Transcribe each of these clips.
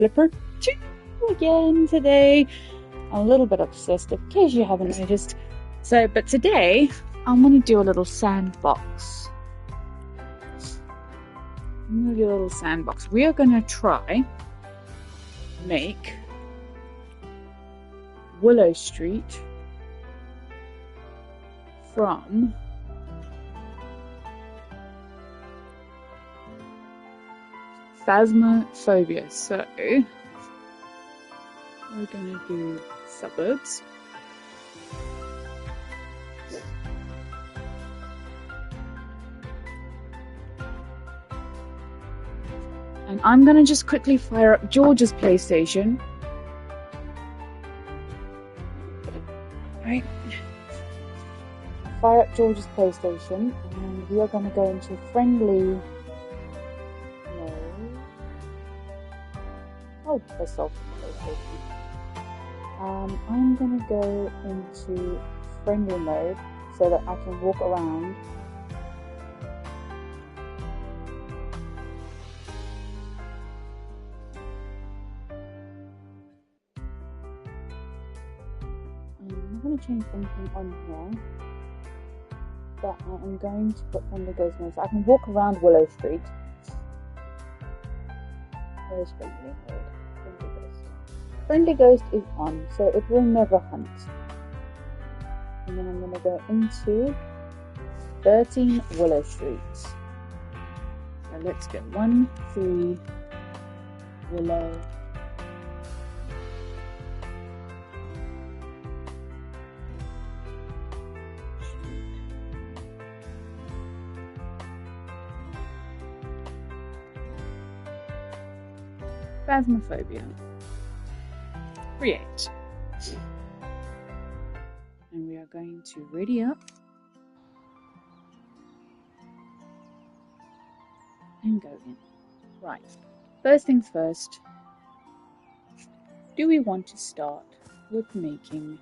Flipper 2 again today. I'm a little bit obsessed, in case you haven't noticed. But today, I'm going to do a little sandbox. We are going to try make Willow Street from Phasmophobia. So we're going to do suburbs. And I'm going to just quickly fire up George's PlayStation. Right. Fire up George's PlayStation, and we are going to go into friendly mode. Oh, piss off the PlayStation. I'm going to go into friendly mode so that I can walk around. I'm not going to change anything on here, but I am going to put Friendly Ghost mode so I can walk around Willow Street. Where is Friendly mode? Friendly Ghost. Friendly Ghost is on, so it will never hunt. And then I'm going to go into 13 Willow Street. So let's go 1, 3, Willow. Phasmophobia. Create. And we are going to ready up and go in. Right. First things first. Do we want to start with making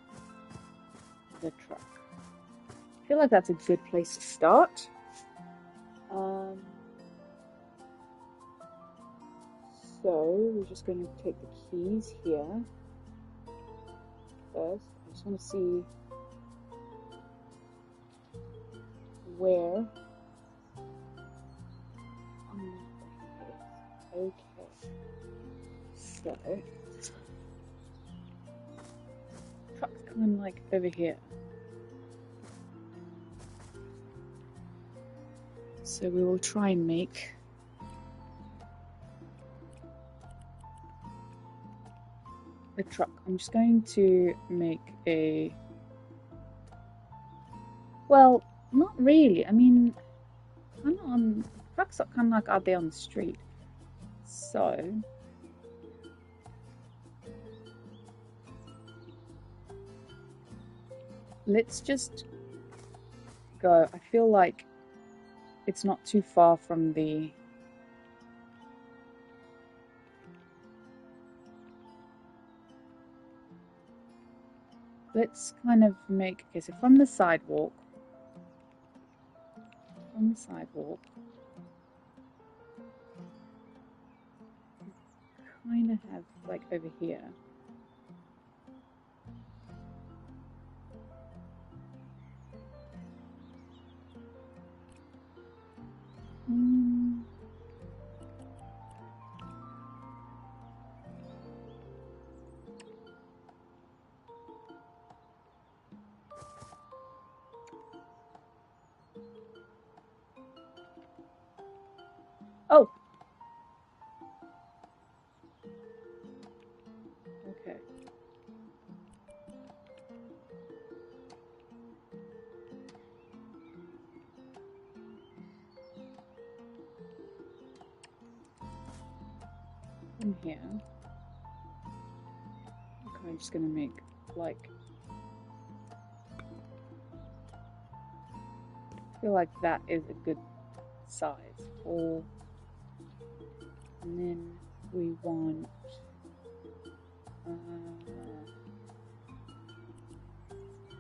the truck? I feel like that's a good place to start. So we're just going to take the keys here first. I just want to see where. Okay. So truck's coming like over here. So we will try and make the truck. I'm just going to make a, well, not really. I mean, trucks are kind of like out there on the street. So let's just go. I feel like it's not too far from the let's kind of make, okay, so from the sidewalk, kind of have like over here. Oh! Okay. In here. Okay, I'm just gonna make like, I feel like that is a good size. And then we want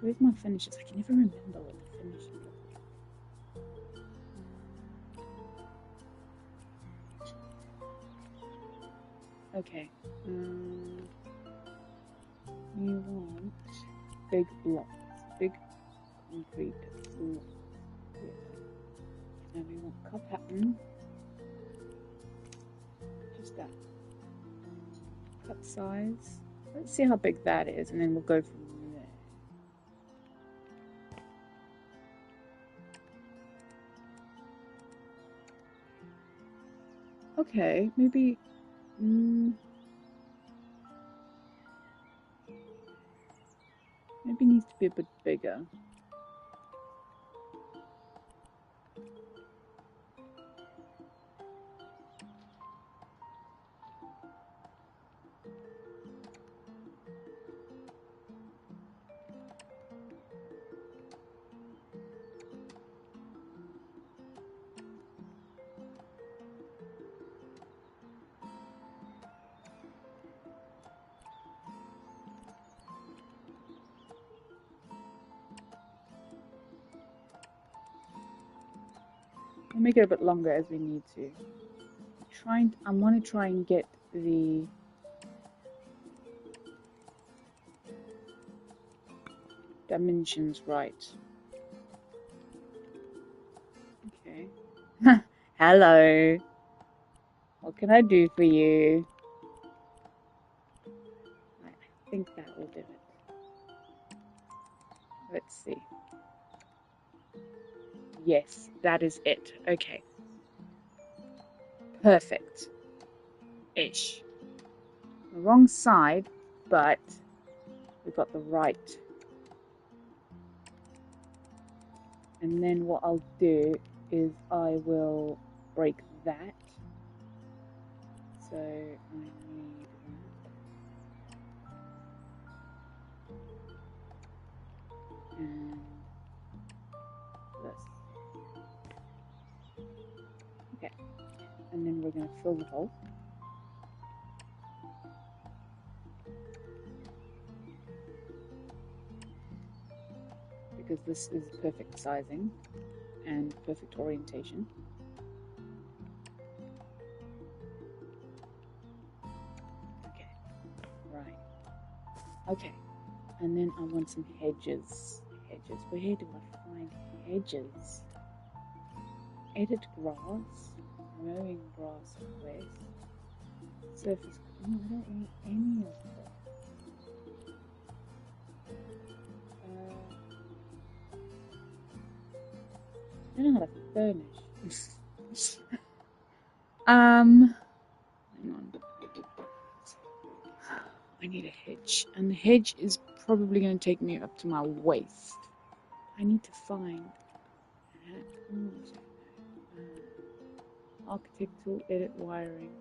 where's my finishes? I can never remember what the finishes are. Okay. We want big blocks, big concrete blocks. And we want cut pattern. Just that. Cut size. Let's see how big that is, and then we'll go from there. Okay, maybe. Maybe needs to be a bit bigger. We'll make it a bit longer as we need to. I want to try and get the dimensions right. Okay. Hello. What can I do for you? I think that will do it. Let's see. Yes, that is it. Okay. Perfect. Ish. The wrong side, but we got the right. And then what I'll do is I will break that. So I need that. And this. Okay. And then we're going to fill the hole. Because this is perfect sizing and perfect orientation. Okay, right. Okay, and then I want some hedges. Hedges. Where do I find hedges? Edit grass. Mowing grass request. Surface. No, I don't want any of that. I don't know how to furnish. Hang on. I need a hedge, and the hedge is probably going to take me up to my waist. I need to find architectural edit wiring,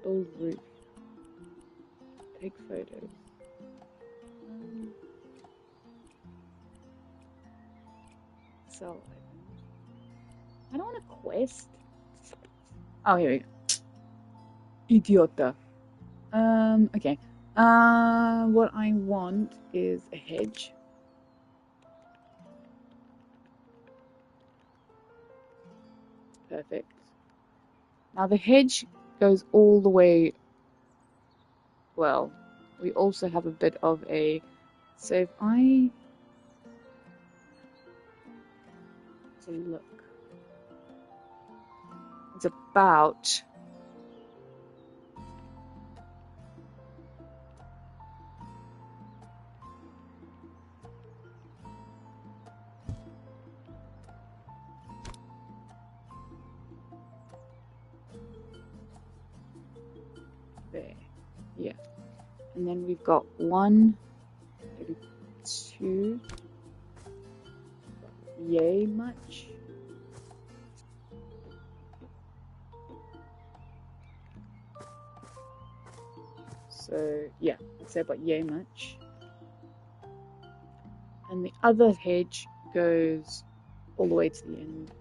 build roof, take photos. So I don't want a quest. Oh, here we go. Idiota. Okay. What I want is a hedge. Perfect. Now the hedge goes all the way. Well, we also have a bit of a. So if I. Let's have a look. It's about. There. Yeah. And then we've got 1, maybe 2. Yay much. So yeah, let's say about yay much. And the other hedge goes all the way to the end.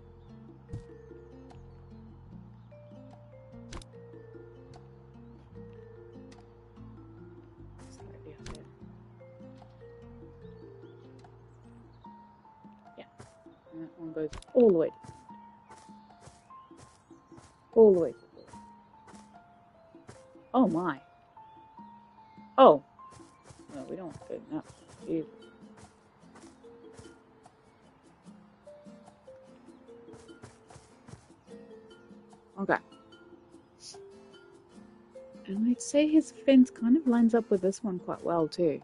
Slightly higher. Yeah. And that one goes all the way. All the way to the floor. Oh my. Oh. No, we don't want to do that. Jesus. Okay. And I'd say his fence kind of lines up with this one quite well too.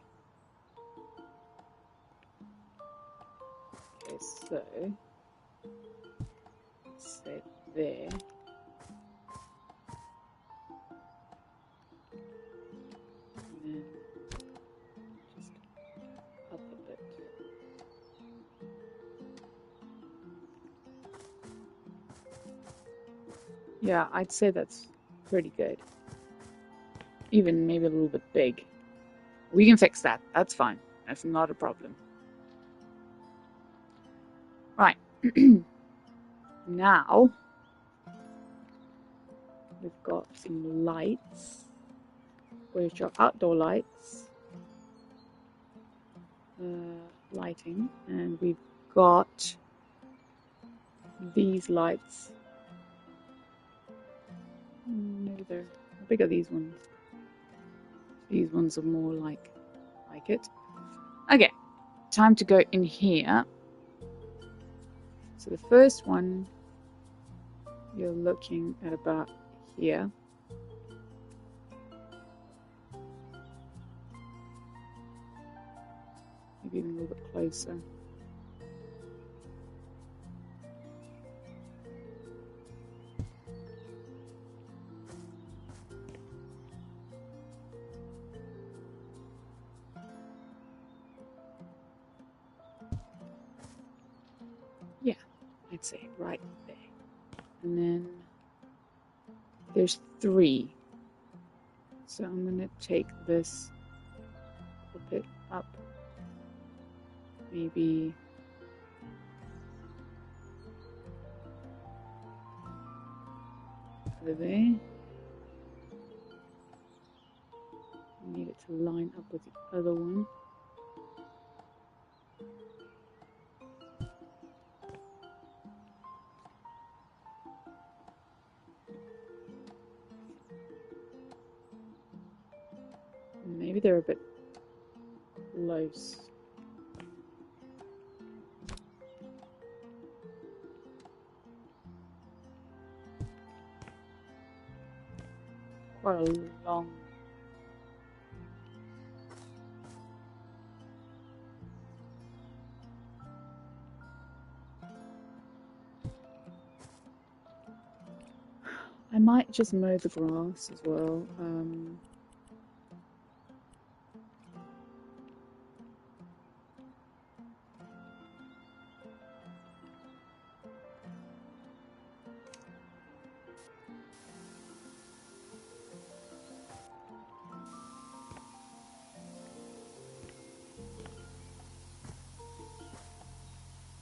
Okay, so set there. And then just up a bit. Yeah, I'd say that's pretty good. Even maybe a little bit big. We can fix that. That's fine. That's not a problem. Right. Now we've got some lights, which are outdoor lights, lighting, and we've got these lights. Maybe they're how big are these ones? These ones are more like it. Okay, time to go in here. So the first one, you're looking at about here. Maybe even a little bit closer. Yeah, I'd say right there. And then there's 3. So I'm going to take this, flip it up, maybe over there. Need it to line up with the other one. Maybe they're a bit close. Quite a long. I might just mow the grass as well.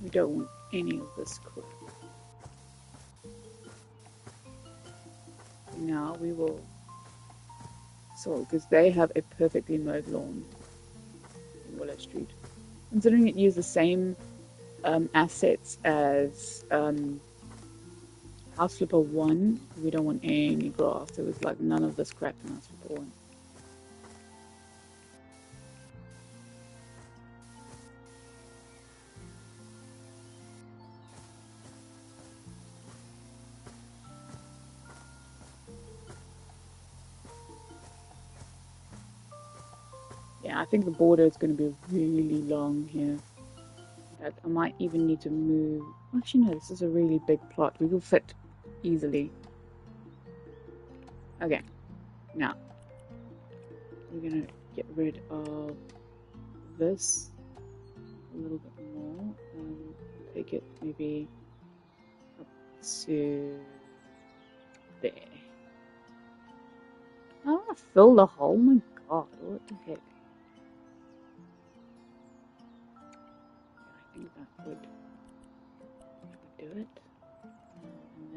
We don't want any of this crap. Now we will because they have a perfectly mowed lawn in Willow Street. Considering it used the same assets as House Flipper 1, we don't want any grass. There was like none of this crap in House Flipper 1. Yeah, I think the border is going to be really long here. That I might even need to move. Actually, no, this is a really big plot. We will fit easily. Okay, now we're going to get rid of this a little bit more. Take it maybe up to there. I want to fill the hole. Oh my god, what the heck? I think that would do it. And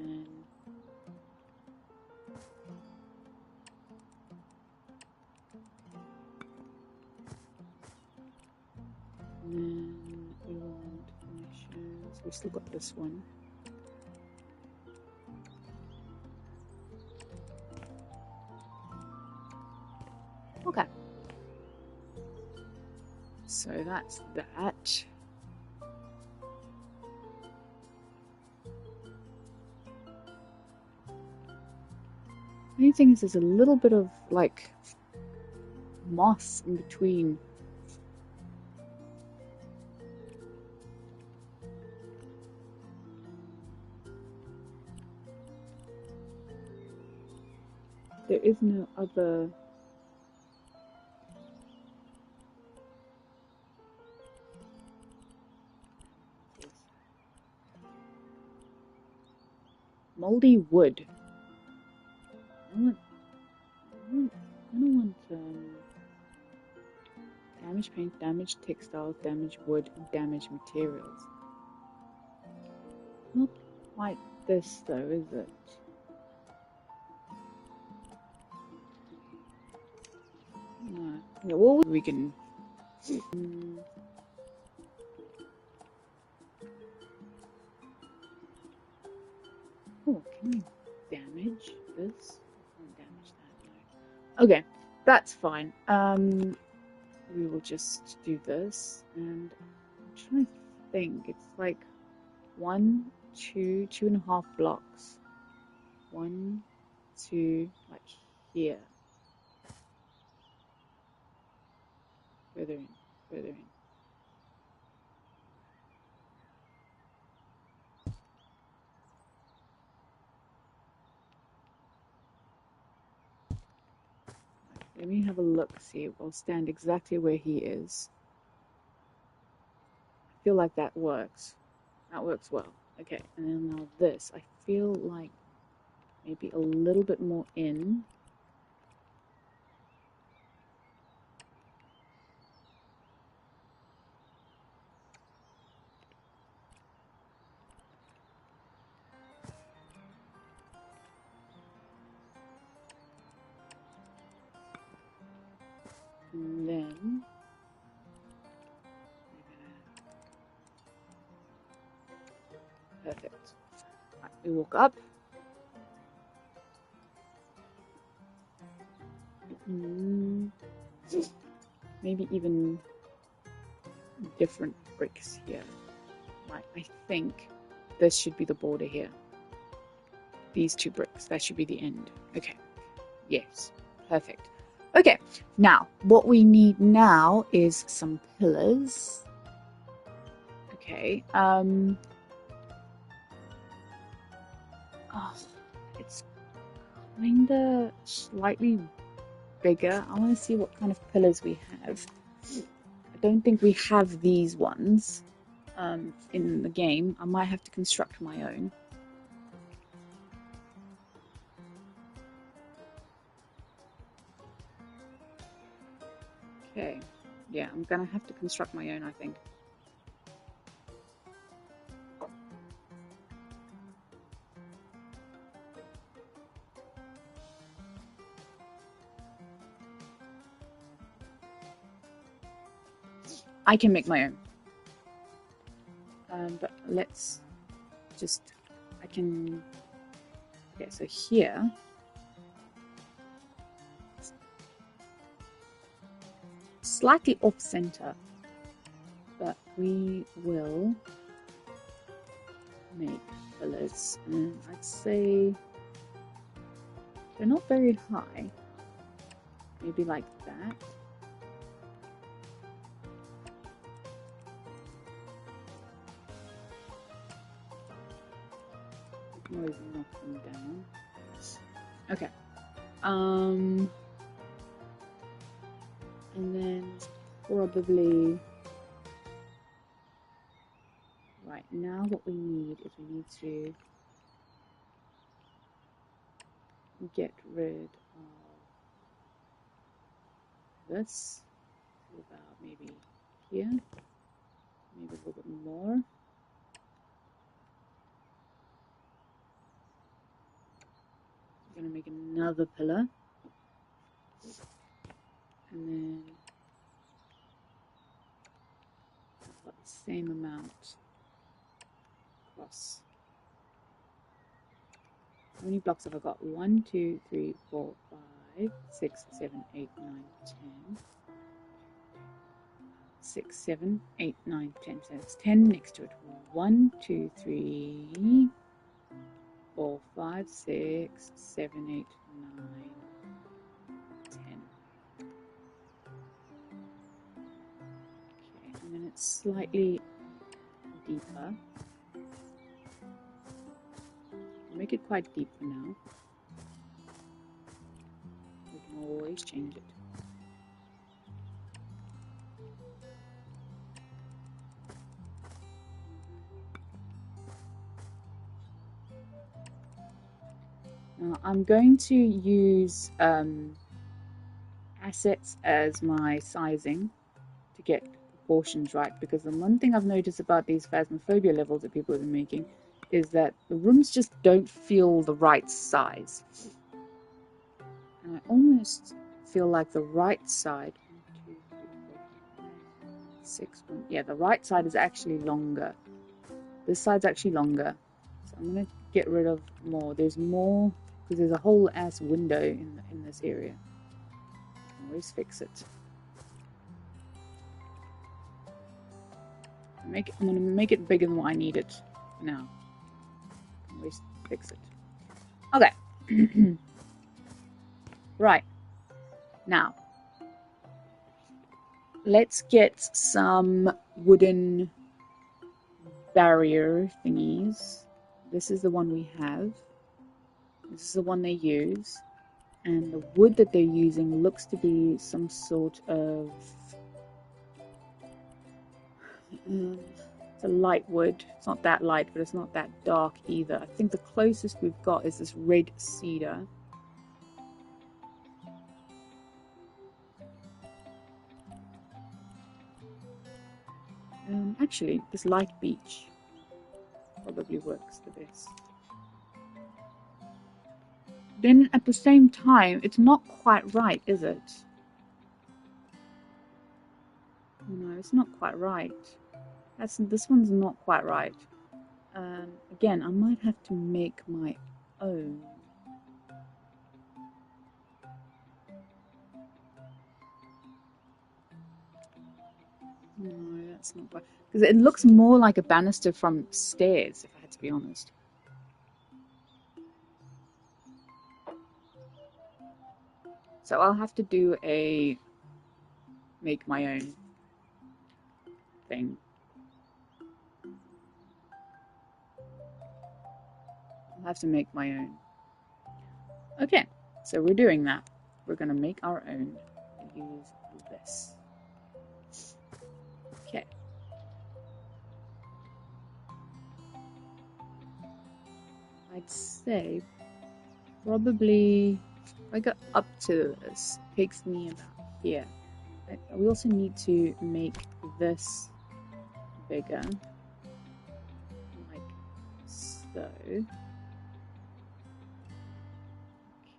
then we want finishes. We still got this one. Okay. So that's that. The only thing is there's a little bit of like moss in between. There is no other. Moldy wood. I don't want damaged paint, damaged textiles, damaged wood, and damaged materials. Not quite this though, is it? No. Yeah, well, we can. Oh, can we damage this? Can't damage that. No. Okay, that's fine. We will just do this, and I'm trying to think. It's like 1, 2, 2.5 blocks. 1, 2, like here. Further in, further in. Let me have a look, see. I'll stand exactly where he is. I feel like that works. That works well. Okay, and then now this. I feel like maybe a little bit more in. And then perfect. Right, we walk up. Maybe even different bricks here. Right, I think this should be the border here. These 2 bricks, that should be the end. Okay, yes, perfect. Okay, now what we need now is some pillars. Okay, it's kinda slightly bigger. I want to see what kind of pillars we have. I don't think we have these ones in the game. I might have to construct my own. Okay, yeah, I'm gonna have to construct my own, I think. I can make my own. But let's just, I can, okay, so here, slightly off center, but we will make pillars, and I'd say they're not very high, maybe like that. Always knock them down. Okay. And then probably right now what we need is we need to get rid of this to about maybe here, maybe a little bit more. We're going to make another pillar, and then about the same amount across. How many blocks have I got? 1, 2, 3, 4, 5, 5, 6, 7, 8, 9, 10. 6, 7, 8, 9, 10. So it's 10 next to it. 1, 2, 3, 4, 5, 6, 7, 8, 9, 10. Okay, and then it's slightly deeper. Make it quite deep for now. We can always change it. Now I'm going to use assets as my sizing to get proportions right, because the one thing I've noticed about these Phasmophobia levels that people have been making is that the rooms just don't feel the right size. And I almost feel like the right side, 1, 2, 3, 4, 5, 6, 1, yeah, the right side is actually longer. This side's actually longer. So I'm going to get rid of more. There's more, because there's a whole ass window in this area. I can always fix it. I'm going to make it bigger than what I need it now. I can always fix it. Okay. Right. Now, let's get some wooden barrier thingies. This is the one we have. This is the one they use. And the wood that they're using looks to be some sort of... it's a light wood. It's not that light, but it's not that dark either. I think the closest we've got is this red cedar. Actually, this light beech probably works the best. Then at the same time, it's not quite right, is it? No, it's not quite right. This one's not quite right. Again, I might have to make my own. No, that's not quite. Because it looks more like a banister from stairs, if I had to be honest. So I'll have to do a make my own thing. I'll have to make my own. Okay, so we're doing that. We're going to make our own and use this. Okay. I'd say probably if I go up to this, it takes me about here. We also need to make this bigger, like so.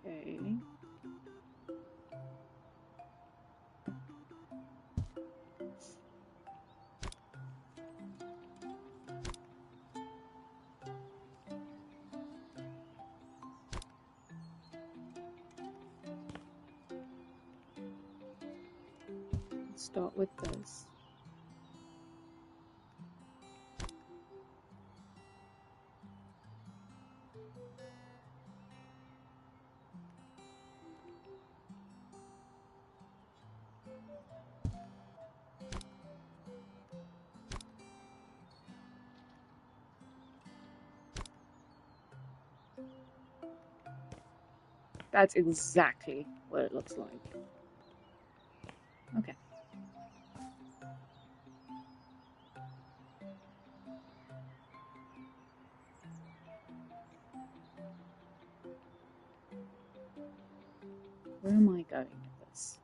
Okay. Start with this. That's exactly what it looks like. Okay. Where am I going with this?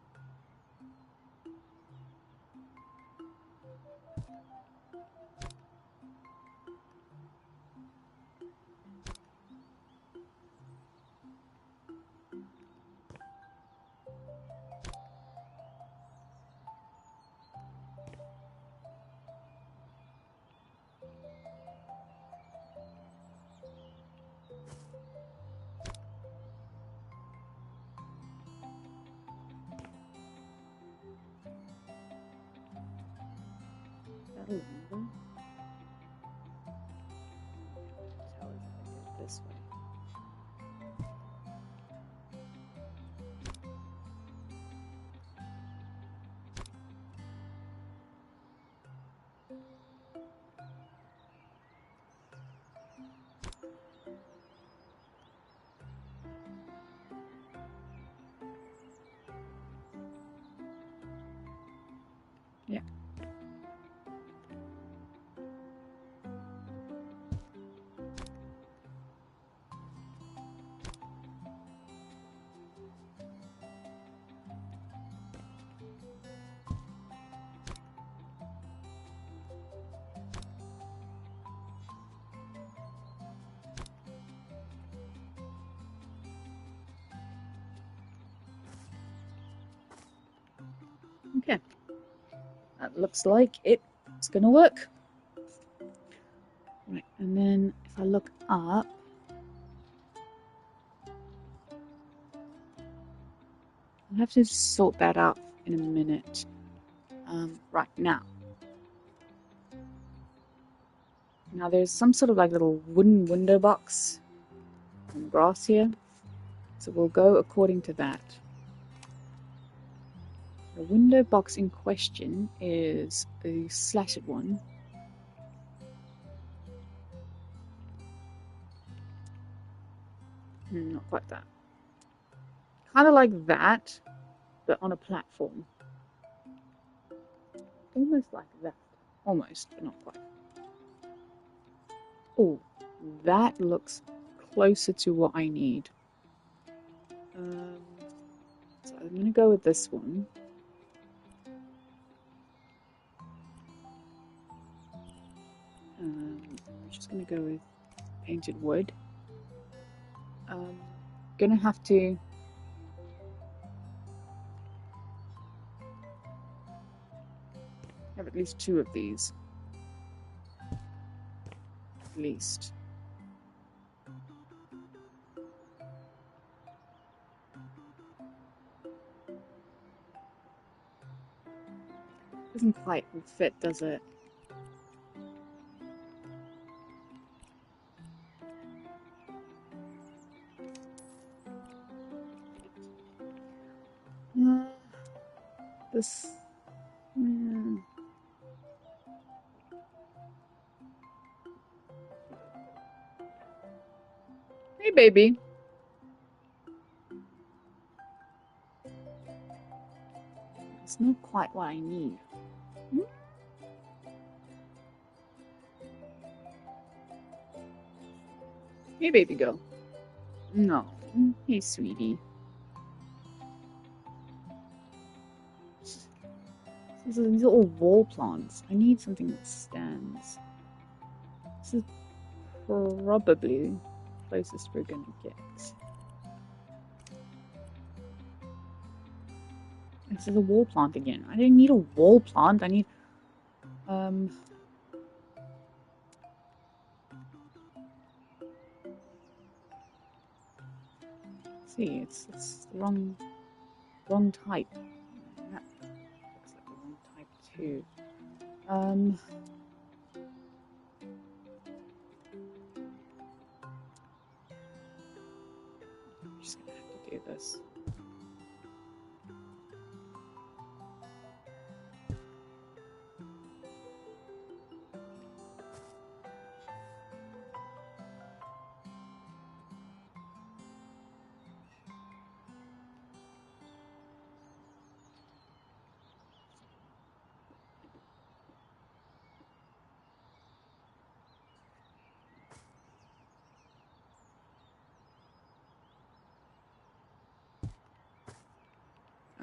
that a window? Tell us how to go this way. Yeah. Okay. That looks like it's gonna work. Right, and then if I look up, I'll have to sort that out in a minute. Right now. Now there's some sort of like little wooden window box on the grass here. So we'll go according to that. The window box in question is a slatted one. Not quite that. Kind of like that, but on a platform. Almost like that. Almost, but not quite. Oh, that looks closer to what I need. So I'm going to go with this one. I'm just going to go with painted wood. Gonna have to have at least 2 of these. At least. Doesn't quite fit, does it? This... Yeah. Hey, baby. It's not quite what I need. Hey, baby girl. No. Hey, sweetie. These are all wall plants. I need something that stands. This is probably the closest we're gonna get. This is a wall plant again. I don't need a wall plant. I need see, it's the wrong type. That looks like the wrong type too. I'm just gonna have to do this.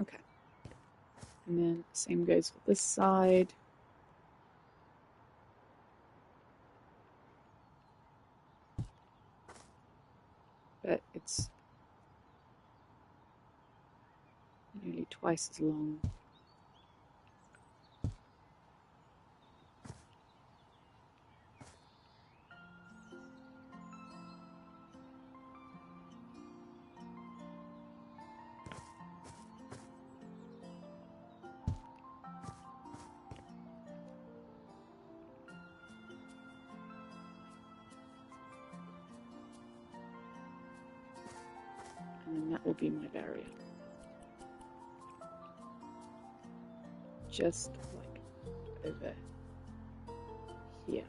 Okay. And then same goes for this side. But it's nearly twice as long. And that will be my barrier. Just like over here.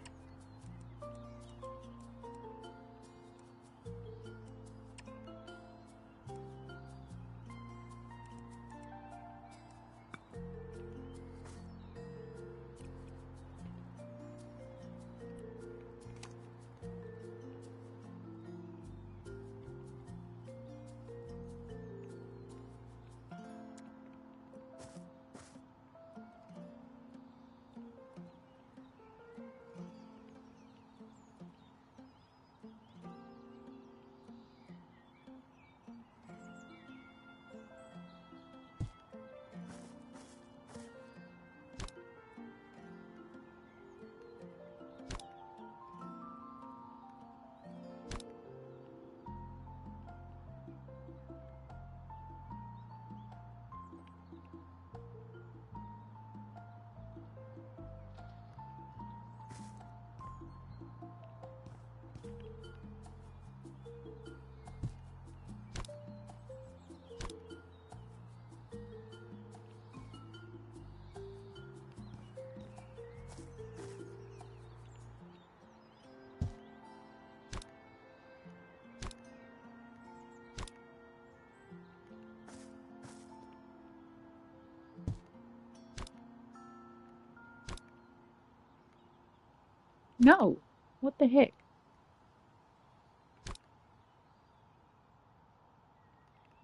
No! What the heck?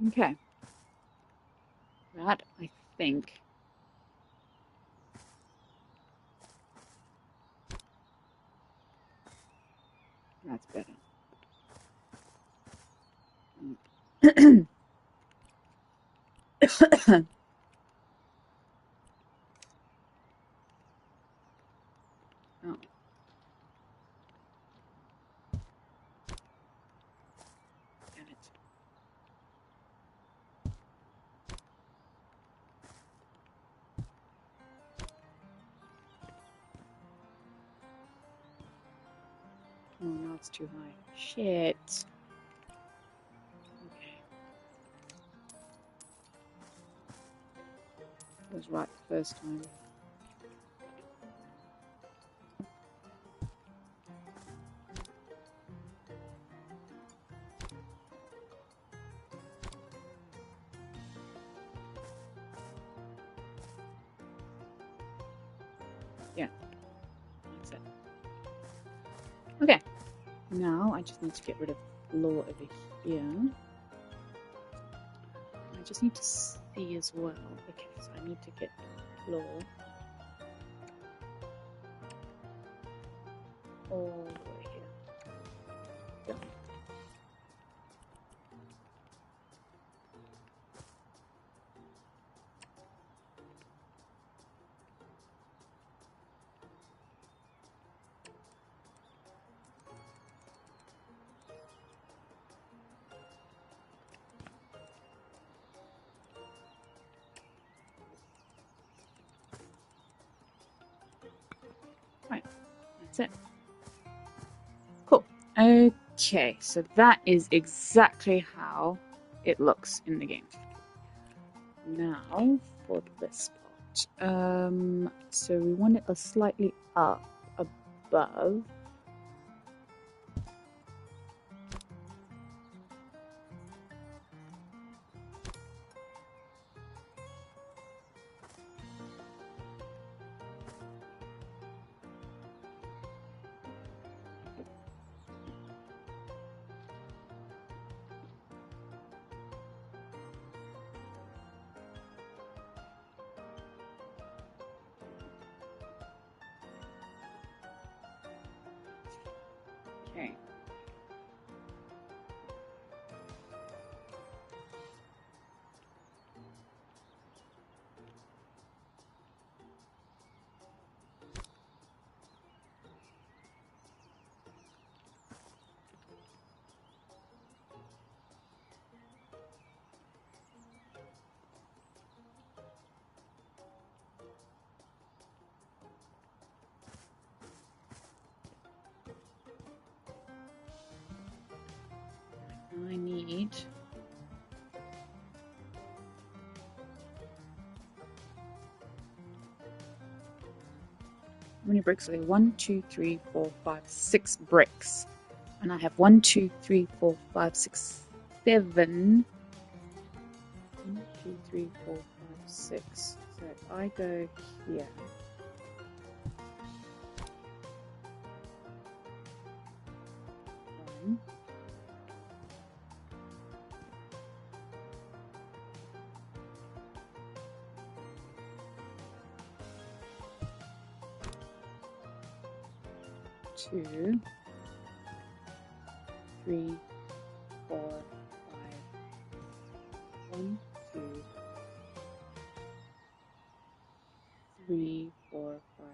Okay. That, I think... That's better. Oh. Damn it. Oh, now it's too high. Shit. Okay. I was right the first time. Yeah. That's it. Okay. Now I just need to get rid of floor over here. I just need to see as well. Okay, so I need to get floor all the way here. Done. Right, that's it. Cool. Okay, so that is exactly how it looks in the game. Now for this part. So we want it slightly up above. Okay. I need many bricks are there? 1, 2, 3, 4, 5, 6 bricks. And I have 1, 2, 3, 4, 5, 6, 7. 1, 2, 3, 4, 5, 6. So if I go here. 1. 2, 3, 4, 5. 1, 2, 3, 4, 5.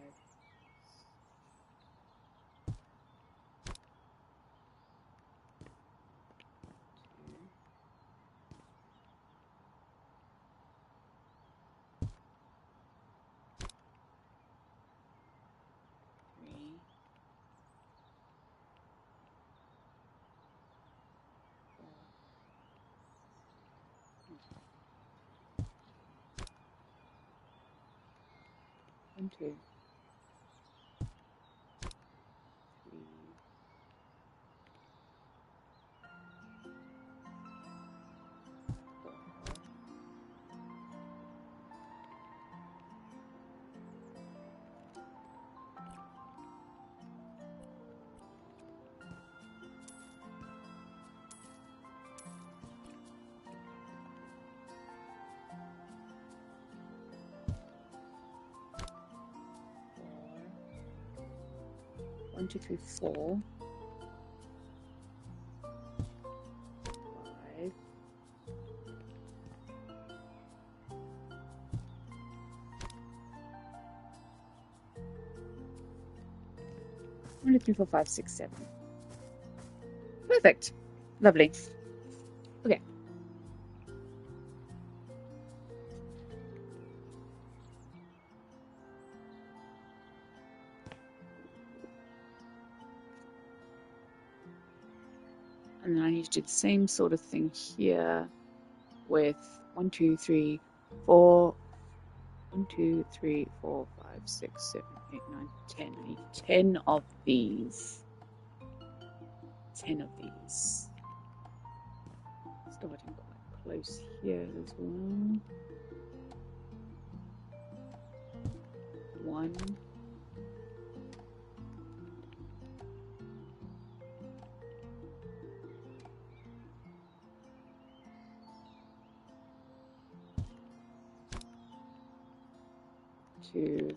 1, 2, 3, 4, 1, 2, 3, 4, 5. 1, 2, 3, 4, 5, 6, 7. Perfect. Lovely. Okay. And then I need to do the same sort of thing here with 1, 2, 3, 4. 1, 2, 3, 4, 5, 6, 7, 8, 9, 10. I need 10 of these. 10 of these. Starting quite close here as well. 1. 2.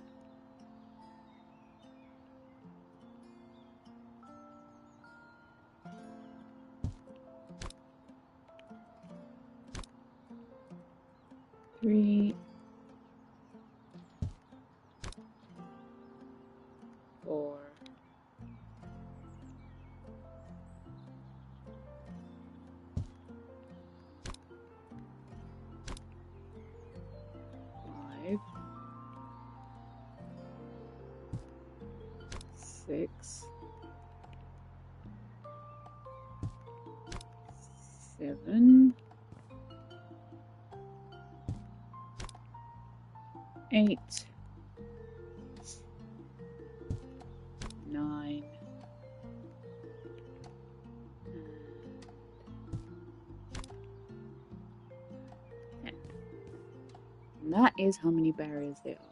3. 4. 5. 6. 7. 8. 9. And 10. And that is how many barriers there are.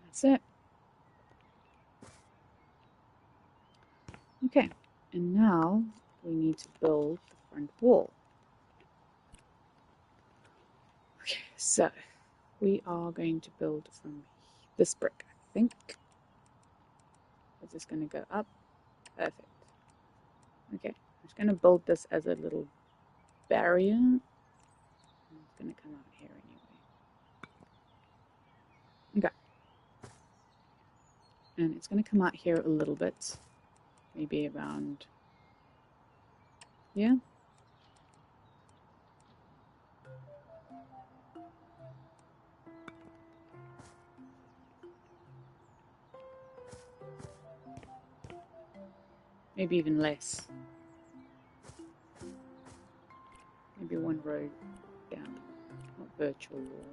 That's it. Okay, and now we need to build the front wall. Okay, so we are going to build from this brick, I think. Is this going to go up? Perfect. Okay, just going to build this as a little barrier. It's going to come out here anyway. Okay. And it's going to come out here a little bit. Maybe around here. Maybe even less. Maybe one row down. Not virtual wall.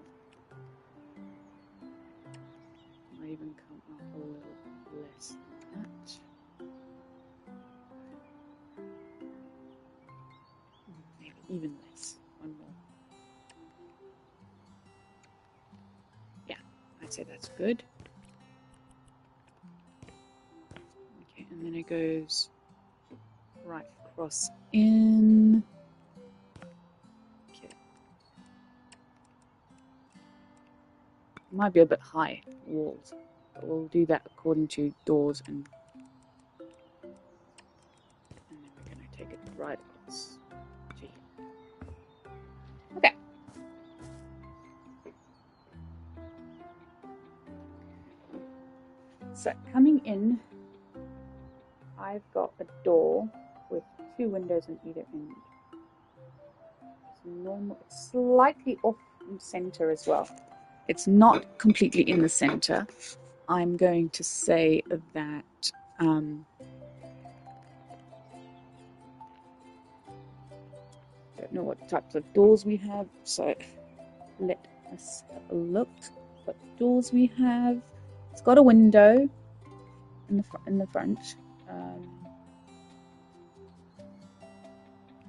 Might even come up a little less than that. Maybe even less. One more. Yeah, I'd say that's good. Okay, and then it goes right across in. Okay. Might be a bit high walls, but we'll do that according to doors and then we're going to take it right across to here. Okay. So coming in, I've got a door with 2 windows on either end. It's normal, it's slightly off center as well. It's not completely in the center. I'm going to say that don't know what types of doors we have, so let us have a look what doors we have. It's got a window in the front,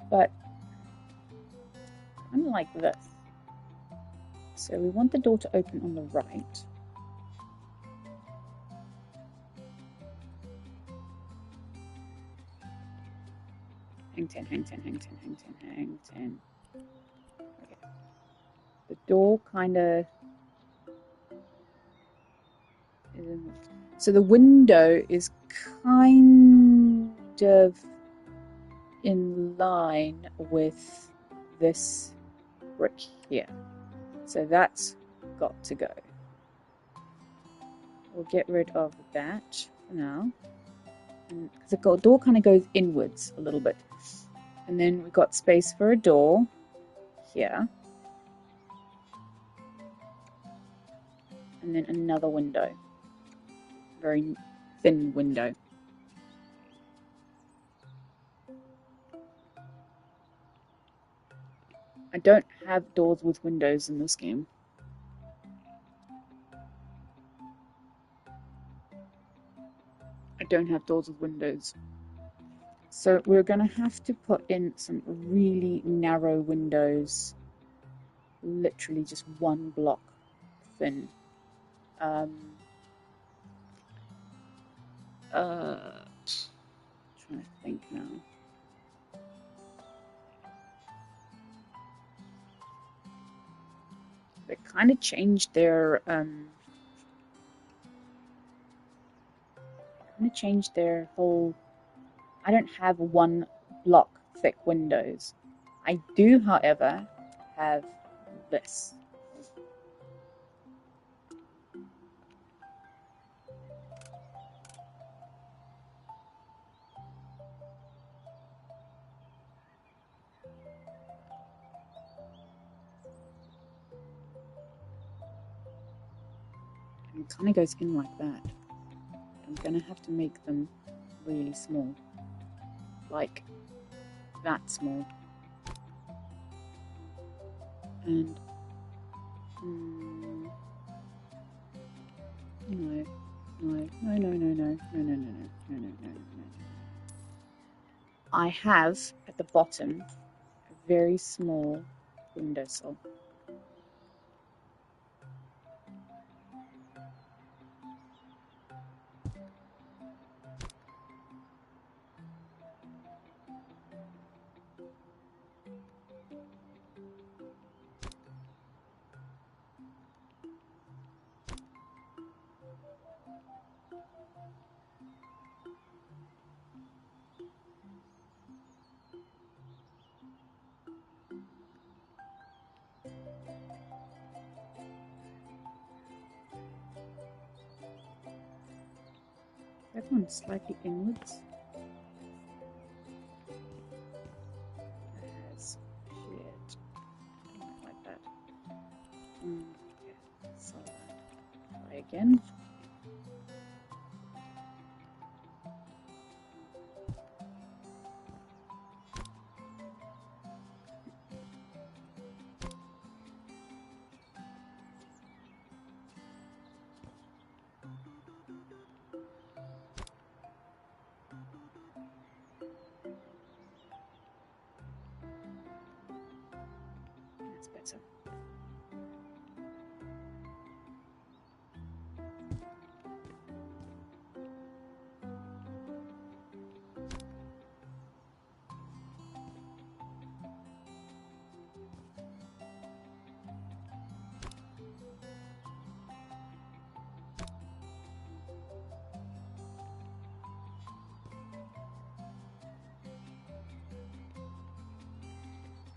but kind of like this. So we want the door to open on the right. Hang 10, hang 10, hang 10, hang 10, hang 10. Okay. The door kind of so the window is kind of in line with this brick here. So that's got to go. We'll get rid of that for now. Because the door kind of goes inwards a little bit. And then we've got space for a door here. And then another window. Very thin window. I don't have doors with windows in this game. I don't have doors with windows. So we're going to have to put in some really narrow windows. Literally just 1 block thin. Trying to think now. They kind of changed their whole. I don't have 1 block thick windows. I do, however, have this. And it kind of goes in like that. I'm going to have to make them really small. Like that small. And no. I have at the bottom a very small windowsill. That one's slightly inwards. It has shit. I don't like that. Okay, so try again. That's better.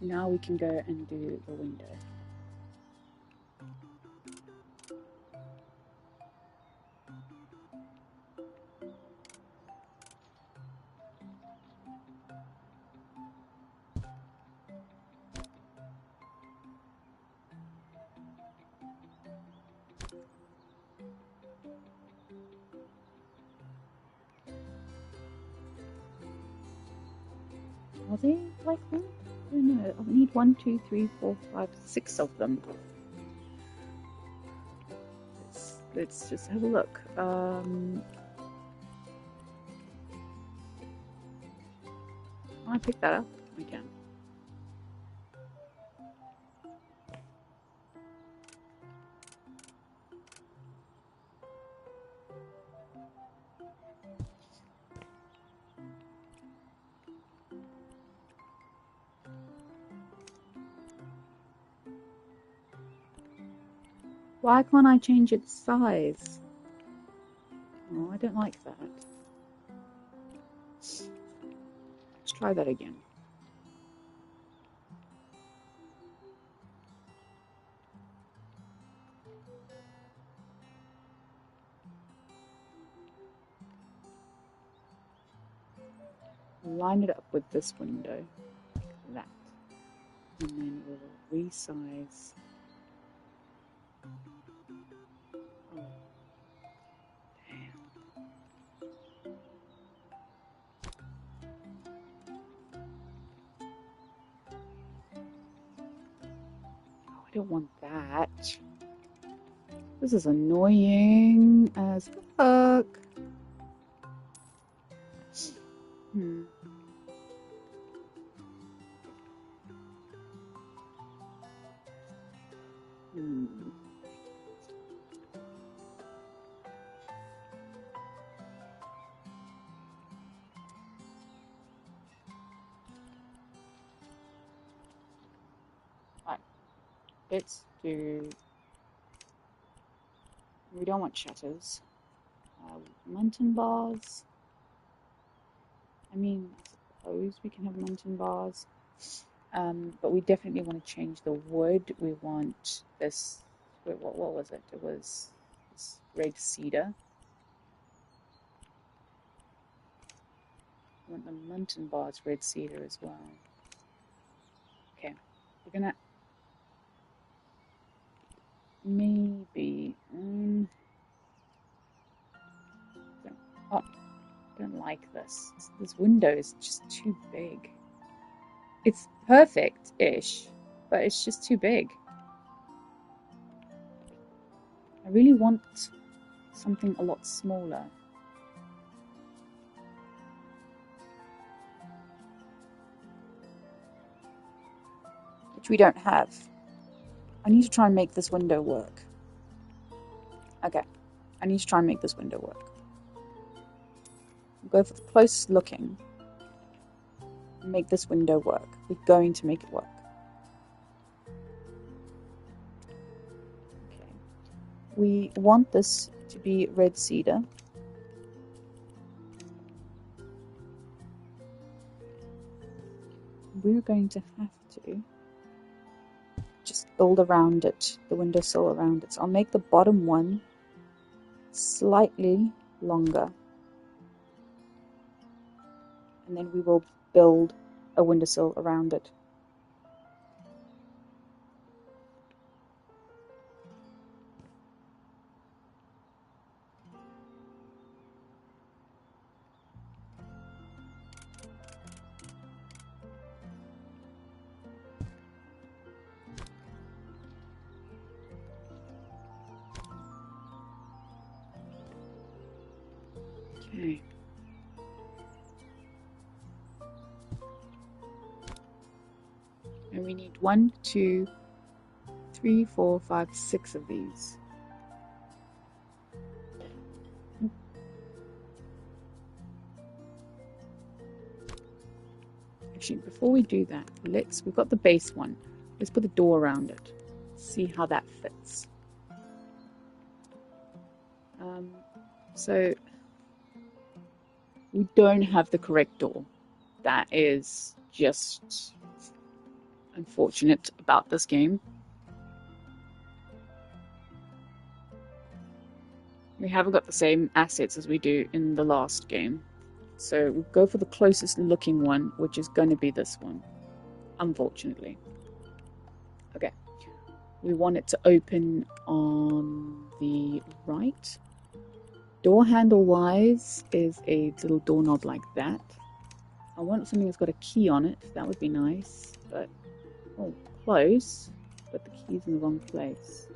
Now we can go and do the window. Are they like that? I don't know. I need 1, 2, 3, 4, 5, 6 of them. Let's just have a look. I pick that up. I can. Why can't I change its size? Oh, I don't like that. Let's try that again. Line it up with this window, like that. And then we'll resize. Oh, damn. Oh, I don't want that. This is annoying as fuck. Hmm. Right. Let's do. We don't want shutters. Mountain bars. I mean, I suppose we can have mountain bars. But we definitely want to change the wood. We want this. What was it? It was this red cedar. We want the mountain bars red cedar as well. Okay, we're gonna maybe. I don't like this. This window is just too big. It's perfect-ish, but it's just too big. I really want something a lot smaller. Which we don't have. I need to try and make this window work. Okay, I need to try and make this window work. Go for the closest looking. Make this window work. We're going to make it work. Okay. We want this to be red cedar. We're going to have to just build around it, the windowsill around it. So I'll make the bottom one slightly longer. and then we will build a windowsill around it. Okay. And we need 1, 2, 3, 4, 5, 6 of these. Actually, before we do that, we've got the base one. Let's put the door around it. See how that fits. So we don't have the correct door. That is just unfortunate about this game. We haven't got the same assets as we do in the last game. So we'll go for the closest looking one, which is going to be this one, unfortunately. Okay. We want it to open on the right. Door handle wise is a little doorknob like that. I want something that's got a key on it. That would be nice. But, oh, close. But the key's in the wrong place.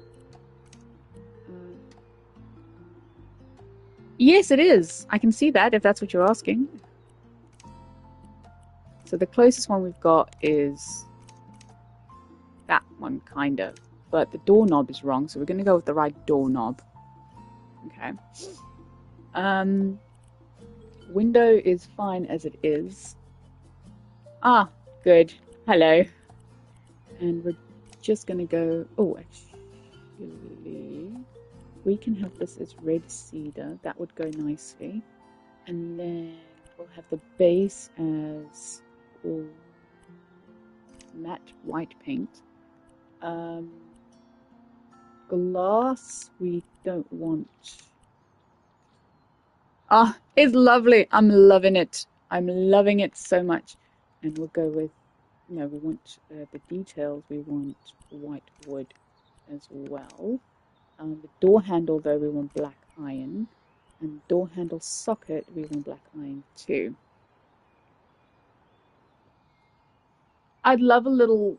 Yes, it is. I can see that if that's what you're asking. So the closest one we've got is that one, kind of. But the doorknob is wrong, so we're going to go with the right doorknob. Okay. Window is fine as it is. Ah, good. Hello. And we're just going to go... Oh, actually... We can have this as red cedar. That would go nicely. And then we'll have the base as matte white paint. Glass, we don't want. Ah, it's lovely. I'm loving it. I'm loving it so much. And we'll go with, no, we want the details. We want white wood as well. The door handle, though, we want black iron. And door handle socket, we want black iron too. I'd love a little...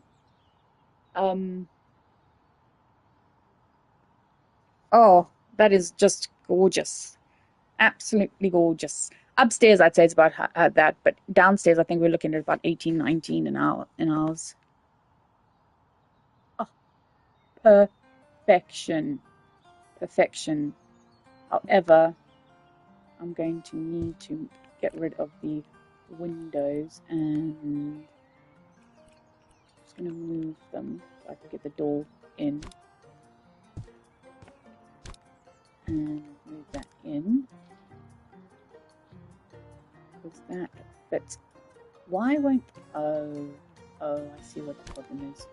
Oh, that is just gorgeous. Absolutely gorgeous. Upstairs, I'd say it's about that, but downstairs, I think we're looking at about 18, 19 in ours. Oh, perfection. Perfection. However, I'm going to need to get rid of the windows, and I'm just going to move them so I can get the door in. And move that in. Because that fits. Why won't... Oh, I see what the problem is.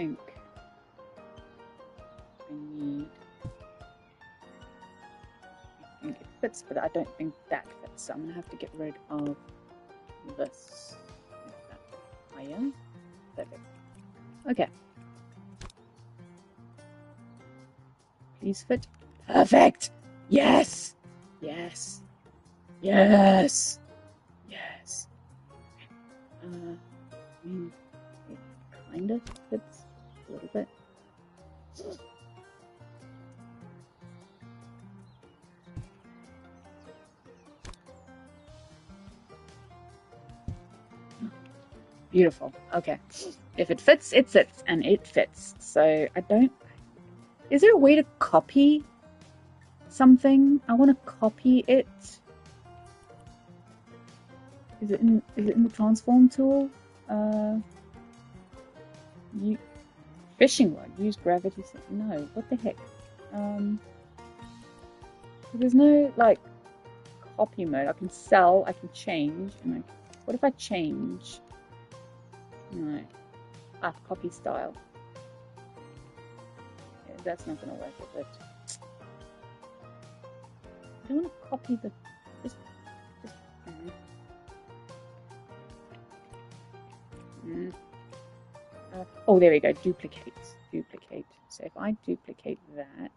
I think it fits, but I don't think that fits, so I'm going to have to get rid of this. Higher. Perfect. Okay. Please fit. Perfect! Yes! Yes! Yes! Yes! It kind of fits a little bit. Beautiful. Okay. If it fits, it fits. And it fits. So I don't... Is there a way to copy something? I want to copy it. Is it in the transform tool? Fishing rod. Use gravity. No. What the heck? There's no like copy mode. I can sell. I can change. And what if I change? No. Ah, copy style. Yeah, that's not going to work, is it? I don't want to copy the... Just... oh, there we go. Duplicate. Duplicate. So if I duplicate that...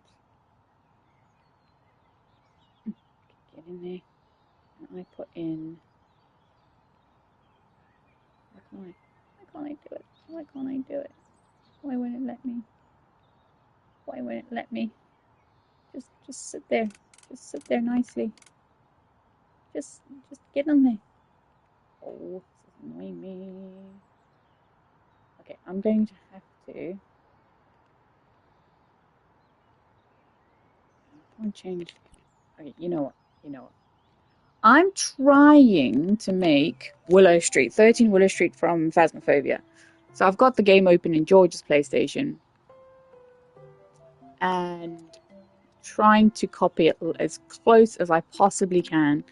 Get in there. And I put in... Why can't I do it? Why can't I do it? Why won't it let me? Why won't it let me? Just sit there. Just sit there nicely. Just get on there. Oh, this is annoying me. Okay, I'm going to have to... I can't change... Okay, you know what? You know what? I'm trying to make Willow Street, 13 Willow Street from Phasmophobia. So I've got the game open in George's PlayStation. And trying to copy it as close as I possibly can.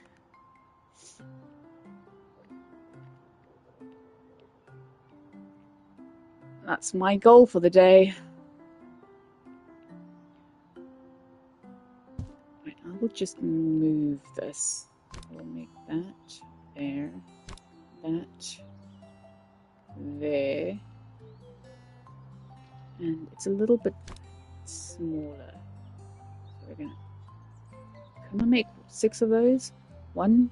That's my goal for the day. Right, I will just move this. I will make that there, that there, and it's a little bit smaller. So we're gonna. Can I make 6 of those? 1,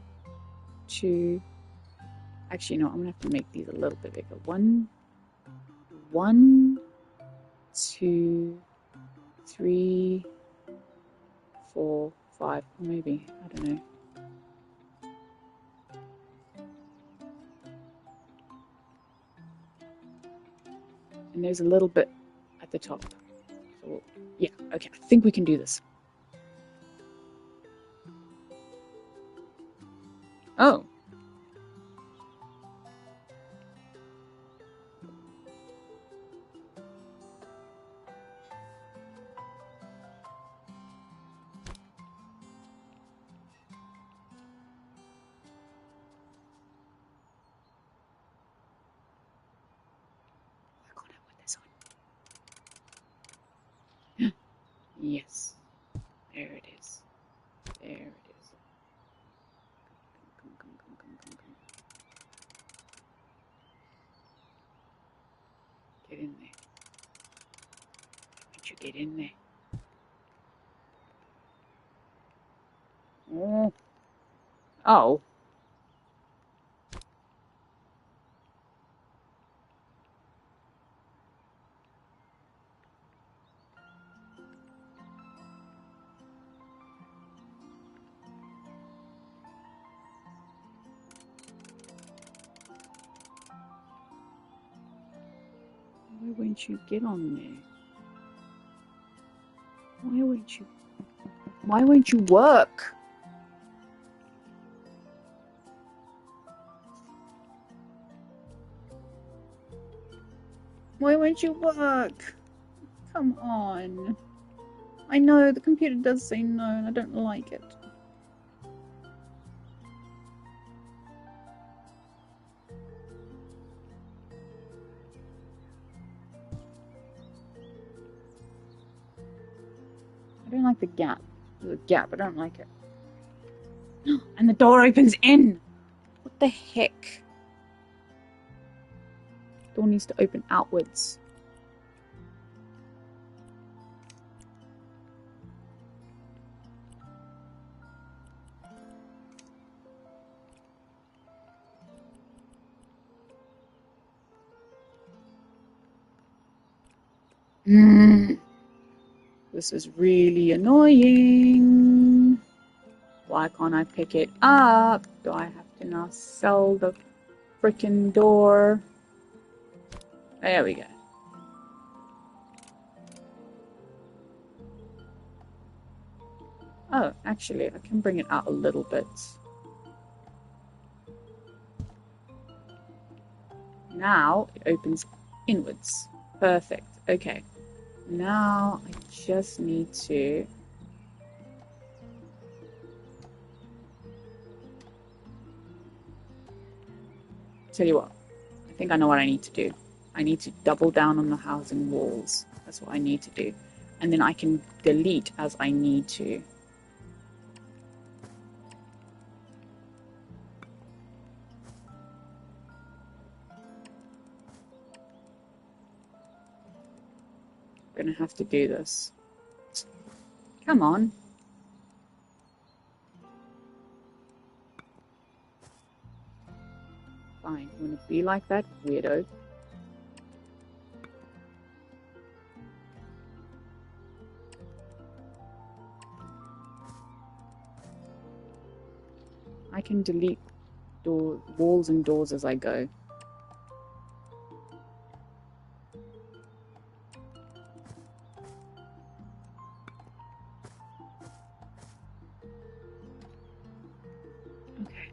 2. Actually, no. I'm gonna have to make these a little bit bigger. 1, 2, 3, 4, 5, or maybe, I don't know. And there's a little bit at the top. So, yeah, okay, I think we can do this. Oh. Yes, there it is. There it is. Come. Get in there. Why don't you get in there? Oh. Oh. Why won't you get on there? Why won't you work? Why won't you work? Come on. I know the computer does say no and I don't like it. I don't like the gap. There's a gap, I don't like it. And the door opens in! What the heck? Door needs to open outwards. This is really annoying. Why can't I pick it up? Do I have to now sell the frickin' door? There we go. Oh, actually, I can bring it out a little bit. Now it opens inwards. Perfect. Okay. Now I just need to... Tell you what. I think I know what I need to do. I need to double down on the housing walls. That's what I need to do. And then I can delete as I need to. I'm gonna have to do this. Come on. Fine, you wanna be like that, weirdo? I can delete walls and doors as I go. Okay.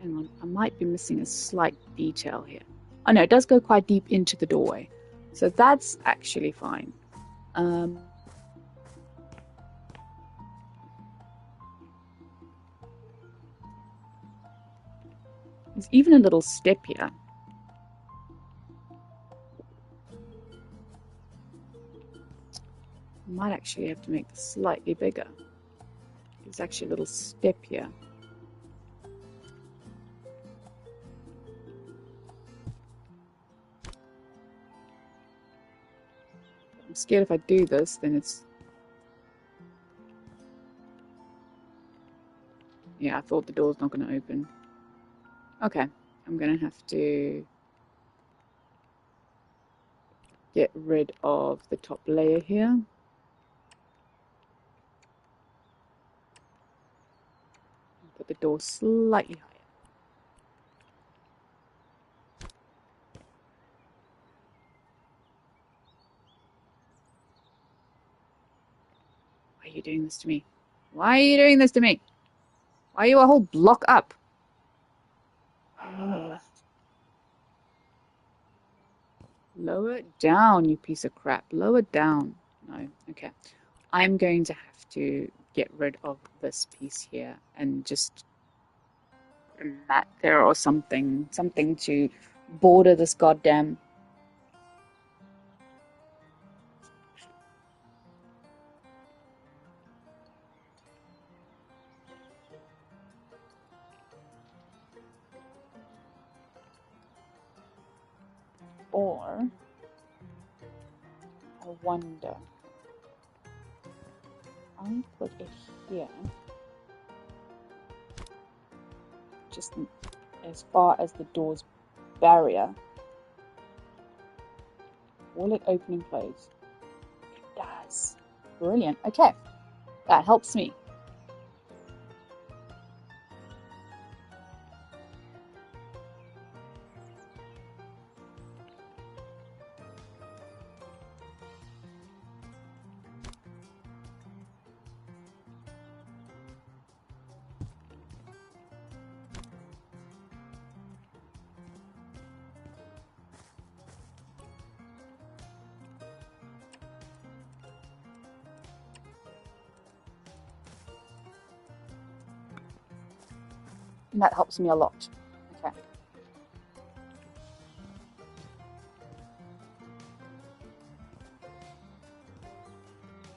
Hang on, I might be missing a slight detail here. Oh no, it does go quite deep into the doorway. So that's actually fine. There's even a little step here. I might actually have to make this slightly bigger. There's actually a little step here. I'm scared if I do this, then it's... Yeah, I thought the door's not going to open. Okay, I'm going to have to get rid of the top layer here. Put the door slightly higher. Why are you doing this to me? Why are you doing this to me? Why are you a whole block up? Lower down, you piece of crap. Lower down. No, okay. I'm going to have to get rid of this piece here and just put a mat there or something. Something to border this goddamn... Or... I wonder... I'll put it here. Just as far as the door's barrier. Will it open and close? It does. Brilliant. Okay. That helps me. And that helps me a lot. Okay.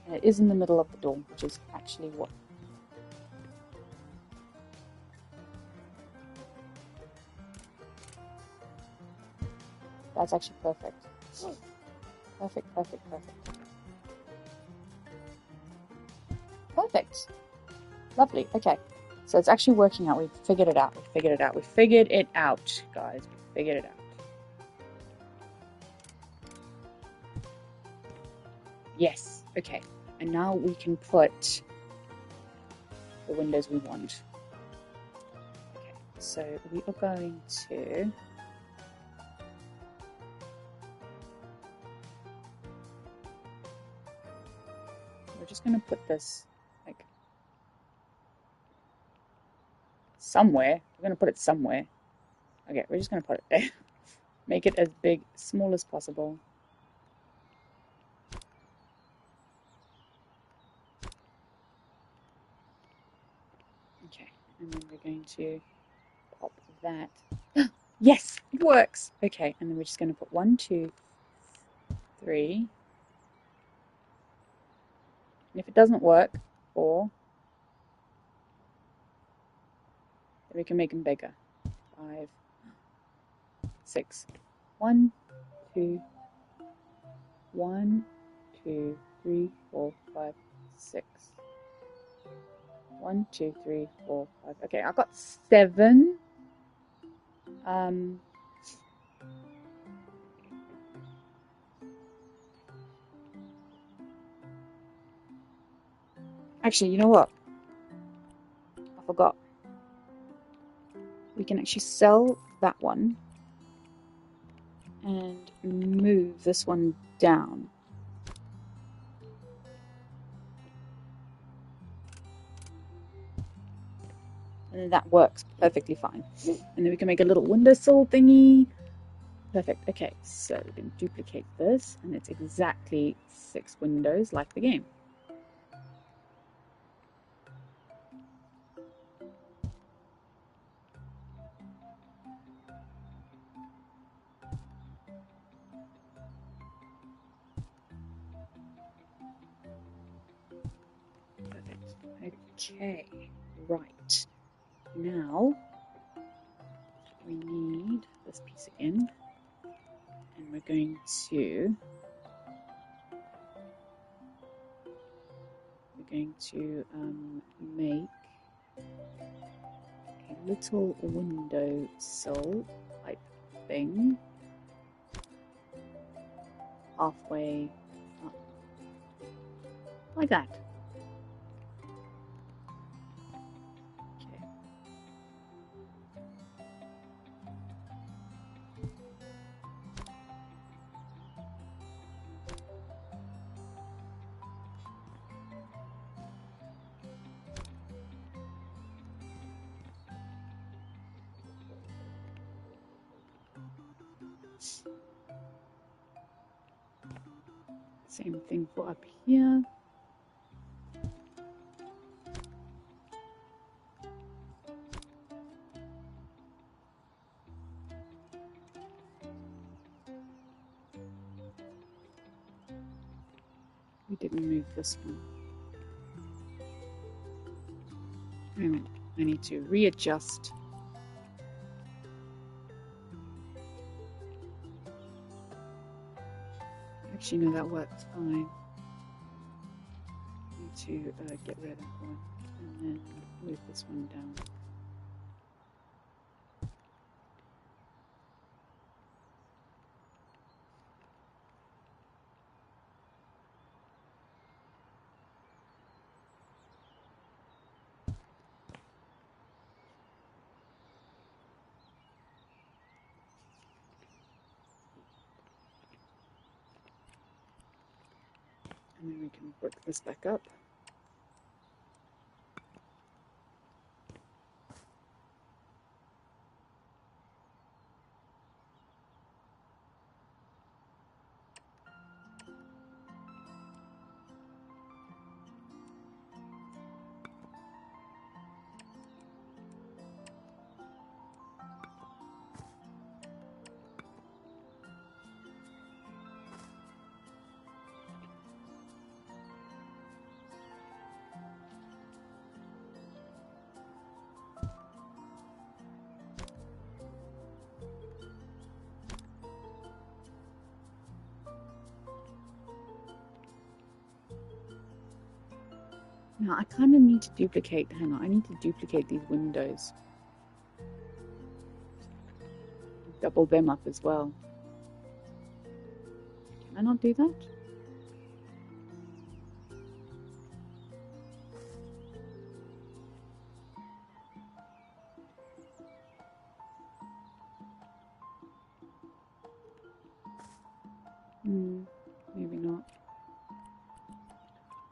And it is in the middle of the door, which is actually what... That's actually perfect. Perfect, perfect, perfect. Perfect. Lovely. Okay. So it's actually working out. We've figured it out. We figured it out. We figured it out, guys. We figured it out. Yes. Okay. And now we can put the windows we want. Okay. So we are going to... We're just going to put this like somewhere. We're going to put it somewhere. Okay, we're just going to put it there. Make it as big, small as possible. Okay, and then we're going to pop that. Yes, it works. Okay, and then we're just going to put 1, 2, 3. And if it doesn't work, 4, then we can make them bigger. 5, 6. 1, 2, 1, 2, 3, 4, 5, 6. 1, 2, 3, 4, 5. Okay, I've got 7. Actually, you know what? I forgot. We can actually sell that one and move this one down. And that works perfectly fine. And then we can make a little windowsill thingy. Perfect. Okay, so we can duplicate this, and it's exactly 6 windows like the game. Perfect. Okay, right. Now we need this piece again, and we're going to make a little window sill type thing halfway up, like that. Okay. Same thing for up here. We didn't move this one. Wait a minute, I need to readjust. Actually, no, that works fine. I need to get rid of that one and then move this one down. And then we can work this back up. Now I kind of need to duplicate, hang on, I need to duplicate these windows. Double them up as well. Can I not do that? Maybe not.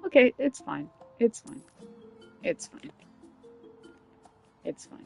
Okay, it's fine. It's fine. It's fine. It's fine.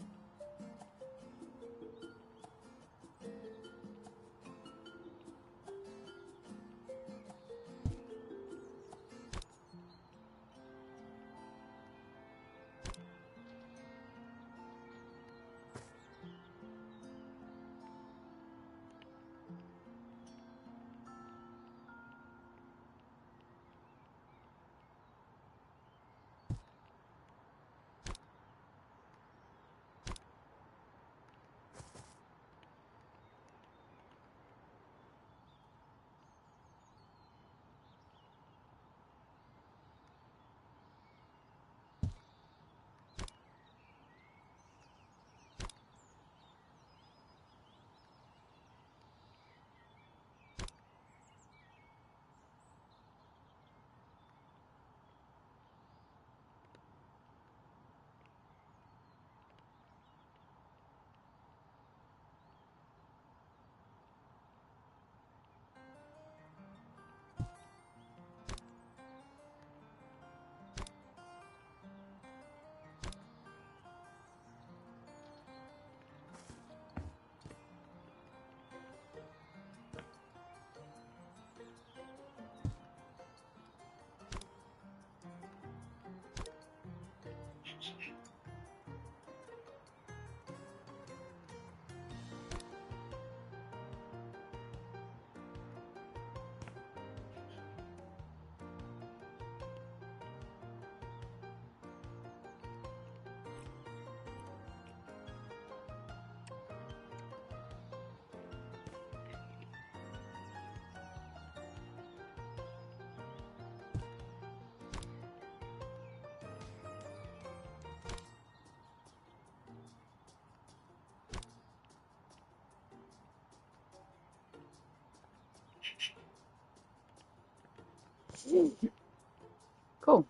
Cool.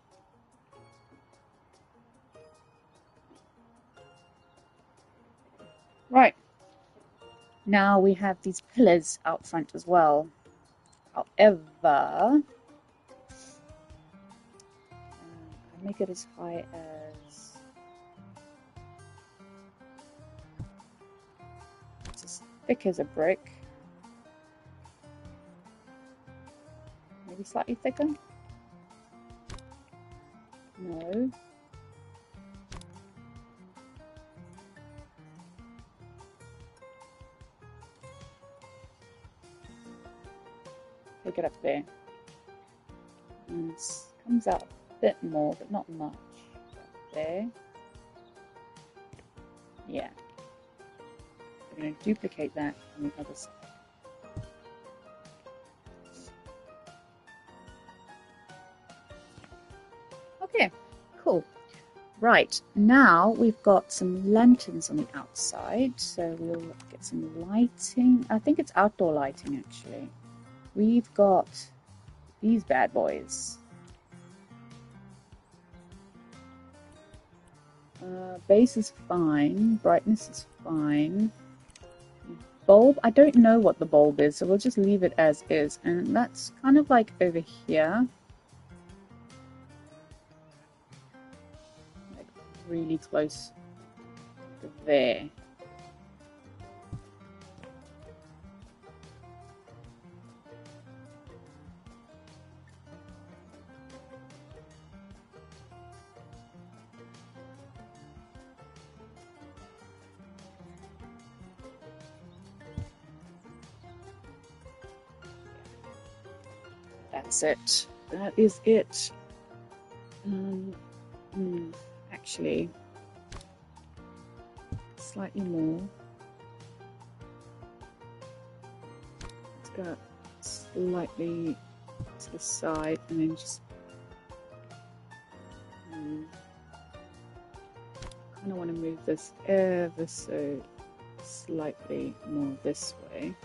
Right. Now we have these pillars out front as well. However, I make it as high as it's as thick as a brick. Maybe slightly thicker. No. Take it up there. And it comes out a bit more, but not much. There. Yeah. We're going to duplicate that on the other side. Okay, cool. Right, now we've got some lanterns on the outside, so we'll get some lighting. I think it's outdoor lighting actually. We've got these bad boys. Base is fine, brightness is fine. Bulb, I don't know what the bulb is, so we'll just leave it as is. And that's kind of like over here. Like really close to there. That's it. That is it. Actually, slightly more. Let's go slightly to the side and then just kind of want to move this ever so slightly more this way.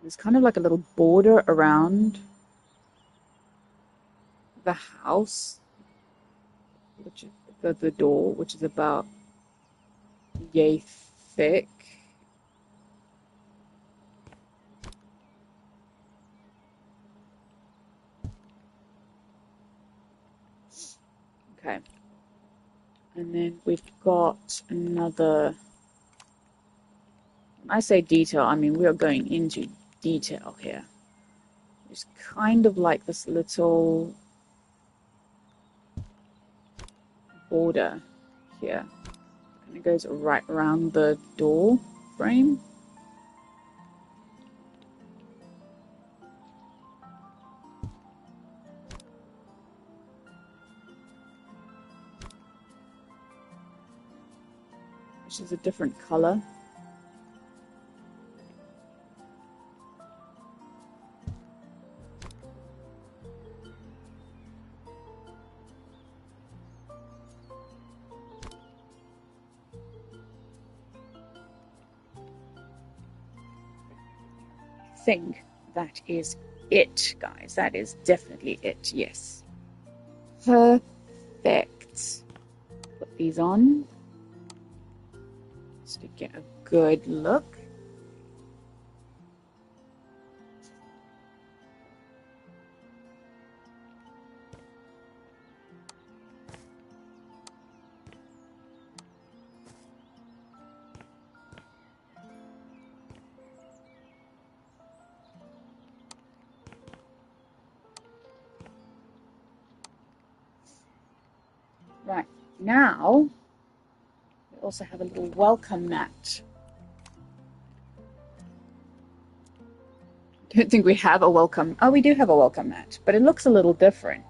There's kind of like a little border around the house, which is the door, which is about yay thick. Okay, and then we've got another. When I say detail, I mean we are going into detail here. It's kind of like this little border here, and it goes right around the door frame. Which is a different color. Think that is it, guys. That is definitely it. Yes. Perfect. Put these on just to get a good look. Right, now we also have a little welcome mat. Don't think we have a welcome. Oh, we do have a welcome mat, but it looks a little different.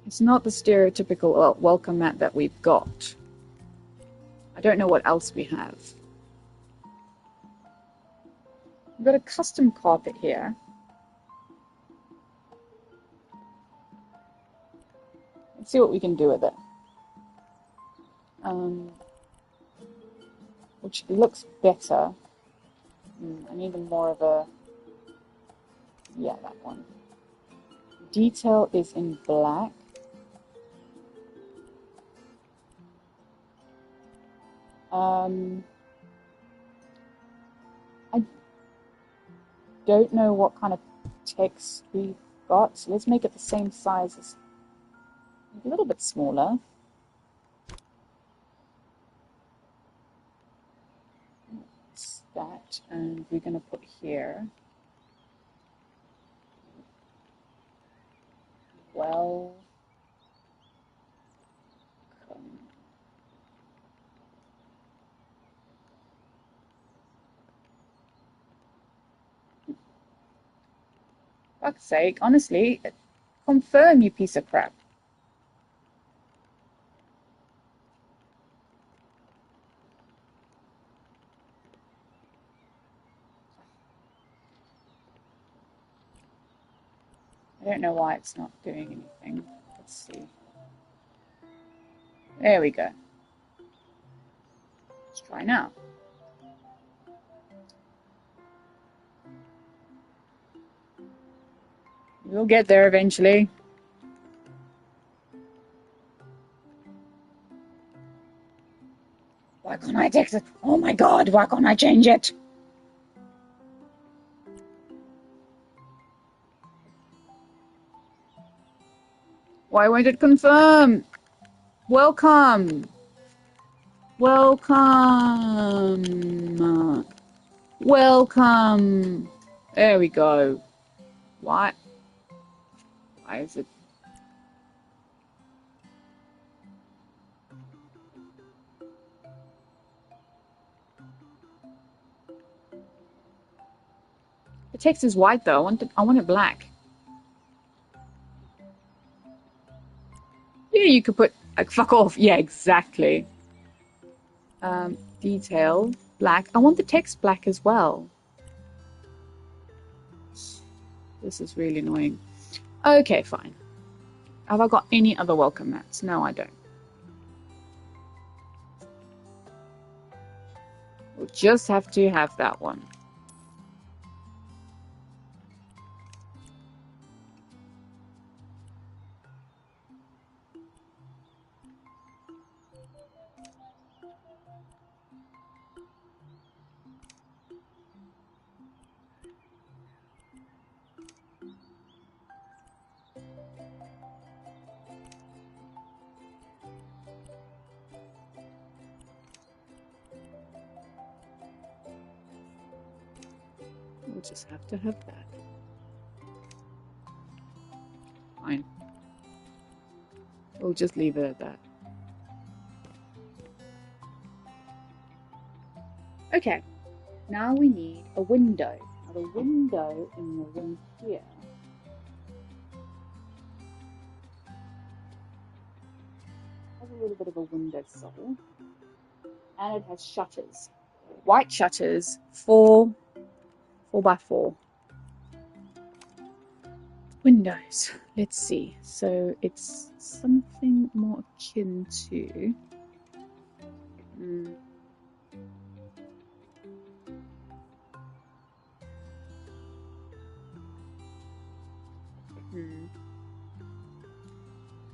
It's not the stereotypical welcome mat that we've got. I I don't know what else we have. We've got a custom carpet here. Let's see what we can do with it. Which looks better. I need more of a... Yeah, that one. Detail is in black. I don't know what kind of text we've got, so let's make it the same size as... a little bit smaller. That's that, and we're going to put here... Well... Fuck's sake, honestly, confirm, you piece of crap. I don't know why it's not doing anything. Let's see. There we go. Let's try now. We'll get there eventually. Why can't I text it? Oh my god, why can't I change it? Why won't it confirm? Welcome. Welcome. Welcome. There we go. Why? Why is it? The text is white though. I want it black. Yeah, you could put like fuck off. Yeah, exactly. Detail black. I want the text black as well. This is really annoying. Okay, fine. Have I got any other welcome mats? No, I don't. We'll just have to have that one. We'll just have to have that. Fine. We'll just leave it at that. Okay, now we need a window. Now the window in the room here has a little bit of a windowsill, and it has shutters. White shutters, 4 by 4 windows. Let's see. So it's something more akin to... I'm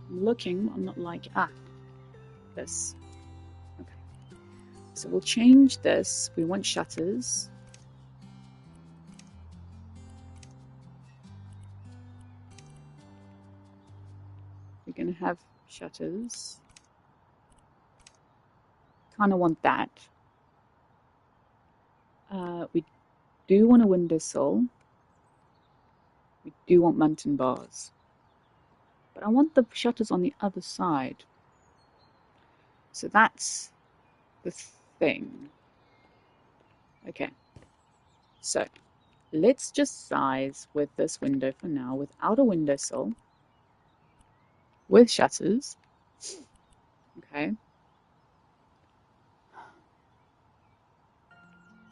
looking, I'm not like, this. Okay. So we'll change this. We want shutters. We're going to have shutters. Kind of want that. We do want a windowsill. We do want mountain bars. But I want the shutters on the other side. So that's the thing. Okay. So let's just size with this window for now without a windowsill. With shutters. Okay.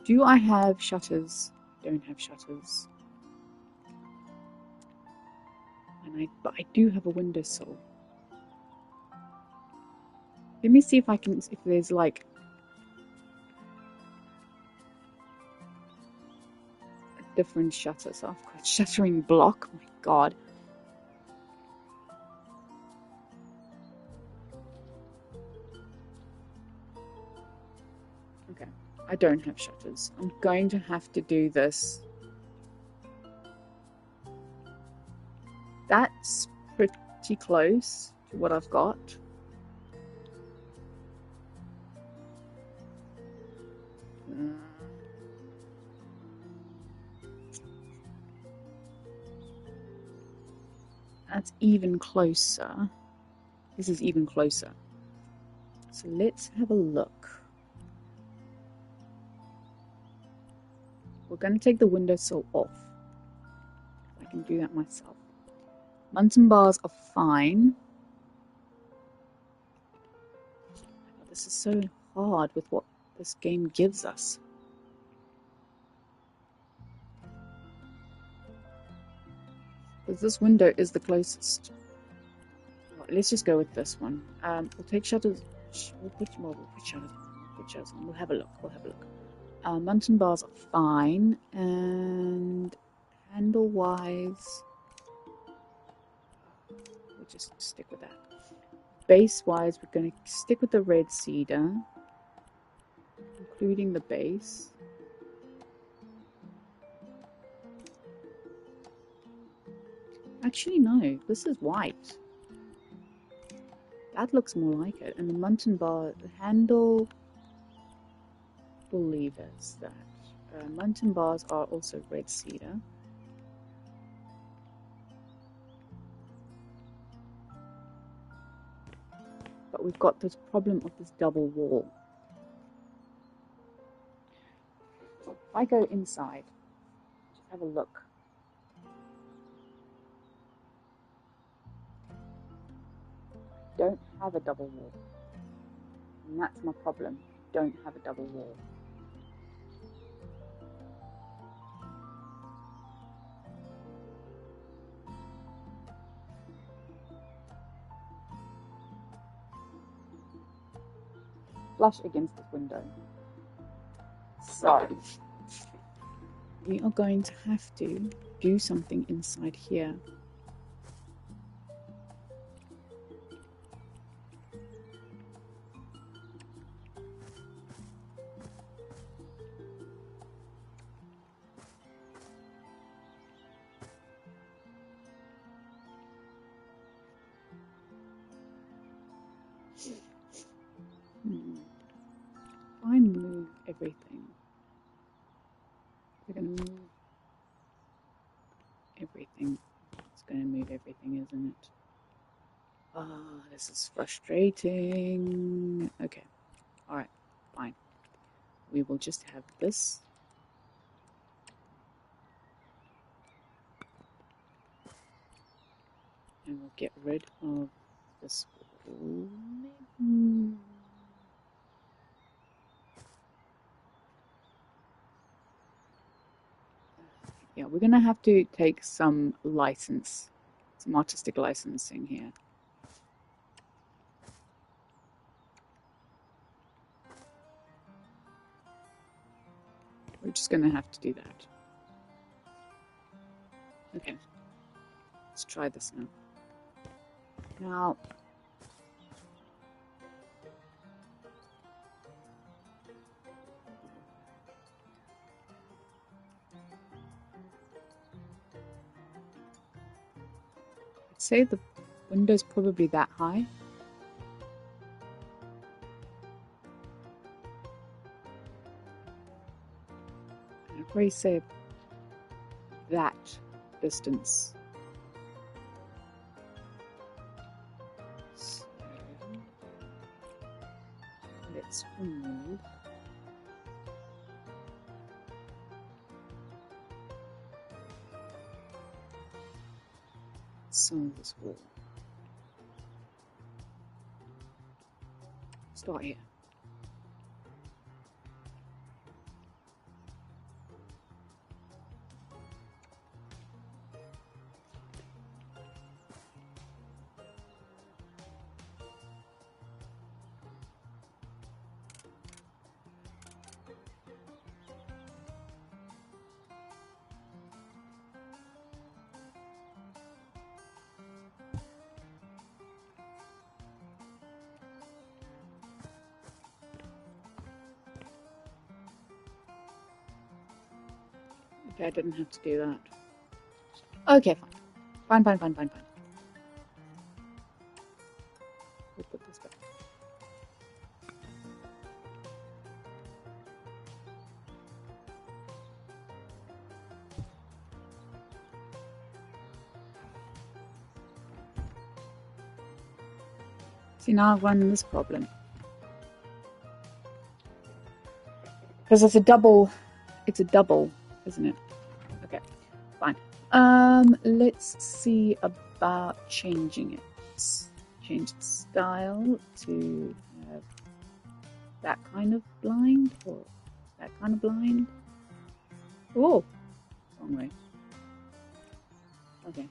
Do I have shutters? Don't have shutters. But I do have a windowsill. Let me see if there's like a different shutter. So I've got shuttering block. Oh my god. Okay, I don't have shutters. I'm going to have to do this. That's pretty close to what I've got. That's even closer. This is even closer. So let's have a look. We're going to take the windowsill off. I can do that myself. Muntin bars are fine. Oh, this is so hard with what this game gives us. Because this window is the closest. Right, let's just go with this one. We'll take shutters. We'll put shutters on. We'll have a look. Muntin bars are fine, and handle-wise, we'll just stick with that. Base-wise, we're going to stick with the red cedar, including the base. Actually, no, this is white. That looks more like it. And the Muntin bar, the handle, we'll leave as that. Muntin bars are also red cedar. But we've got this problem of this double wall. If I go inside, just have a look. Don't have a double wall. And that's my problem. Don't have a double wall. Flush against this window. So we are going to have to do something inside here. If I move everything, we're going to move everything. It's going to move everything, isn't it? Ah, this is frustrating. Okay, alright, fine. We will just have this. And we'll get rid of this wall. Yeah, we're going to have to take some artistic licensing here. We're just going to have to do that. Okay, let's try this now. Now, I'd say the window's probably that high. I'd probably say that distance. So, let's remove some of this wall. Start here. Okay, I didn't have to do that. Okay, fine. Fine. We'll put this back. See, now I've run this problem. Because it's a double, isn't it? Okay, fine. Let's see about changing it. Change the style to have that kind of blind or that kind of blind. Oh, wrong way. Okay,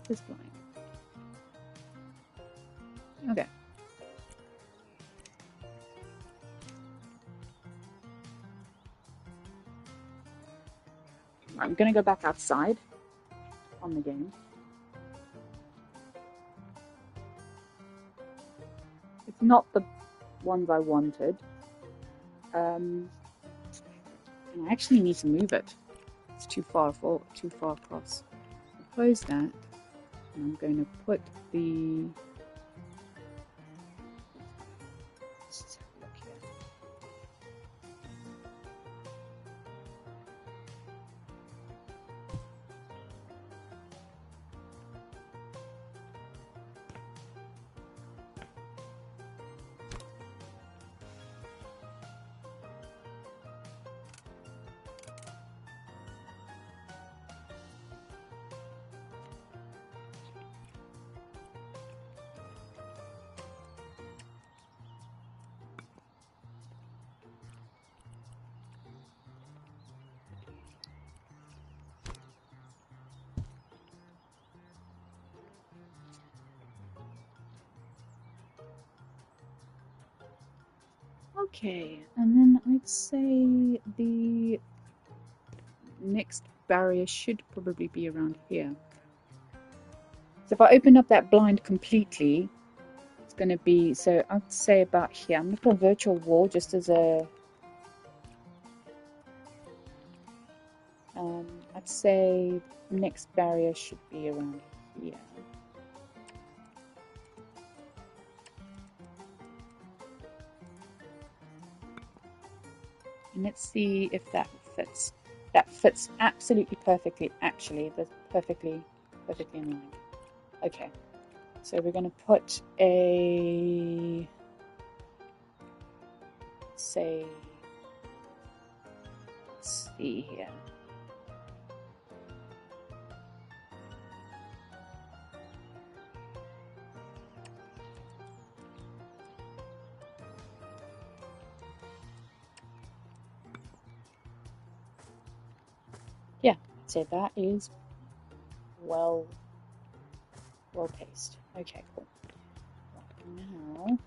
this blind. Okay. I'm gonna go back outside on the game. It's not the ones I wanted. And I actually need to move it. It's too far across. I'll close that. And I'm going to put the. Let's have a look here. Okay, and then I'd say the next barrier should probably be around here. So if I open up that blind completely, it's going to be, so I'd say about here. I'm going to put a virtual wall just as a, I'd say next barrier should be around here. And let's see if that fits. That fits absolutely perfectly, actually. That's perfectly in line. Okay, so we're going to put a, say, let's see here. Yeah, so that is well paced. Okay, cool. Right, now,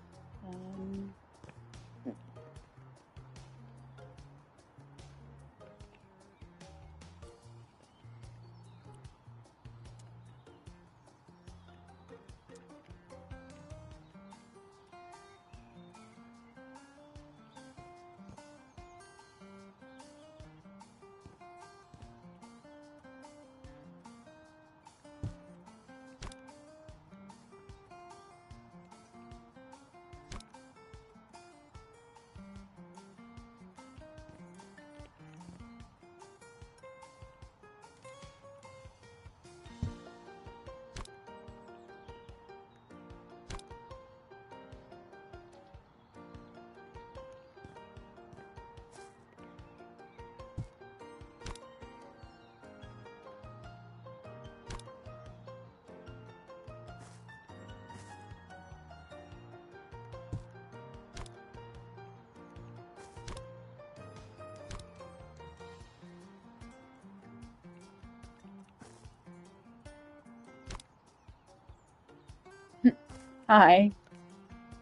hi,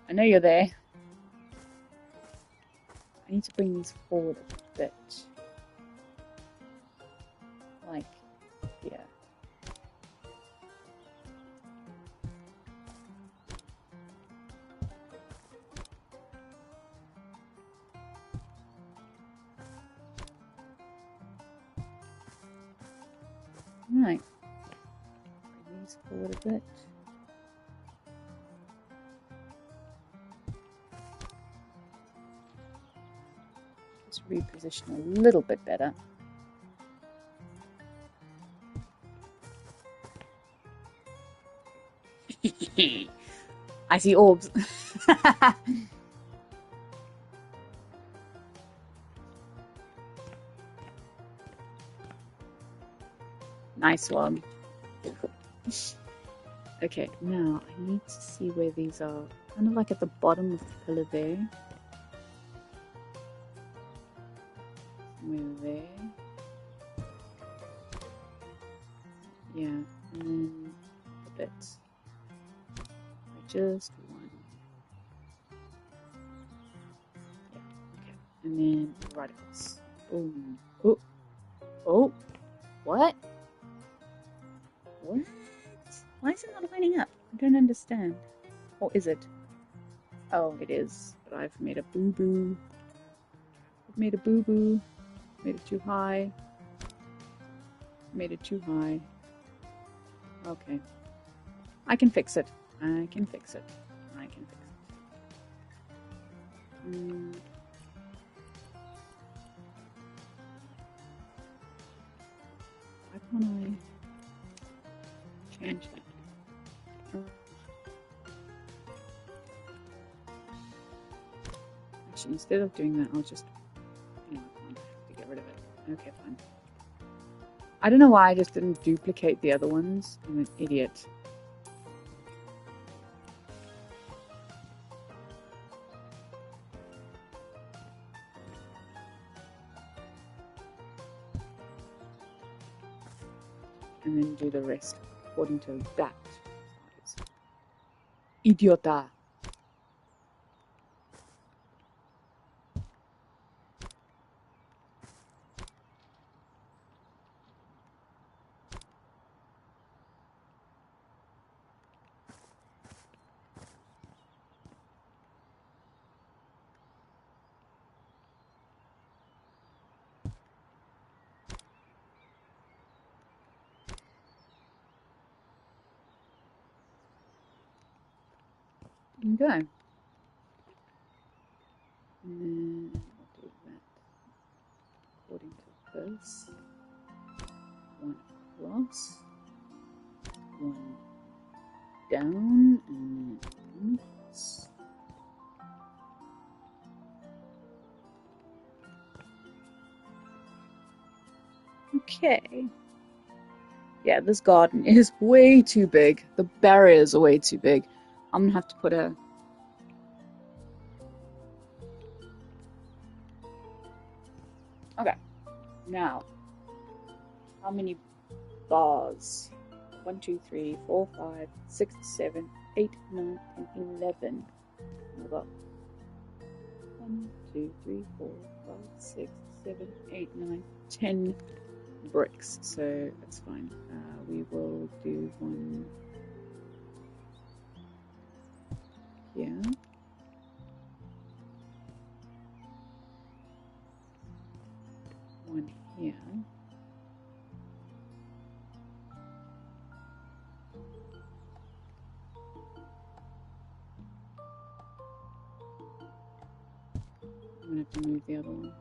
I know you're there. I need to bring these forward a bit. Like, yeah. little bit. Just reposition a little bit better. I see orbs. Nice one. Okay, now I need to see where these are. Kind of like at the bottom of the pillar there. Somewhere there. Yeah, and then a bit. Just one. Yeah, okay. And then right across. Boom. Oh. Oh. What? What? Why is it not lining up? I don't understand. Or is it? Oh, it is. But I've made a boo-boo. I've made a boo-boo. Made it too high. Made it too high. Okay. I can fix it. I can fix it. I can fix it. Why can't I change that? Actually, instead of doing that, I'll just... No, I can't. I have to get rid of it. Okay, fine. I don't know why I just didn't duplicate the other ones. I'm an idiot. And then do the rest according to that size. Idiota. Okay. And then I'll do that according to this. One across, one down, and then across. Okay. Yeah, this garden is way too big. The barriers are way too big. I'm gonna have to put a... Okay. Now, how many bars? 1, 2, 3, 4, 5, 6, 7, 8, 9, 10, 11. I've got 1, 2, 3, 4, 5, 6, 7, 8, 9, 10 bricks, so that's fine. We will do one here. One here. I'm gonna have to move the other one.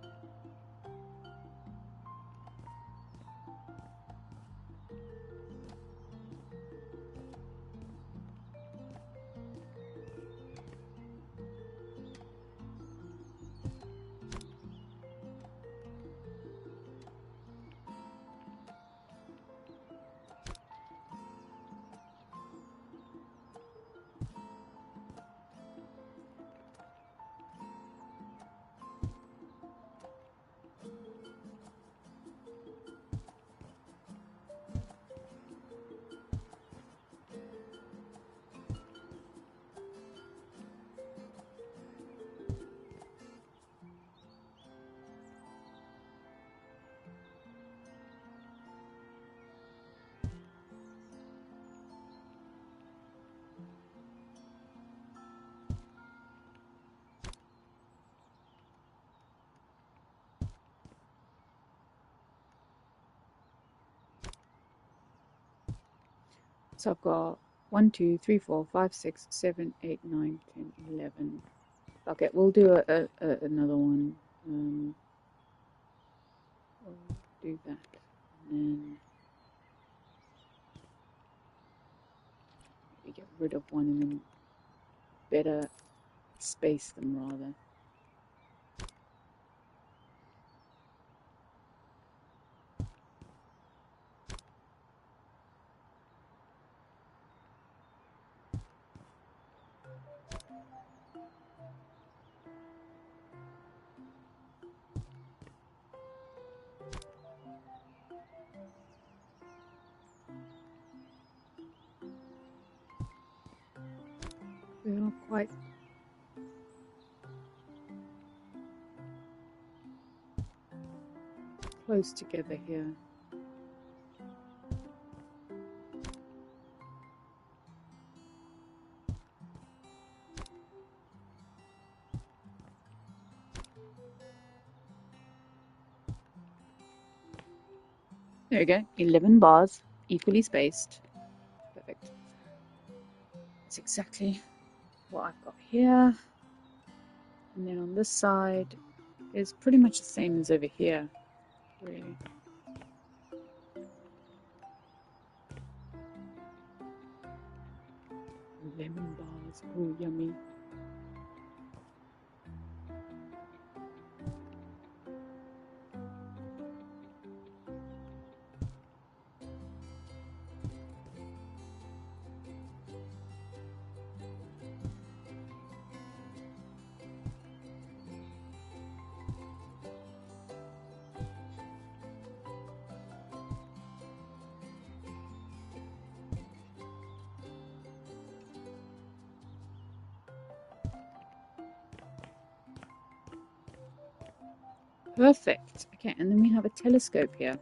So I've got 1, 2, 3, 4, 5, 6, 7, 8, 9, 10, 11. Okay, we'll do another one. We'll do that. And then maybe get rid of one and then better space them rather. They are quite close together here. There we go, 11 bars, equally spaced. Perfect. That's exactly what I've got here. And then on this side is pretty much the same as over here, really. Lemon bars, oh yummy. Perfect. Okay, and then we have a telescope here.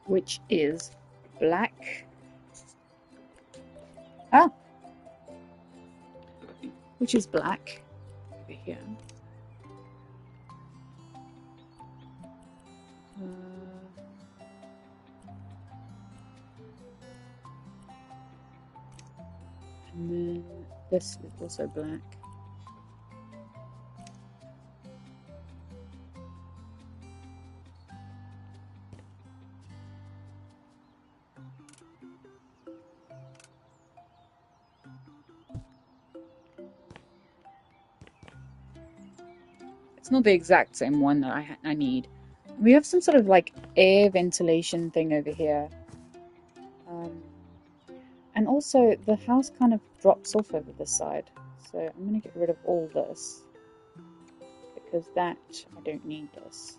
Which is black. Which is black over here. And then this is also black. It's not the exact same one that I need. We have some sort of like air ventilation thing over here. And also the house kind of drops off over this side. So I'm going to get rid of all this. Because I don't need this.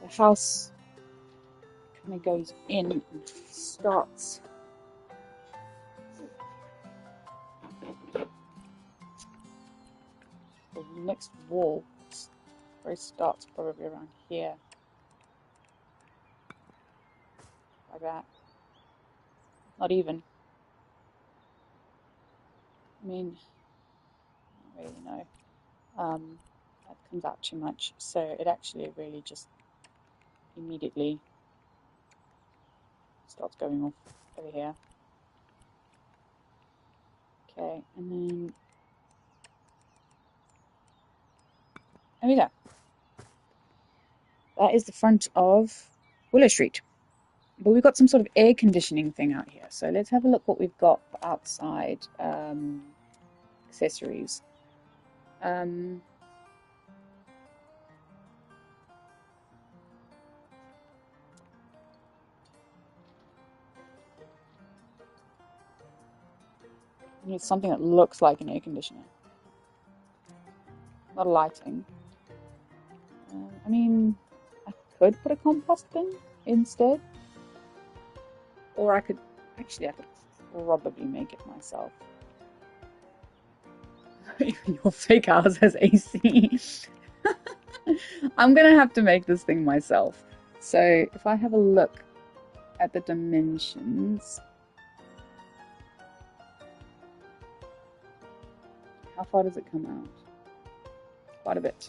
The house kind of goes in and starts. The next wall starts probably around here. Like that. Not even. I mean, I don't really know. That comes out too much. So it actually really just immediately starts going off over here. Okay, and then there we go. That is the front of Willow Street. But we've got some sort of air conditioning thing out here. So let's have a look what we've got for outside accessories. You need something that looks like an air conditioner. A lot of lighting. I mean, I could put a compost bin instead. Or I could probably make it myself. Your fake house has AC. I'm gonna have to make this thing myself. So if I have a look at the dimensions, how far does it come out? quite a bit.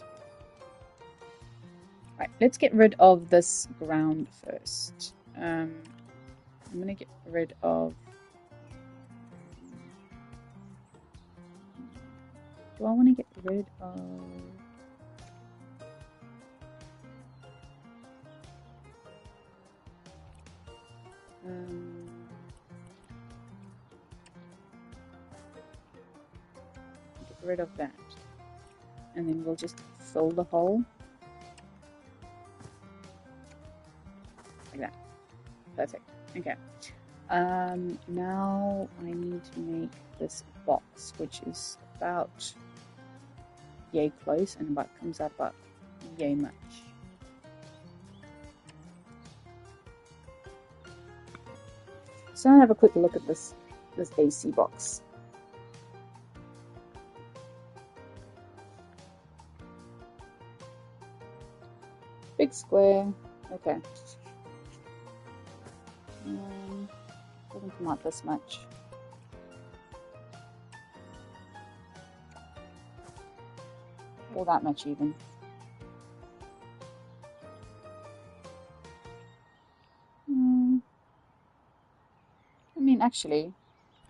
Right, let's get rid of this ground first. I'm going to get rid of... Do I want to get rid of... get rid of that. And then we'll just fill the hole. Like that. Perfect. Okay. Now I need to make this box, which is about yay close and about comes out about yay much. So I'll have a quick look at this AC box. Big square. Okay. Doesn't come out this much. Or that much even. I mean, actually,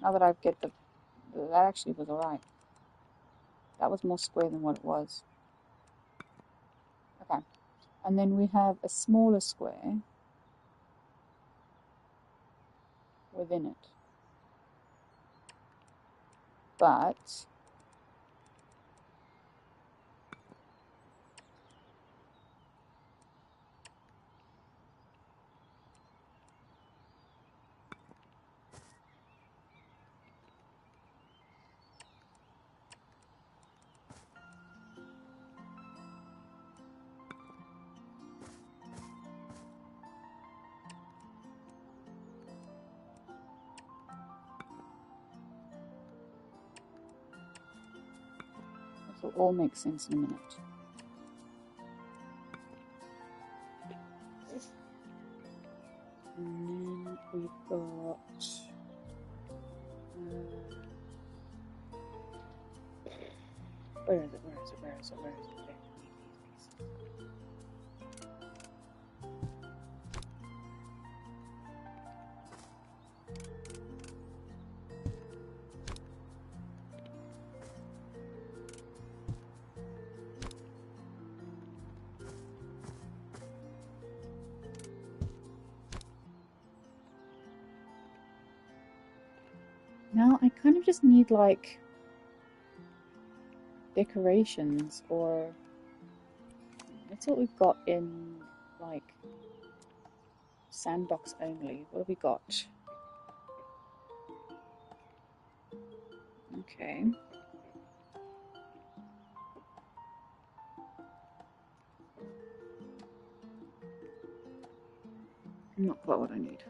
now that I've get that actually was alright. That was more square than what it was. Okay. And then we have a smaller square within it. But this will all make sense in a minute. And then we've got where is it? Now I kind of just need like decorations, or that's what we've got in like sandbox only. What have we got? Okay. Not quite what I need.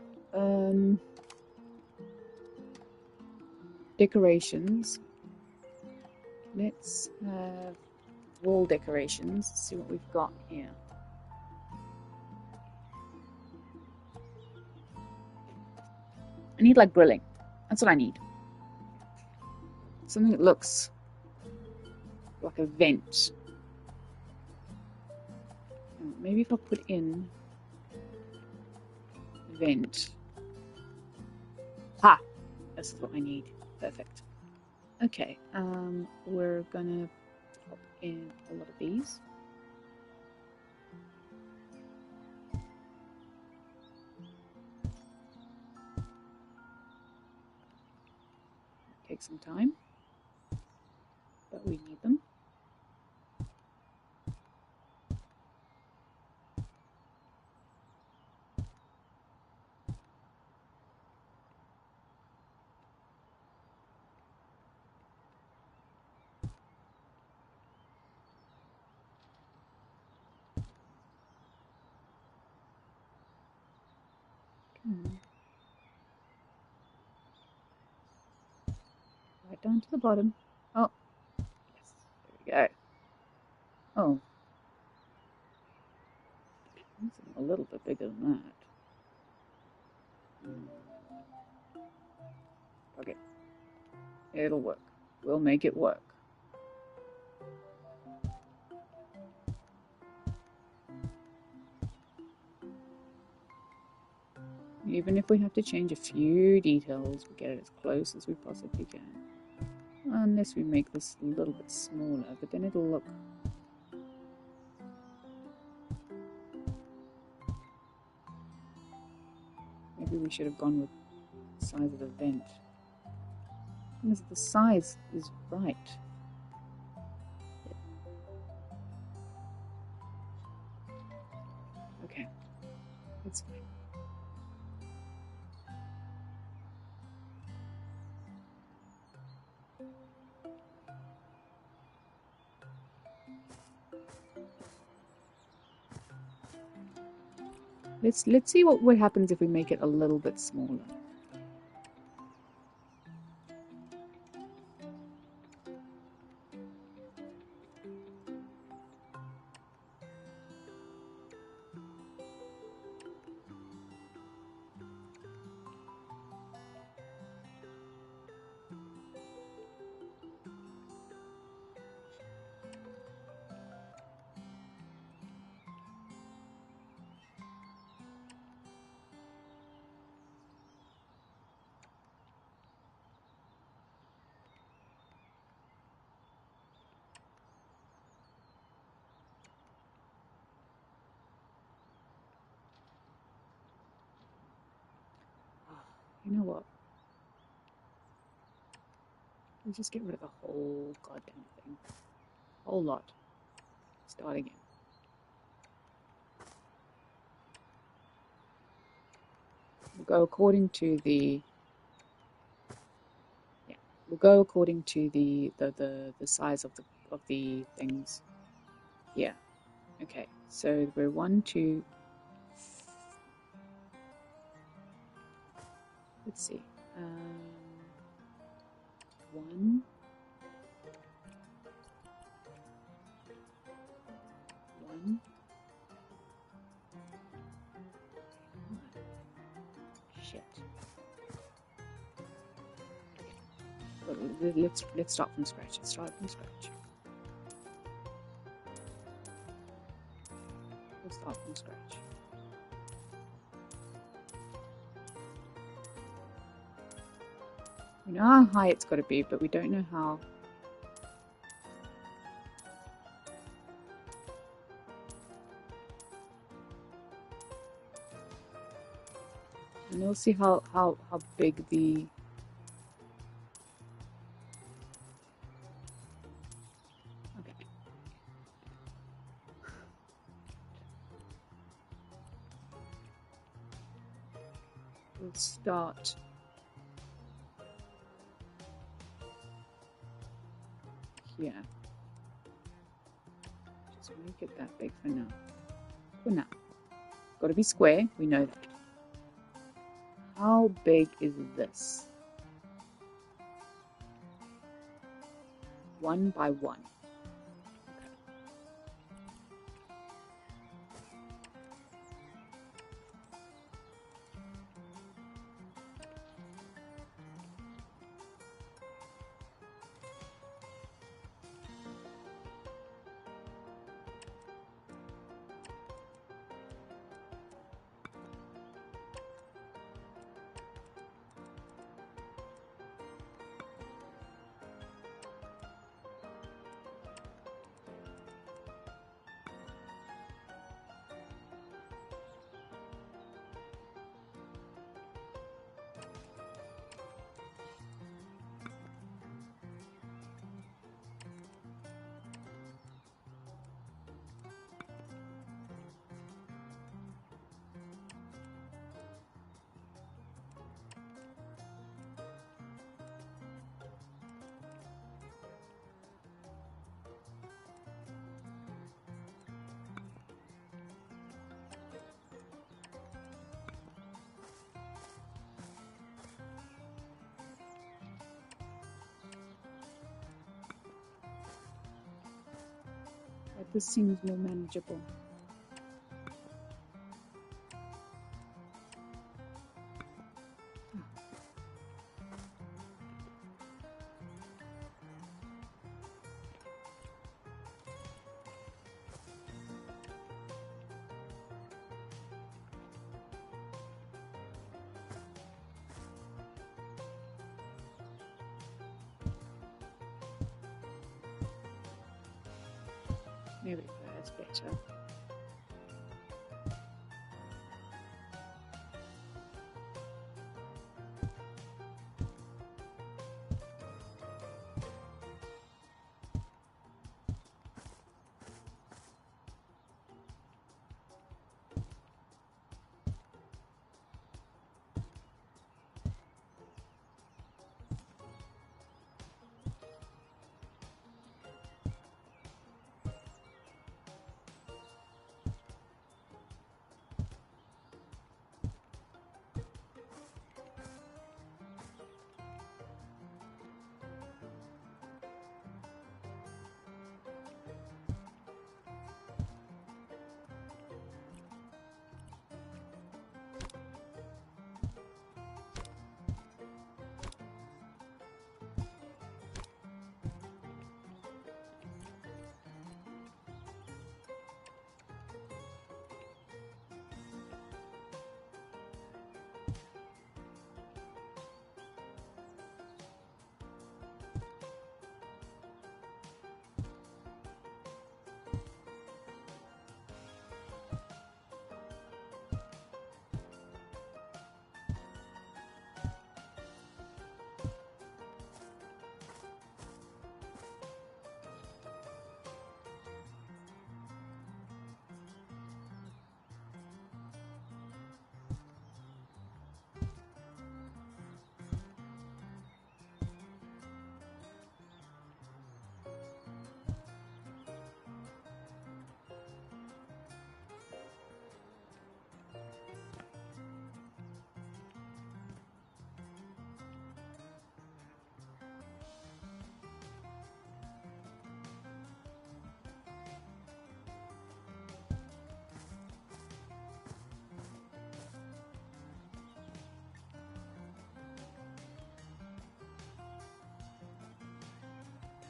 Decorations. Let's have wall decorations. Let's see what we've got here. I need like grilling. That's what I need. Something that looks like a vent. Maybe if I put in vent. Ha! This is what I need. Perfect. Okay, we're gonna pop in a lot of these. Take some time, but we need them. Right down to the bottom. Oh, yes, there we go. Oh, that's a little bit bigger than that. Okay, it'll work. We'll make it work. Even if we have to change a few details, we get it as close as we possibly can. Unless we make this a little bit smaller, but then it'll look... Maybe we should have gone with the size of the vent. Because the size is right. Okay, it's fine. Let's see what happens if we make it a little bit smaller. You know what? We'll just get rid of the whole goddamn thing. Whole lot. Start again. We'll go according to the... Yeah, we'll go according to the size of the things. Yeah. Okay, so we're 1, 2... Let's see. 1, 1. Shit. Let's start from scratch. Let's start from scratch. We'll start from scratch. We know how high it's got to be, but we don't know how. And we'll see how big the... Okay. We'll start... here. Just make it that big for now. For now. Got to be square, we know that. How big is this? 1 by 1. But this seems more manageable. There we go, that's better.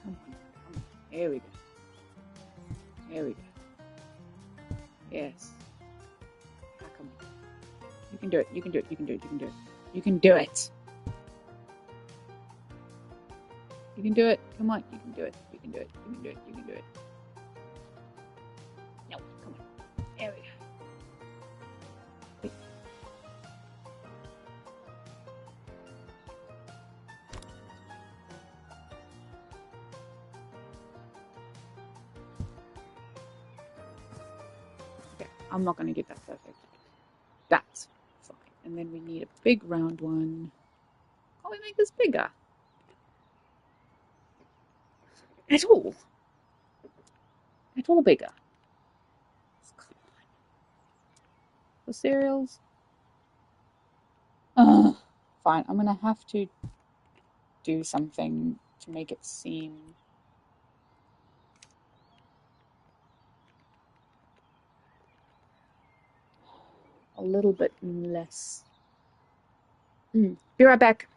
Come on, come on. There we go. There we go. Yes. Ah, come on. You can do it. You can do it. You can do it. You can do it. You can do it. You can do it. Come on. You can do it. You can do it. You can do it. You can do it. No, come on. There we go. Wait. Okay, I'm not going to get that perfect. That's fine. And then we need a big round one. Can't we make this bigger? At all? At all bigger? Come on. For cereals? Fine, I'm gonna have to do something to make it seem a little bit less. Be right back.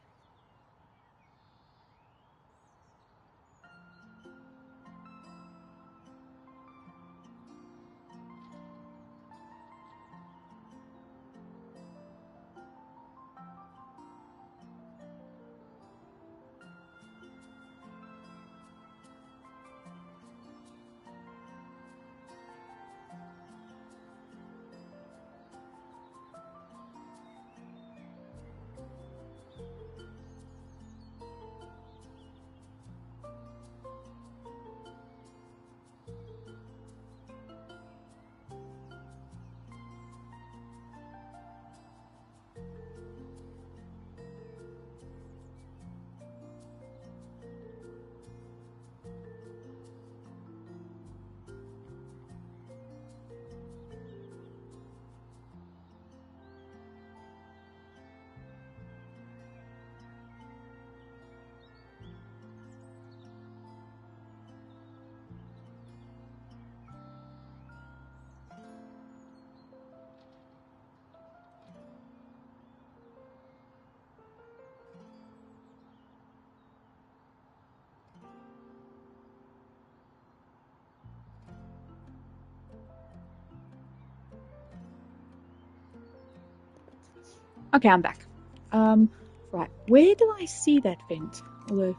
Okay, I'm back. Right, where do I see that vent? All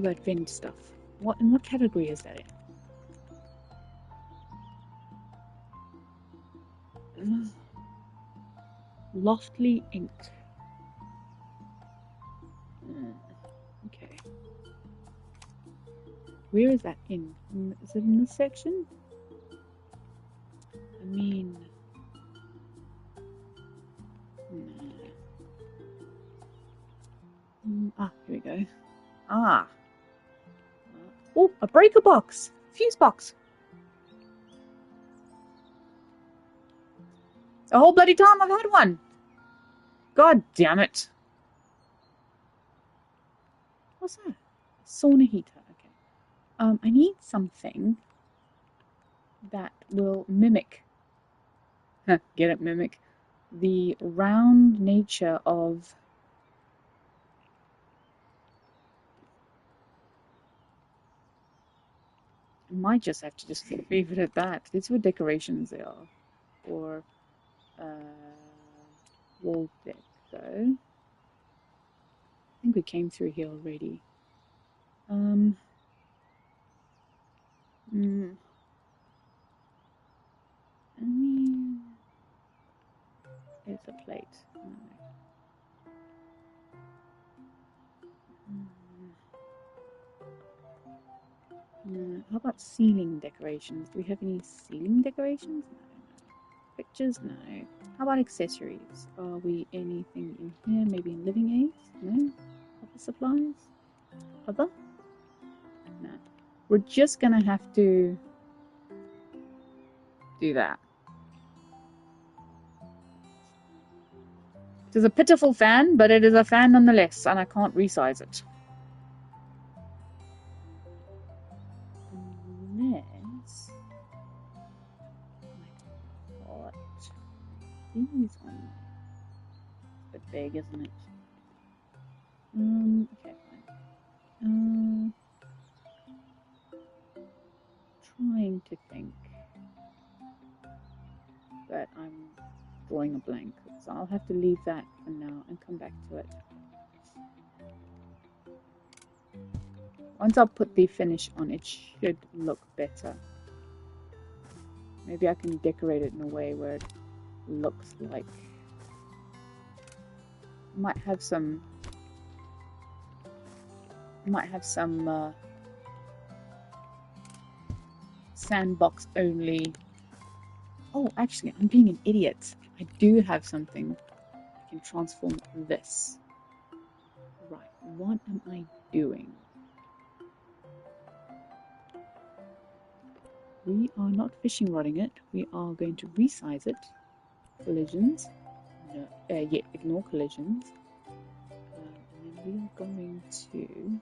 that vent stuff. In what category is that in? Loftily inked. Okay. Where is that in? Is it in this section? I mean... here we go. Ah. Oh, a breaker box! Fuse box! The whole bloody time I've had one! God damn it. What's that? Sauna heater. Okay. I need something that will mimic. Get it? Mimic. The round nature of... I might just have to just leave it at that. These were decorations they are. Or wall deck though. I think we came through here already. I mean, it's a plate. No. How about ceiling decorations? Do we have any ceiling decorations? No. Pictures? No. How about accessories? Are we anything in here? Maybe in living aids? No. Other supplies? Other? No. We're just gonna have to do that. It is a pitiful fan, but it is a fan nonetheless, and I can't resize it. Unless I put these on there. It's a bit big, isn't it? Okay, fine. Trying to think, but I'm drawing a blank, so I'll have to leave that for now and come back to it. Once I put the finish on, it should look better. Maybe I can decorate it in a way where it looks like... Might have some sandbox only. Oh, actually, I'm being an idiot. I do have something I can transform this. Right, what am I doing? We are not fishing rodding it. We are going to resize it. Collisions. No, yeah, ignore collisions. And then we are going to...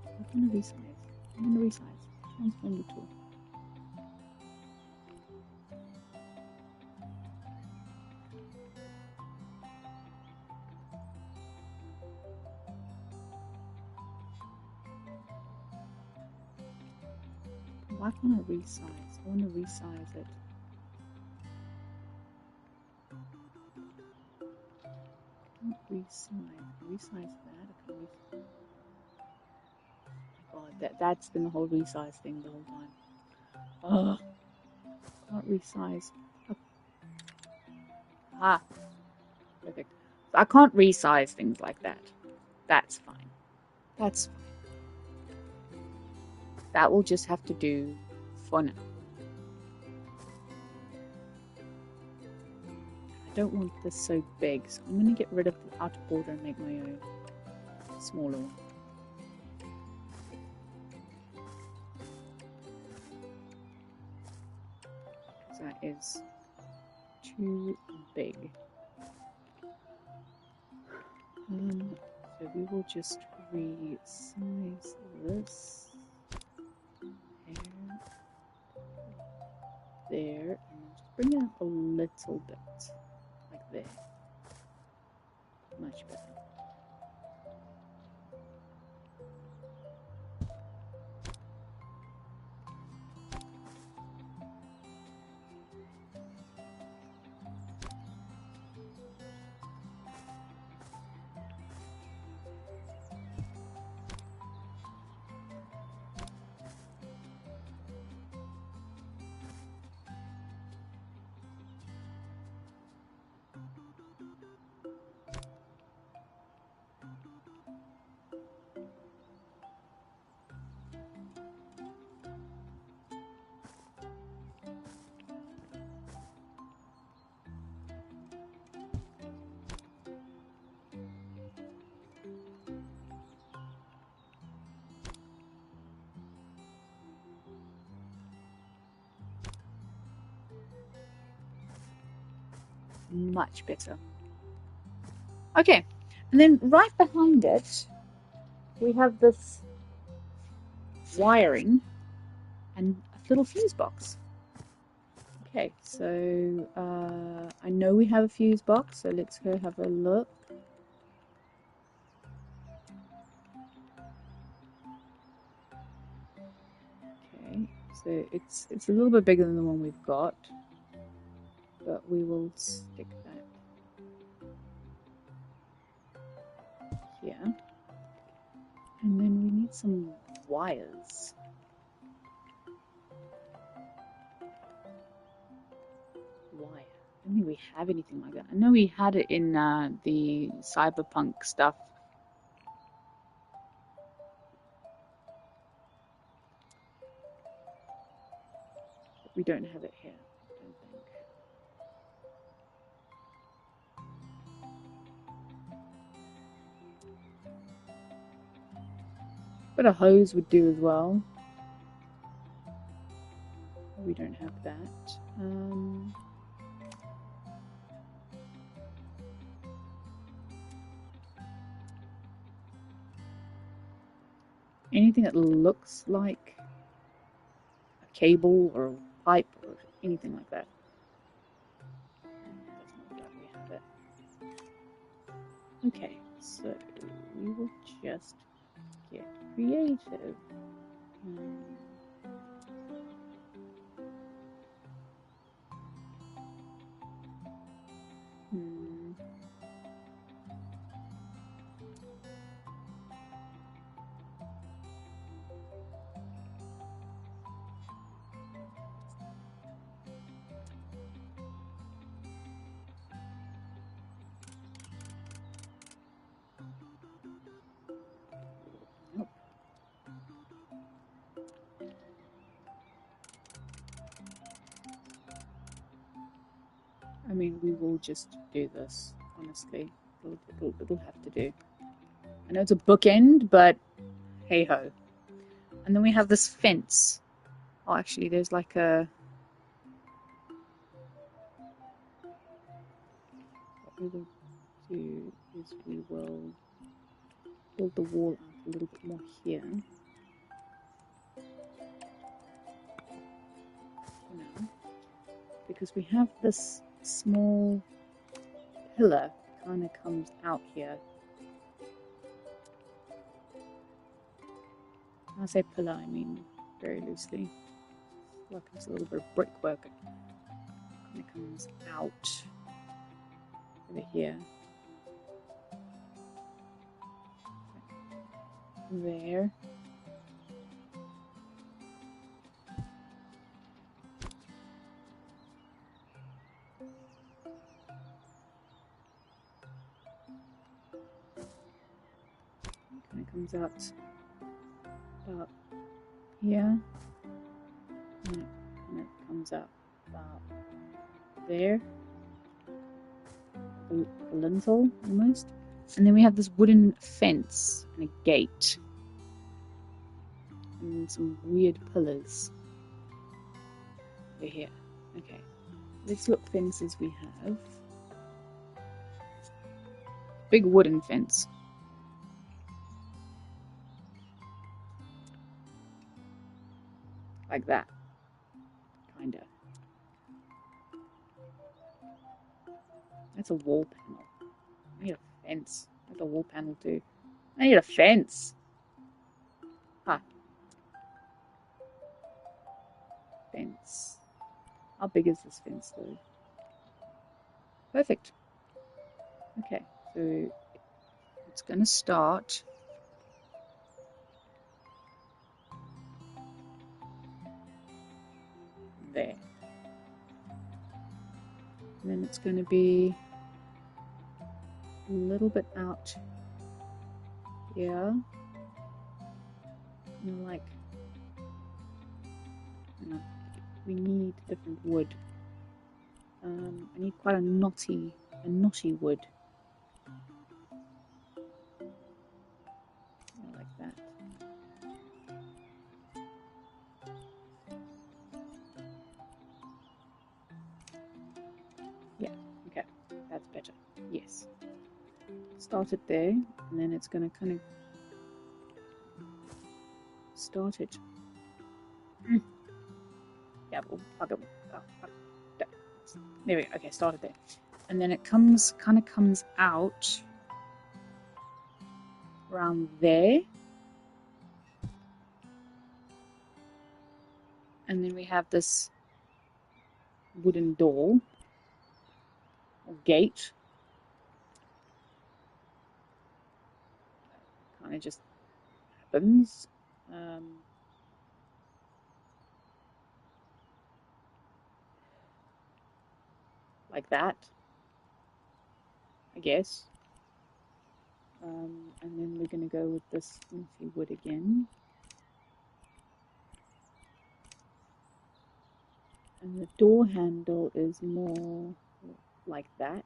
I want to resize. I want to resize. Transform the tool. Why can't I resize? I want to resize it. I can't resize. Resize that. I can resize. Oh my god, that's been the whole resize thing the whole time. Ugh. Can't resize. Ah. Perfect. So I can't resize things like that. That's fine. That's fine. That will just have to do for now. I don't want this so big, so I'm going to get rid of the outer border and make my own smaller one. Because that is too big. So we will just resize this there, and just bring it up a little bit, like there. Much better. much better. Okay, and then right behind it, we have this wiring and a little fuse box. Okay, so I know we have a fuse box, so let's go have a look. Okay, so it's a little bit bigger than the one we've got, but we will stick that here. And then we need some wires. Wire. I don't think we have anything like that. I know we had it in the cyberpunk stuff. But we don't have it here, I don't think. But a hose would do as well. We don't have that. Anything that looks like a cable or a pipe or anything like that. Doesn't look like we have it. Okay, so we will just get creative. I mean, we will just do this, honestly. It'll have to do. I know it's a bookend, but hey-ho. And then we have this fence. Oh, actually, there's like a... What we will do is we will build the wall out a little bit more here. For now. Because we have this small pillar kind of comes out here. When I say pillar, I mean very loosely. Like it's a little bit of brickwork. It kind of comes out over here. There. Kind of comes out about here. And it kind of comes out about there. A lintel almost. And then we have this wooden fence and a gate. And some weird pillars over here. Okay, let's look fences we have. Big wooden fence. Like that. Kinda. That's a wall panel. I need a fence. That's a wall panel too. I need a fence. Huh. Fence. How big is this fence though? Perfect. Okay, so it's gonna start there. And then it's gonna be a little bit out here. You know, like, you know, we need different wood. I need quite a knotty wood. Like that. Yeah, okay. Yes. Start it there, and then it's going to kind of start it. Yeah, well, there we go. Okay, start it there. And then it kind of comes out around there. And then we have this wooden door or gate. Kind of just happens. Like that, I guess. And then we're going to go with this smithy wood again. And the door handle is more like that.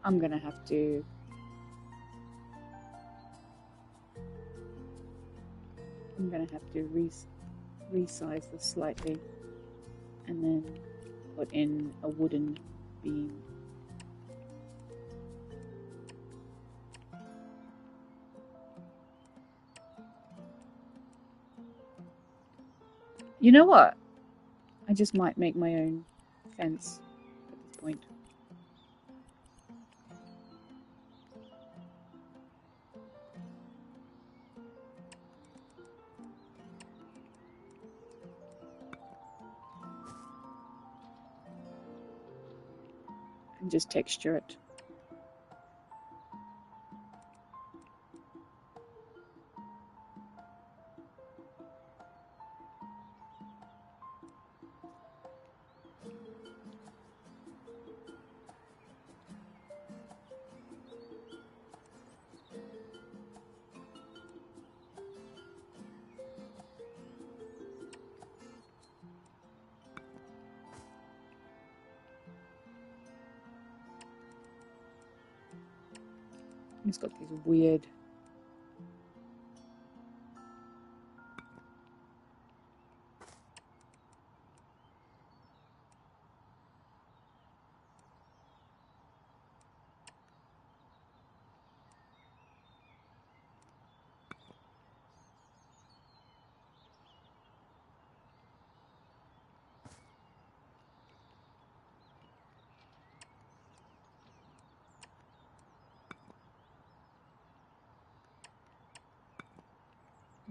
I'm gonna have to resize this slightly and then put in a wooden beam. You know what? I just might make my own fence at this point. And just texture it. It's got these weird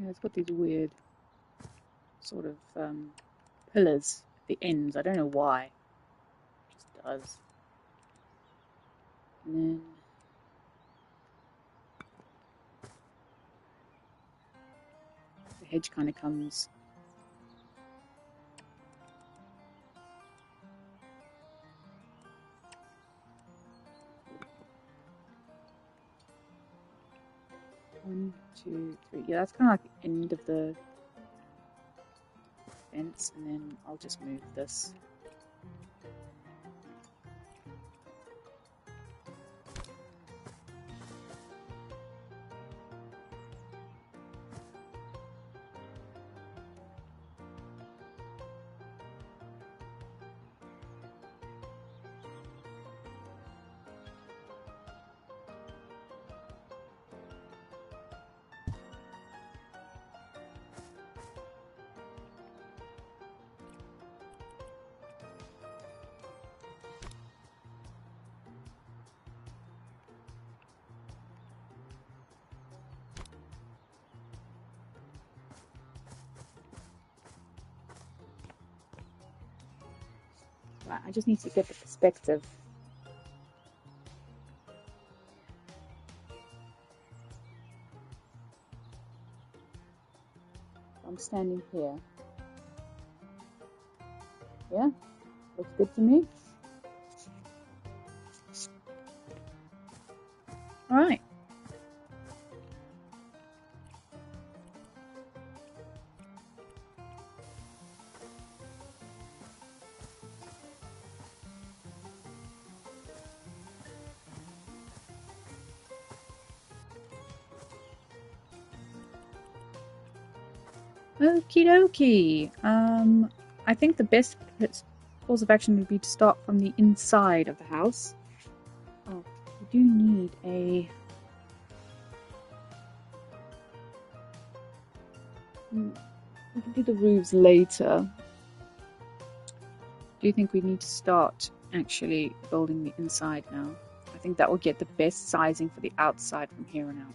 it's got these weird sort of pillars at the ends. I don't know why. It just does. And then the hedge kind of comes one, two, three. Yeah, that's kind of like the end of the fence, and then I'll just move this. Right, I just need to get the perspective. I'm standing here. Yeah, looks good to me. All right. Okie dokie. I think the best course of action would be to start from the inside of the house. Oh, we do need a... We can do the roofs later. Do you think we need to start actually building the inside now? I think that will get the best sizing for the outside from here on out.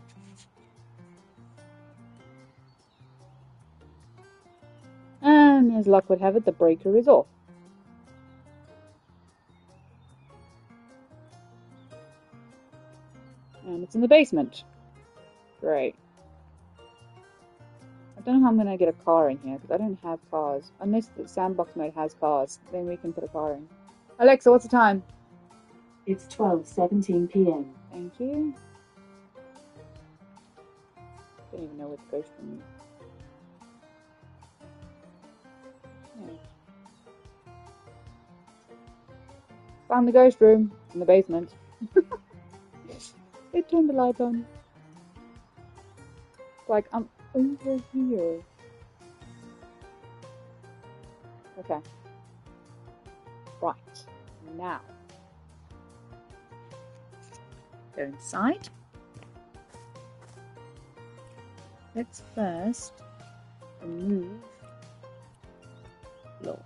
And as luck would have it, the breaker is off. And it's in the basement. Great. I don't know how I'm going to get a car in here, because I don't have cars. Unless the sandbox mode has cars, then we can put a car in. Alexa, what's the time? It's 12:17 p.m. Thank you. Don't even know what the ghost room is. Yeah. Found the ghost room in the basement. It turned the light on. It's like, I'm over here. Okay. Right. Now. Go inside. Let's first remove Willow.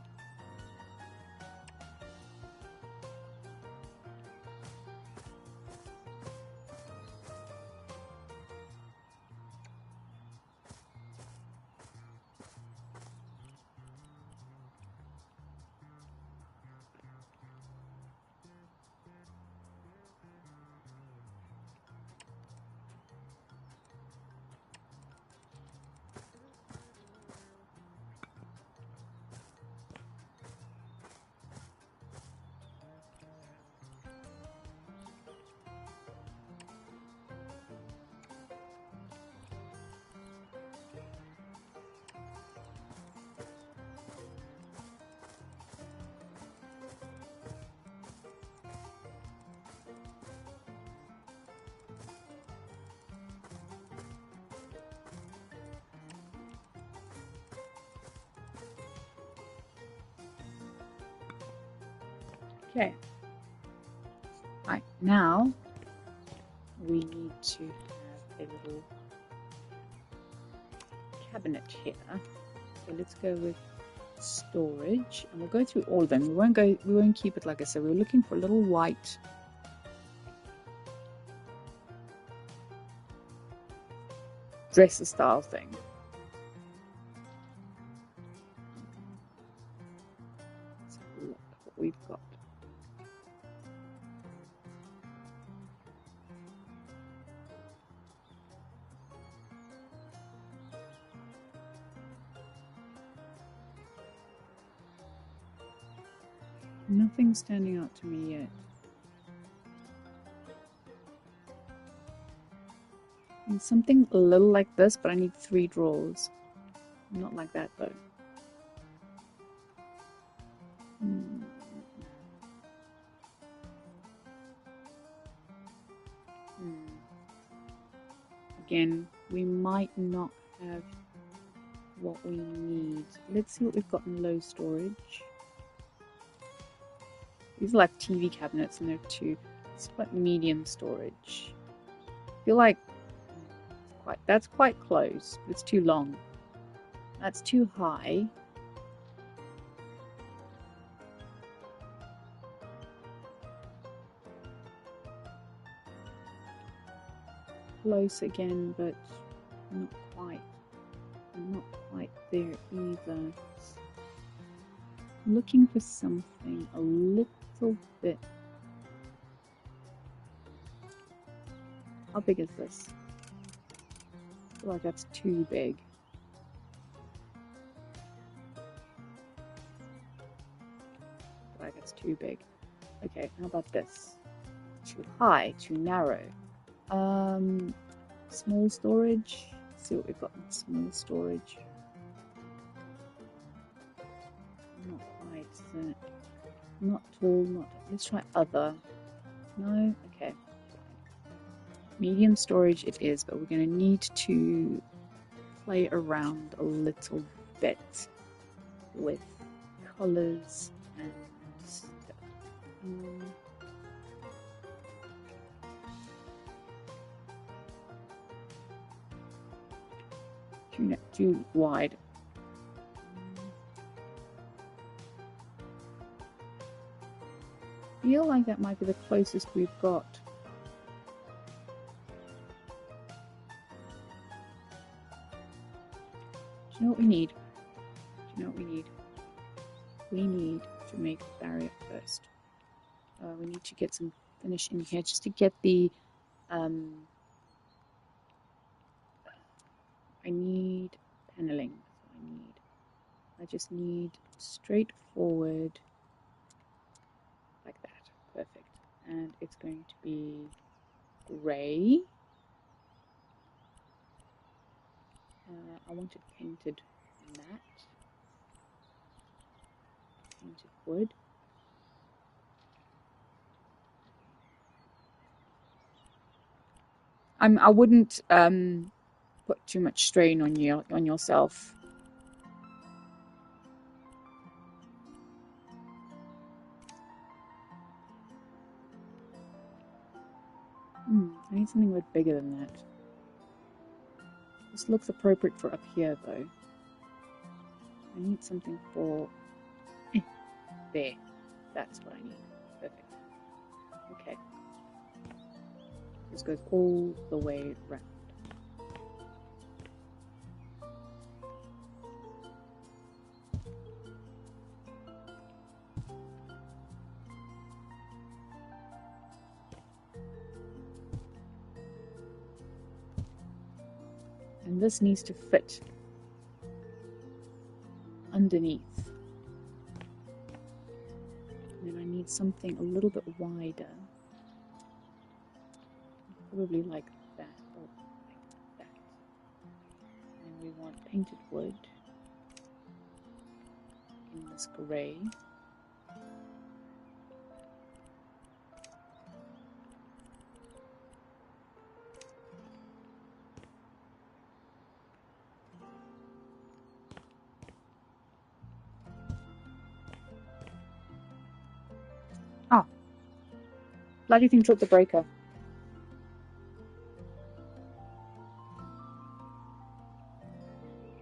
Okay. Right, now we need to have a little cabinet here. So let's go with storage, and we'll go through all of them. We won't keep it like I said. We're looking for a little white dresser style thing. Let's have a look what we've got. Nothing's standing out to me yet. And something a little like this, but I need 3 drawers. Not like that though. Again, we might not have what we need. Let's see what we've got in low storage. These are like TV cabinets, and they're 2. It's like medium storage. I feel like that's quite close, but it's too long. That's too high. Close again, but not quite. I'm not quite there either. I'm looking for something a little bit. How big is this? I feel like that's too big. too big. Okay, how about this? Too high, too narrow. Small storage. Let's see what we've got in small storage. Not quite. Not tall. Not. Let's try other. No. Okay. Medium storage it is, but we're going to need to play around a little bit with colors and stuff. Too wide. I feel like that might be the closest we've got. Do you know what we need? We need to make a barrier first. We need to get some finish in here just to get the I need paneling. I just need straightforward like that. Perfect. And it's going to be grey. I want it painted matte. Painted wood. I wouldn't put too much strain on yourself. I need something a bit bigger than that. This looks appropriate for up here though. I need something for there. That's what I need. Perfect. Okay. This goes all the way around. And this needs to fit underneath. And then I need something a little bit wider. Probably like that, or like that. And we want painted wood in this grey. Ah, bloody thing took the breaker.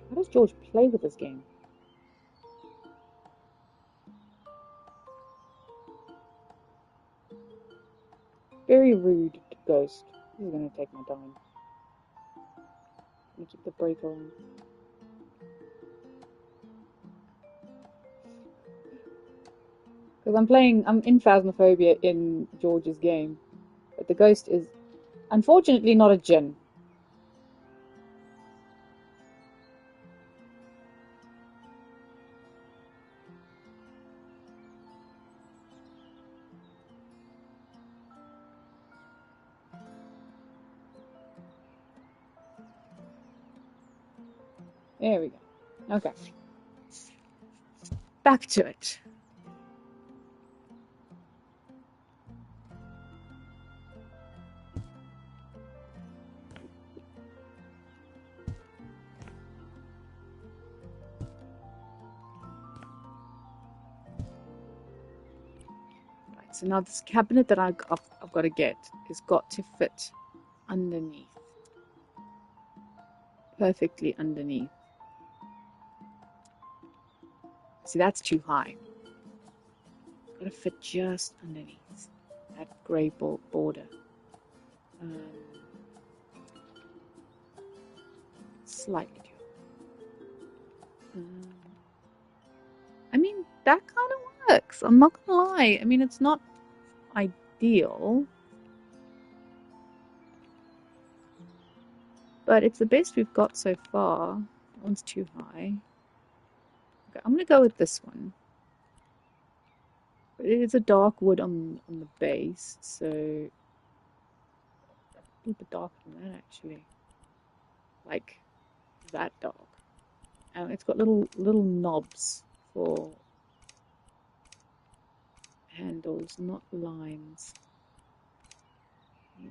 How does George play with this game? Very rude, Ghost. This is going to take my time. Let me keep the breaker on. Because I'm in Phasmophobia in George's game. But the Ghost is unfortunately not a djinn. There we go. Okay. Back to it. Right, so now this cabinet that I've got to get has got to fit underneath. Perfectly underneath. See, that's too high. It's got to fit just underneath that grey border. Slightly too. I mean, that kind of works. I'm not gonna lie. I mean, it's not ideal, but it's the best we've got so far. That one's too high. Okay, I'm gonna go with this one. But it is a dark wood on the base, so a little bit darker than that actually. Like that dark. And it's got little knobs for handles, not lines.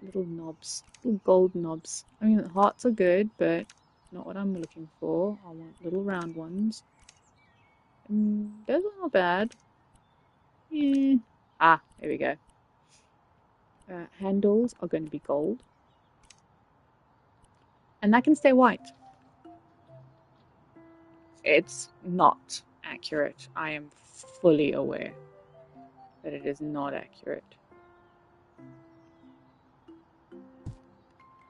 Little knobs, little gold knobs. I mean, the hearts are good, but not what I'm looking for. I want little round ones. Those are not bad. Yeah. Ah, there we go. Handles are going to be gold. And that can stay white. It's not accurate. I am fully aware that it is not accurate.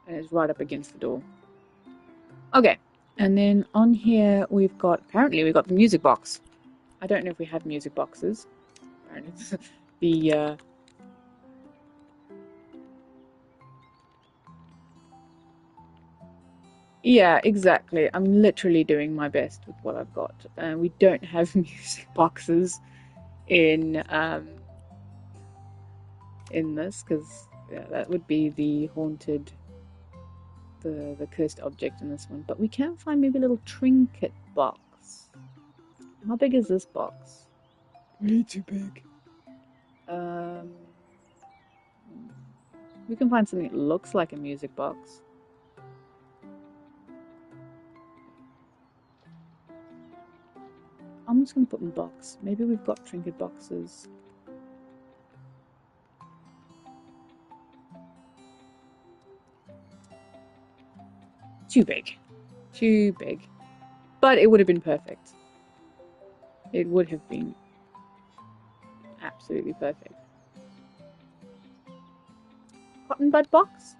And it's right up against the door. Okay, and then on here apparently we've got the music box. I don't know if we have music boxes. Apparently the yeah, exactly. I'm literally doing my best with what I've got. We don't have music boxes in this because yeah, that would be the haunted, the cursed object in this one. But we can find maybe a little trinket box. How big is this box? Way too big. We can find something that looks like a music box. I'm just going to put in box. Maybe we've got trinket boxes. Too big. Too big. But it would have been perfect. It would have been absolutely perfect. Cotton bud box?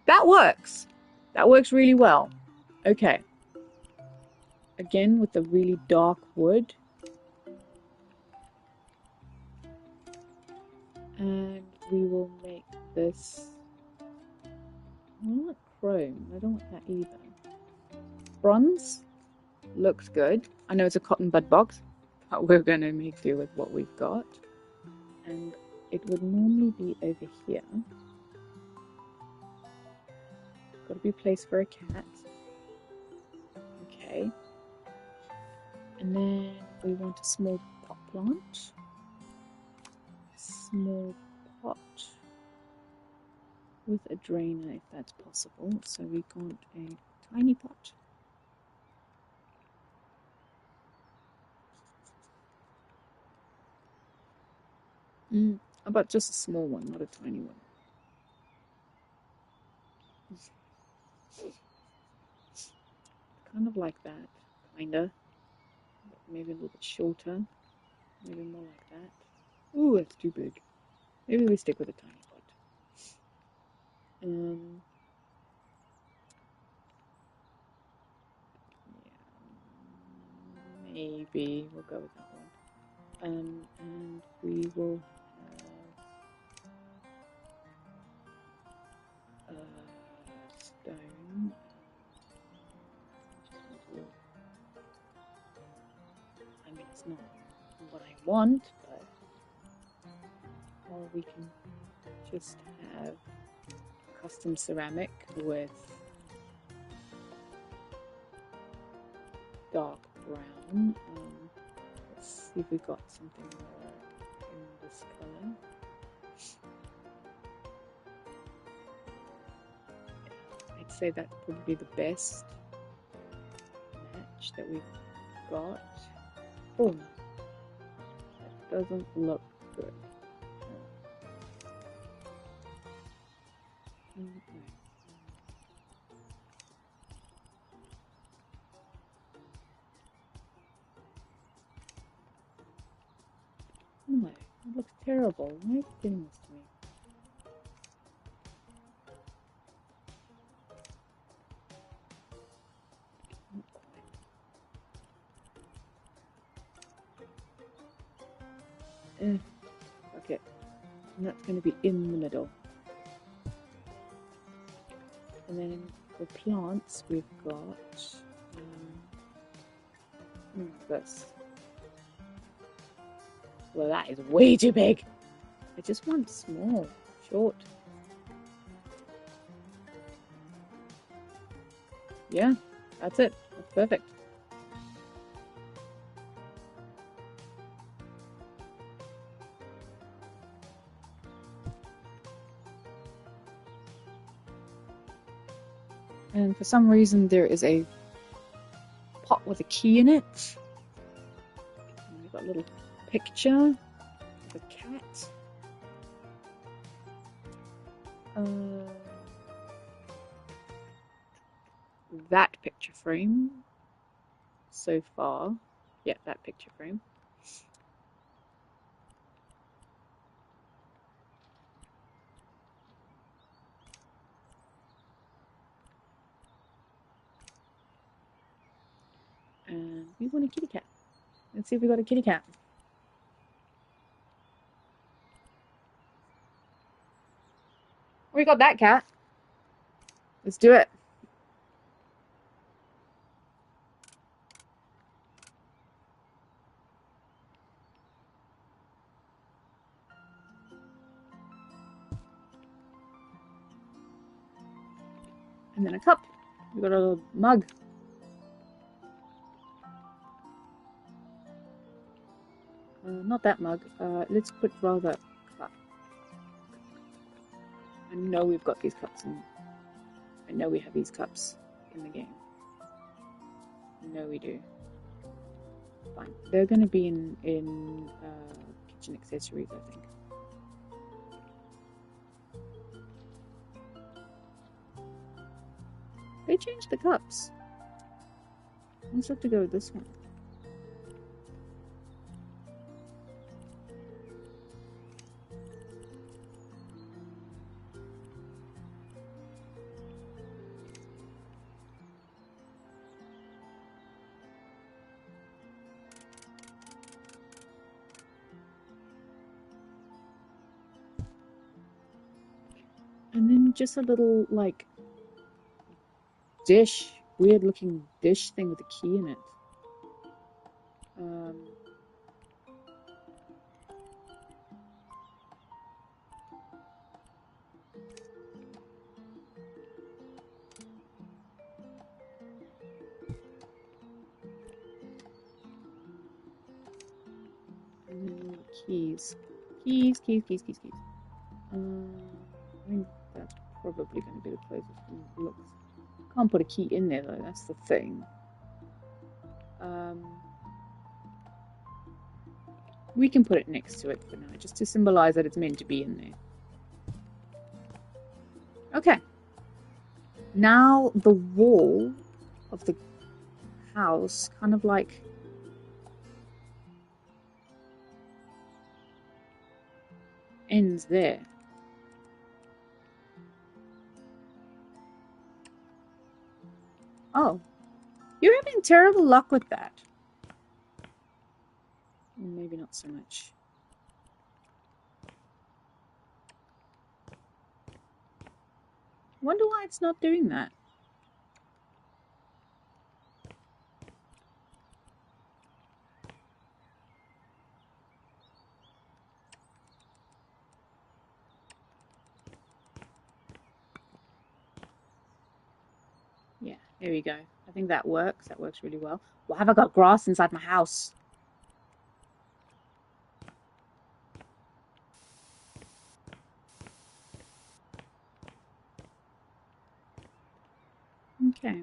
That works. That works really well. Okay. Again with the really dark wood. And we will make this... I don't want chrome. I don't want that either. Bronze looks good. I know it's a cotton bud box, but we're going to make do with what we've got. And it would normally be over here. Got to be a place for a cat. Okay. And then we want a small pot plant. Small pot with a drainer if that's possible. So we want a tiny pot. About just a small one, not a tiny one. Kind of like that, kinda. Maybe a little bit shorter. Maybe more like that. Ooh, that's too big. Maybe we stick with a tiny pot. Yeah, maybe we'll go with that one. And we will have stone. I mean, it's not what I want, but or we can just have custom ceramic with dark brown. Let's see if we got something more in this color. I'd say that's probably the best match that we've got. Oh, that doesn't look good. No, it looks terrible. Why are you doing this to me? Okay, and that's going to be in the middle. And then for plants, we've got this. Well, that is way too big. I just want small, short. Yeah, that's it. That's perfect. And for some reason, there is a pot with a key in it. And we've got a little picture of a cat. That picture frame so far. Yeah, that picture frame. And we want a kitty cat. Let's see if we got a kitty cat. We got that cat. Let's do it. And then a cup. We got a little mug. Not that mug. Let's put rather cup. I know we've got these cups in. I know we have these cups in the game. I know we do. Fine. They're going to be in kitchen accessories, I think. They changed the cups. Let's have to go with this one. And then just a little, like, dish, weird looking dish thing with a key in it. And then keys. Keys. I mean, that's probably going to be the closest one that looks. Can't put a key in there though, that's the thing. We can put it next to it for now, just to symbolize that it's meant to be in there. Okay. Now the wall of the house kind of like ends there. Oh, you're having terrible luck with that. Maybe not so much. Wonder why it's not doing that. Yeah, there we go. I think that works. That works really well. Why have I got grass inside my house? Okay.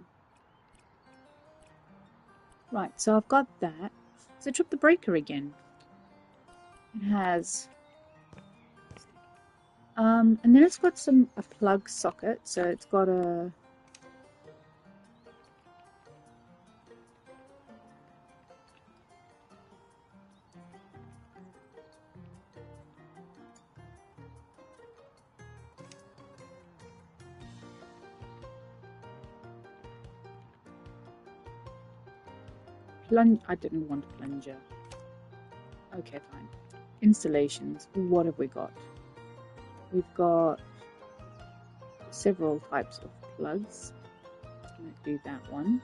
Right, so I've got that. So I took the breaker again. It has... and then it's got a plug socket, so it's got a... I didn't want a plunger. Okay, fine. Installations. What have we got? We've got several types of plugs. I'm going to do that one.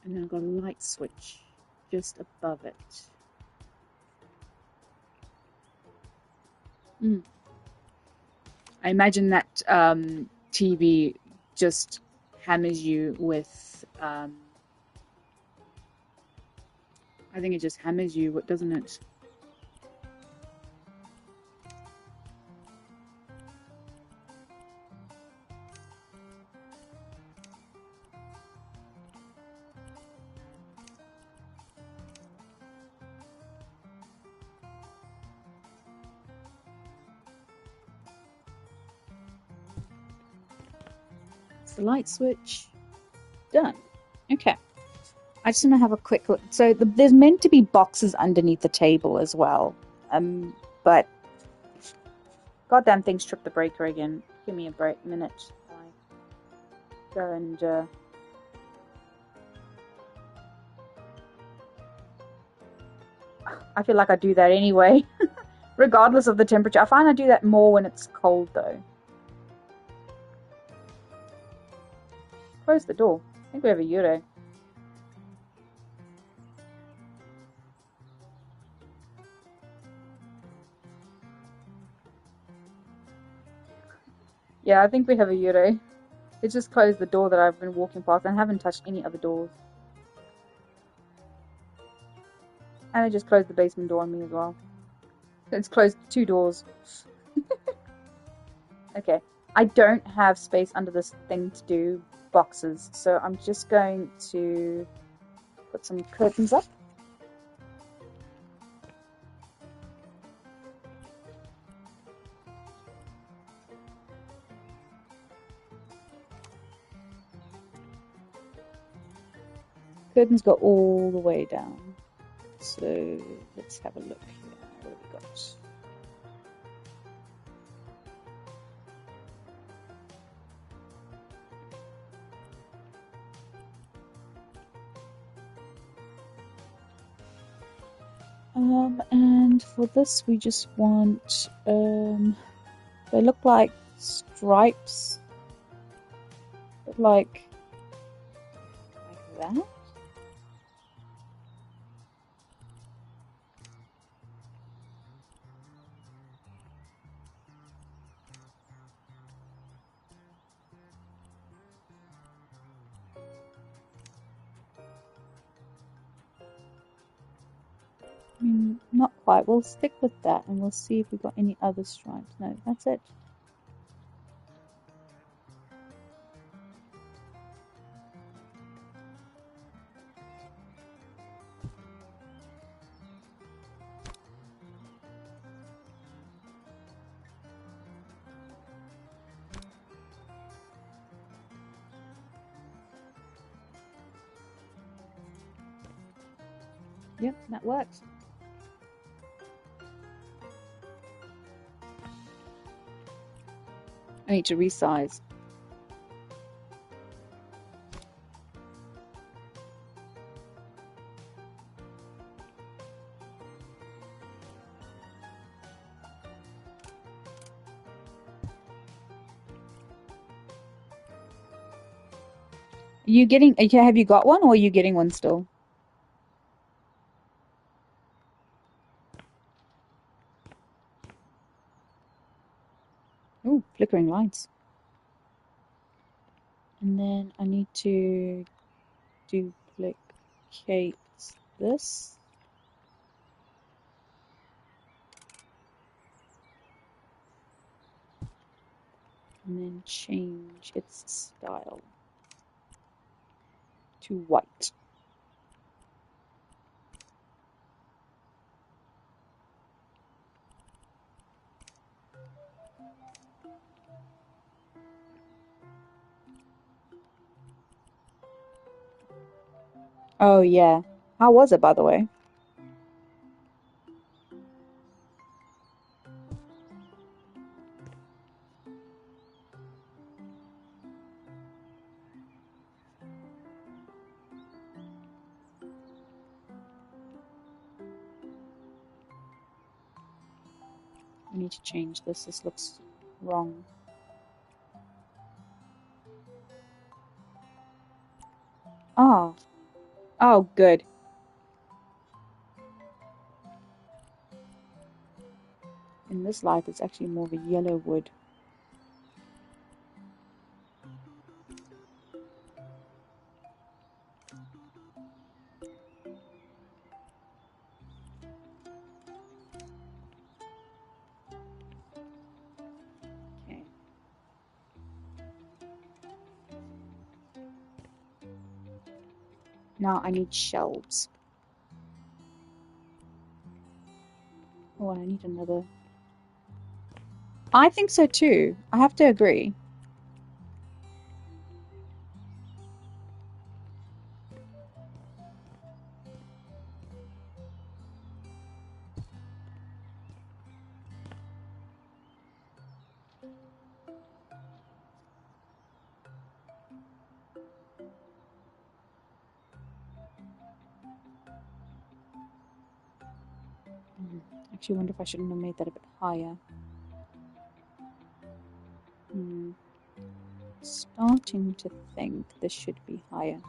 And then I've got a light switch just above it. I imagine that TV just hammers you with, I think it just hammers you, doesn't it? It's the light switch. Done. Okay. I just want to have a quick look. So there's meant to be boxes underneath the table as well. But goddamn things tripped the breaker again. Give me a minute. I go and I feel like I do that anyway, regardless of the temperature. I find I do that more when it's cold though. Close the door. I think we have a Euro. Yeah, I think we have a Euro. It just closed the door that I've been walking past and haven't touched any other doors. And it just closed the basement door on me as well. It's closed 2 doors. Okay. I don't have space under this thing to do boxes, so I'm just going to put some curtains up. Curtains go all the way down. So let's have a look here. What have we got? And for this we just want they look like stripes. Like that. I mean, not quite. We'll stick with that and we'll see if we've got any other stripes. No, that's it. Yep, that works. I need to resize. You getting? Have you got one, or are you getting one still? Oh, flickering lights. And then I need to duplicate this. And then change its style to white. Oh yeah. How was it, by the way? I need to change this. This looks wrong. Ah. Oh, good. In this light, it's actually more of a yellow wood. Okay. Now I need shelves. Oh, and I need another. I think so too. I have to agree. Actually, wonder if I shouldn't have made that a bit higher. Starting to think this should be higher.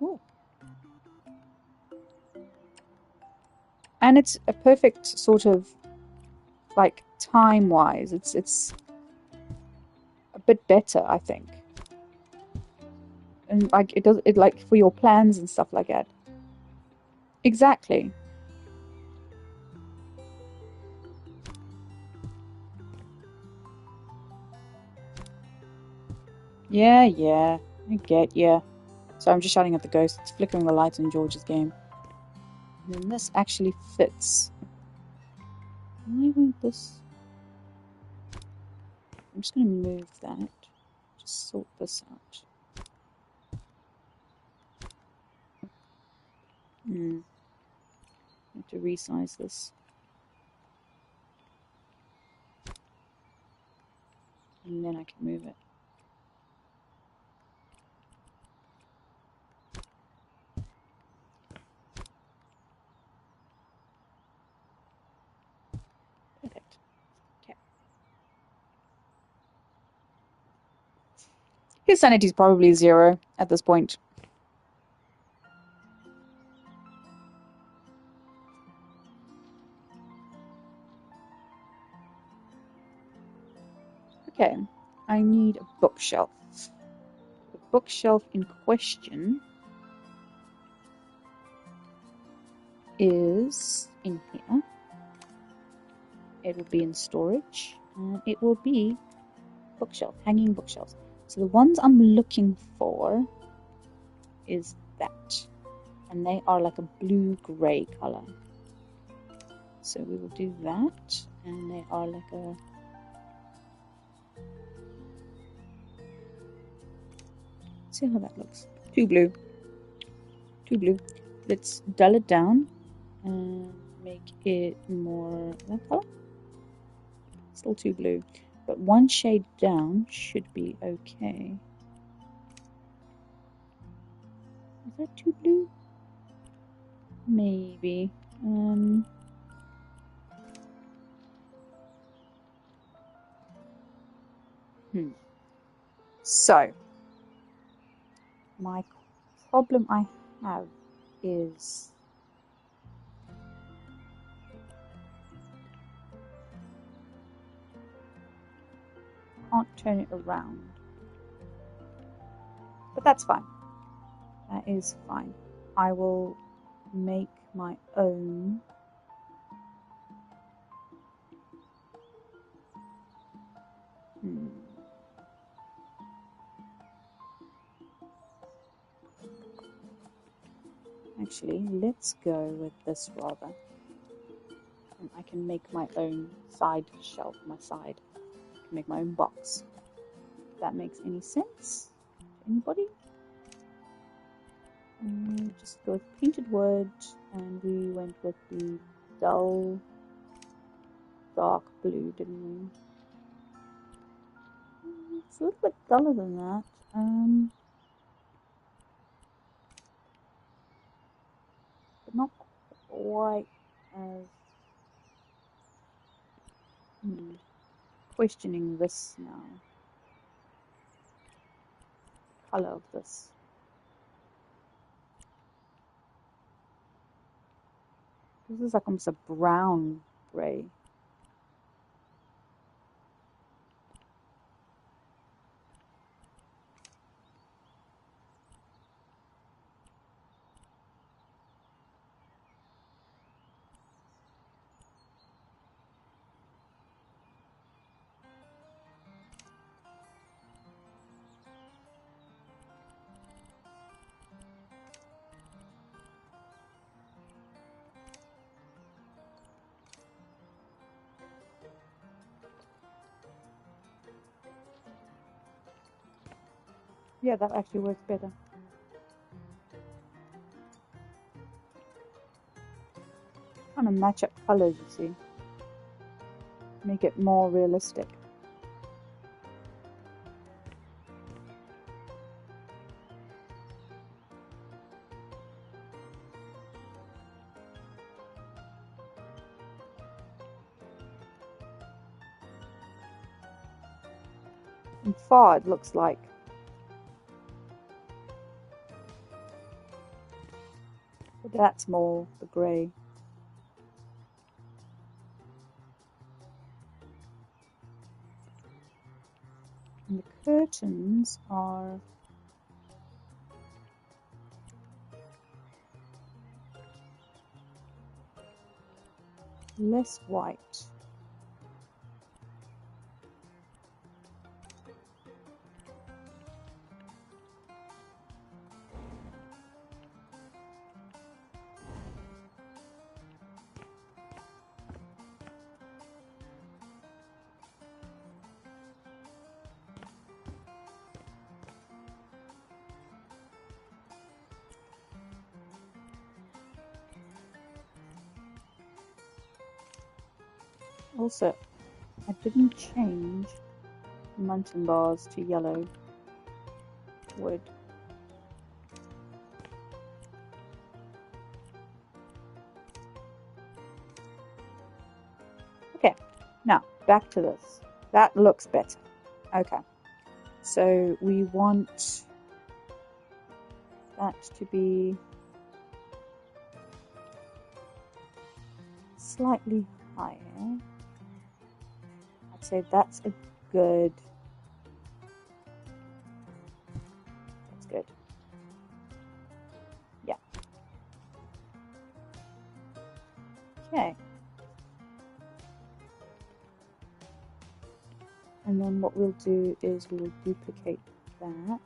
Ooh. And it's a perfect sort of like time-wise. It's a bit better, I think. And like it like for your plans and stuff like that. Exactly. Yeah, I get ya. So I'm just shouting at the ghost. It's flickering the lights in George's game. And then this actually fits. Why won't this? I'm just going to move that. Just sort this out. I have to resize this. And then I can move it. Perfect. Okay. His sanity is probably 0 at this point. Okay, I need a bookshelf. The bookshelf in question is in here. It will be in storage, and it will be bookshelf, hanging bookshelves. So the ones I'm looking for is that, and they are like a blue-gray color. So we will do that, and they are like a see how that looks. Too blue. Let's dull it down and make it more that color. Still too blue, but one shade down should be okay. Is that too blue? Maybe. So, my problem I have is can't turn it around. But that's fine. That is fine. I will make my own. Actually, let's go with this rather. And I can make my own side shelf, my side. I can make my own box. If that makes any sense to anybody? Just go with painted wood, and we went with the dull dark blue, didn't we? It's a little bit duller than that. But not quite as... questioning this now. Color of this. This is like almost a brown grey. Yeah, that actually works better. Kind of match up colors, you see. Make it more realistic. And far it looks like. But that's more the grey. And the curtains are less white. Also, I didn't change mountain bars to yellow wood. Okay, now back to this. That looks better. Okay, so we want that to be slightly higher. I'd say that's a good... That's good. Yeah. Okay. And then what we'll do is we'll duplicate that.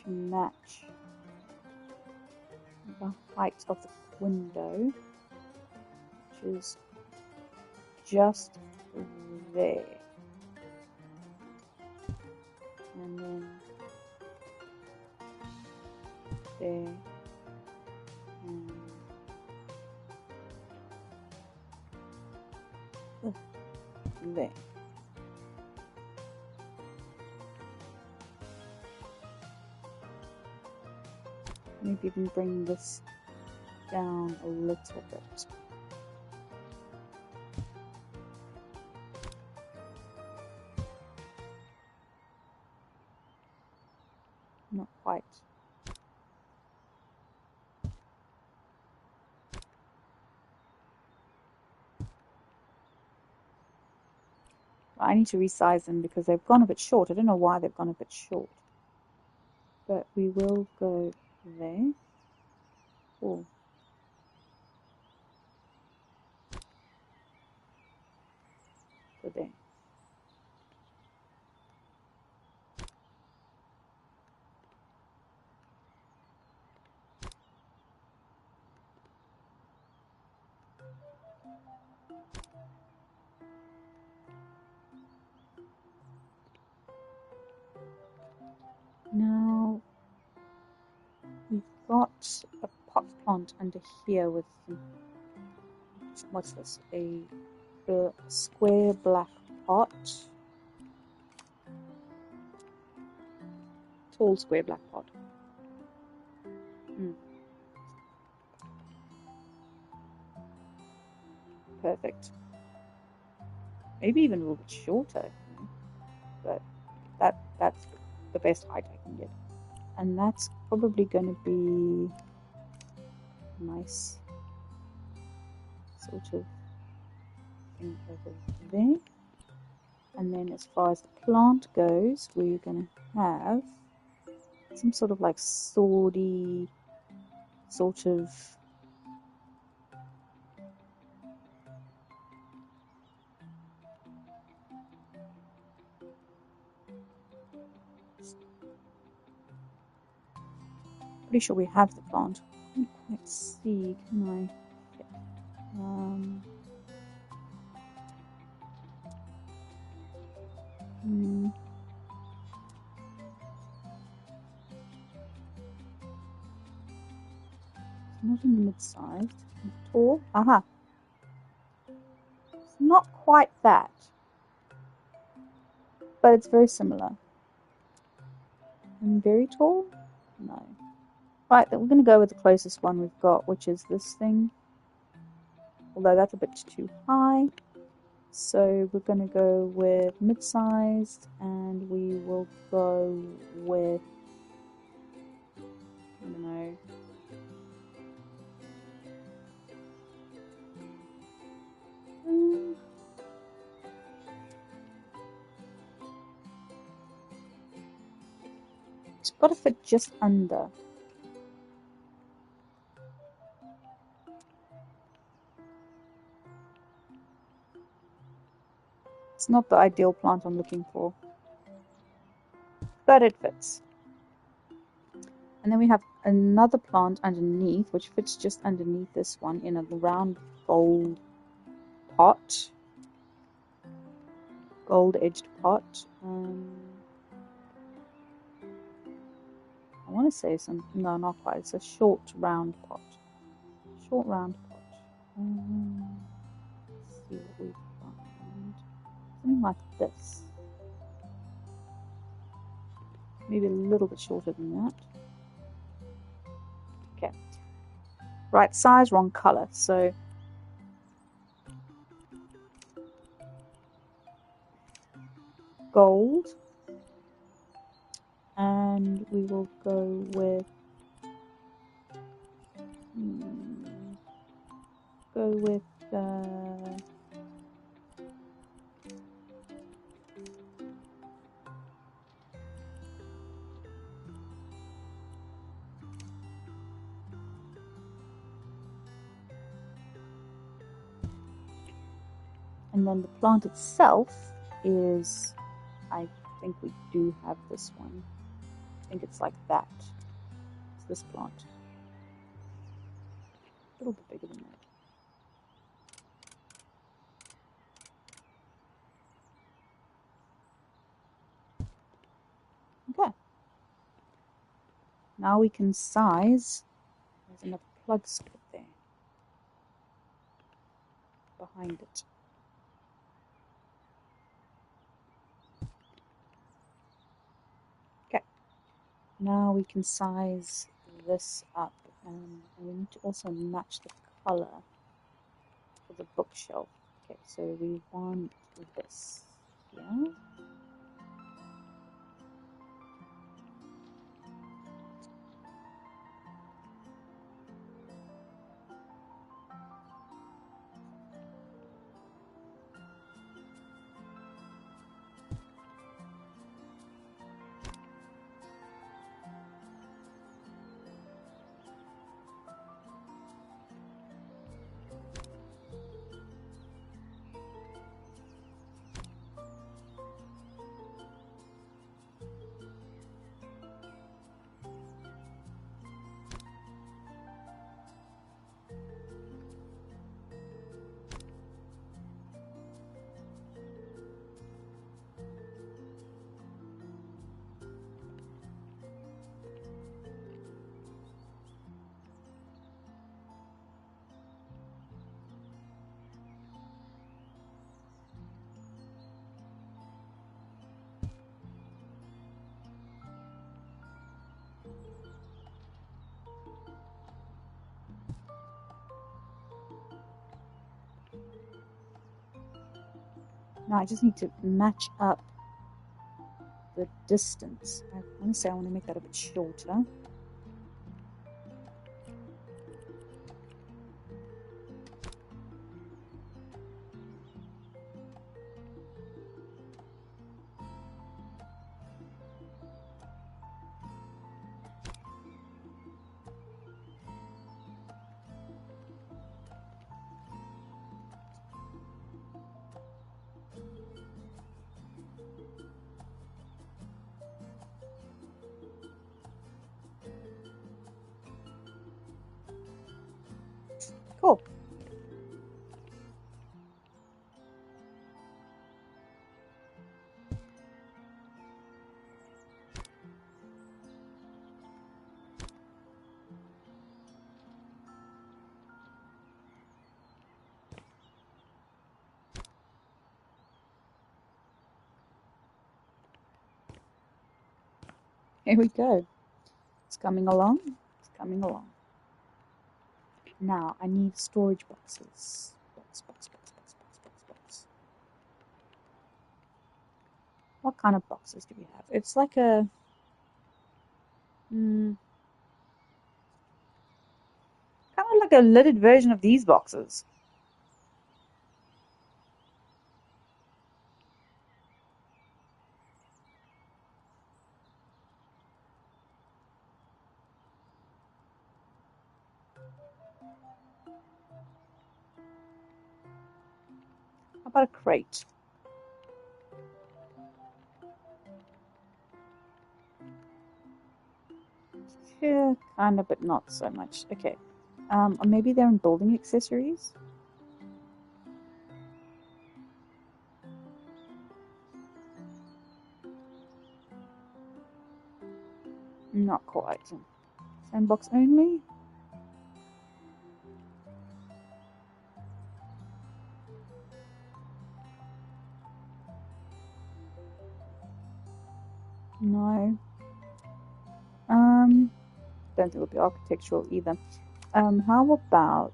To match the height of the window, which is just there. And then there. And there. Maybe even bring this down a little bit. Not quite. I need to resize them because they've gone a bit short. I don't know why they've gone a bit short. But we will go there. Oh. So there. Now got a pot plant under here with some, what's this? A square black pot. Tall square black pot. Perfect. Maybe even a little bit shorter, but that's the best height I can get. And that's probably going to be nice sort of thing over there. And then as far as the plant goes, we're going to have some sort of like swordy sort of pretty sure we have the plant. I can't quite see, can I? Not in the mid-sized. Tall. Aha. It's not quite that, but it's very similar. And very tall? No. Right, then we're going to go with the closest one we've got, which is this thing. Although that's a bit too high. So we're going to go with mid-sized, and we will go with, I don't know, it's got to fit just under. It's not the ideal plant I'm looking for, but it fits. And then we have another plant underneath, which fits just underneath this one in a round gold pot, gold-edged pot. I want to say some, no, not quite. It's a short round pot. Short round pot. Let's see what we find. Something like this. Maybe a little bit shorter than that. Okay. Right size, wrong color. So gold. And we will go with and then the plant itself is, I think we do have this one. I think it's like that. It's this plant. A little bit bigger than that. Okay. Now we can size. There's another plug socket there. Behind it. Okay. Now we can size this up. And we need to also match the color for the bookshelf. Okay, so we want this here. Now I just need to match up the distance. I want to say I want to make that a bit shorter. Cool. Here we go. It's coming along. It's coming along. Now I need storage boxes. Box. What kind of boxes do we have? It's like a kind of like a lidded version of these boxes. How about a crate? Yeah, kind of, but not so much. Okay. Or maybe they're in building accessories? Not quite. Sandbox only? No. Don't think it'll be architectural either. How about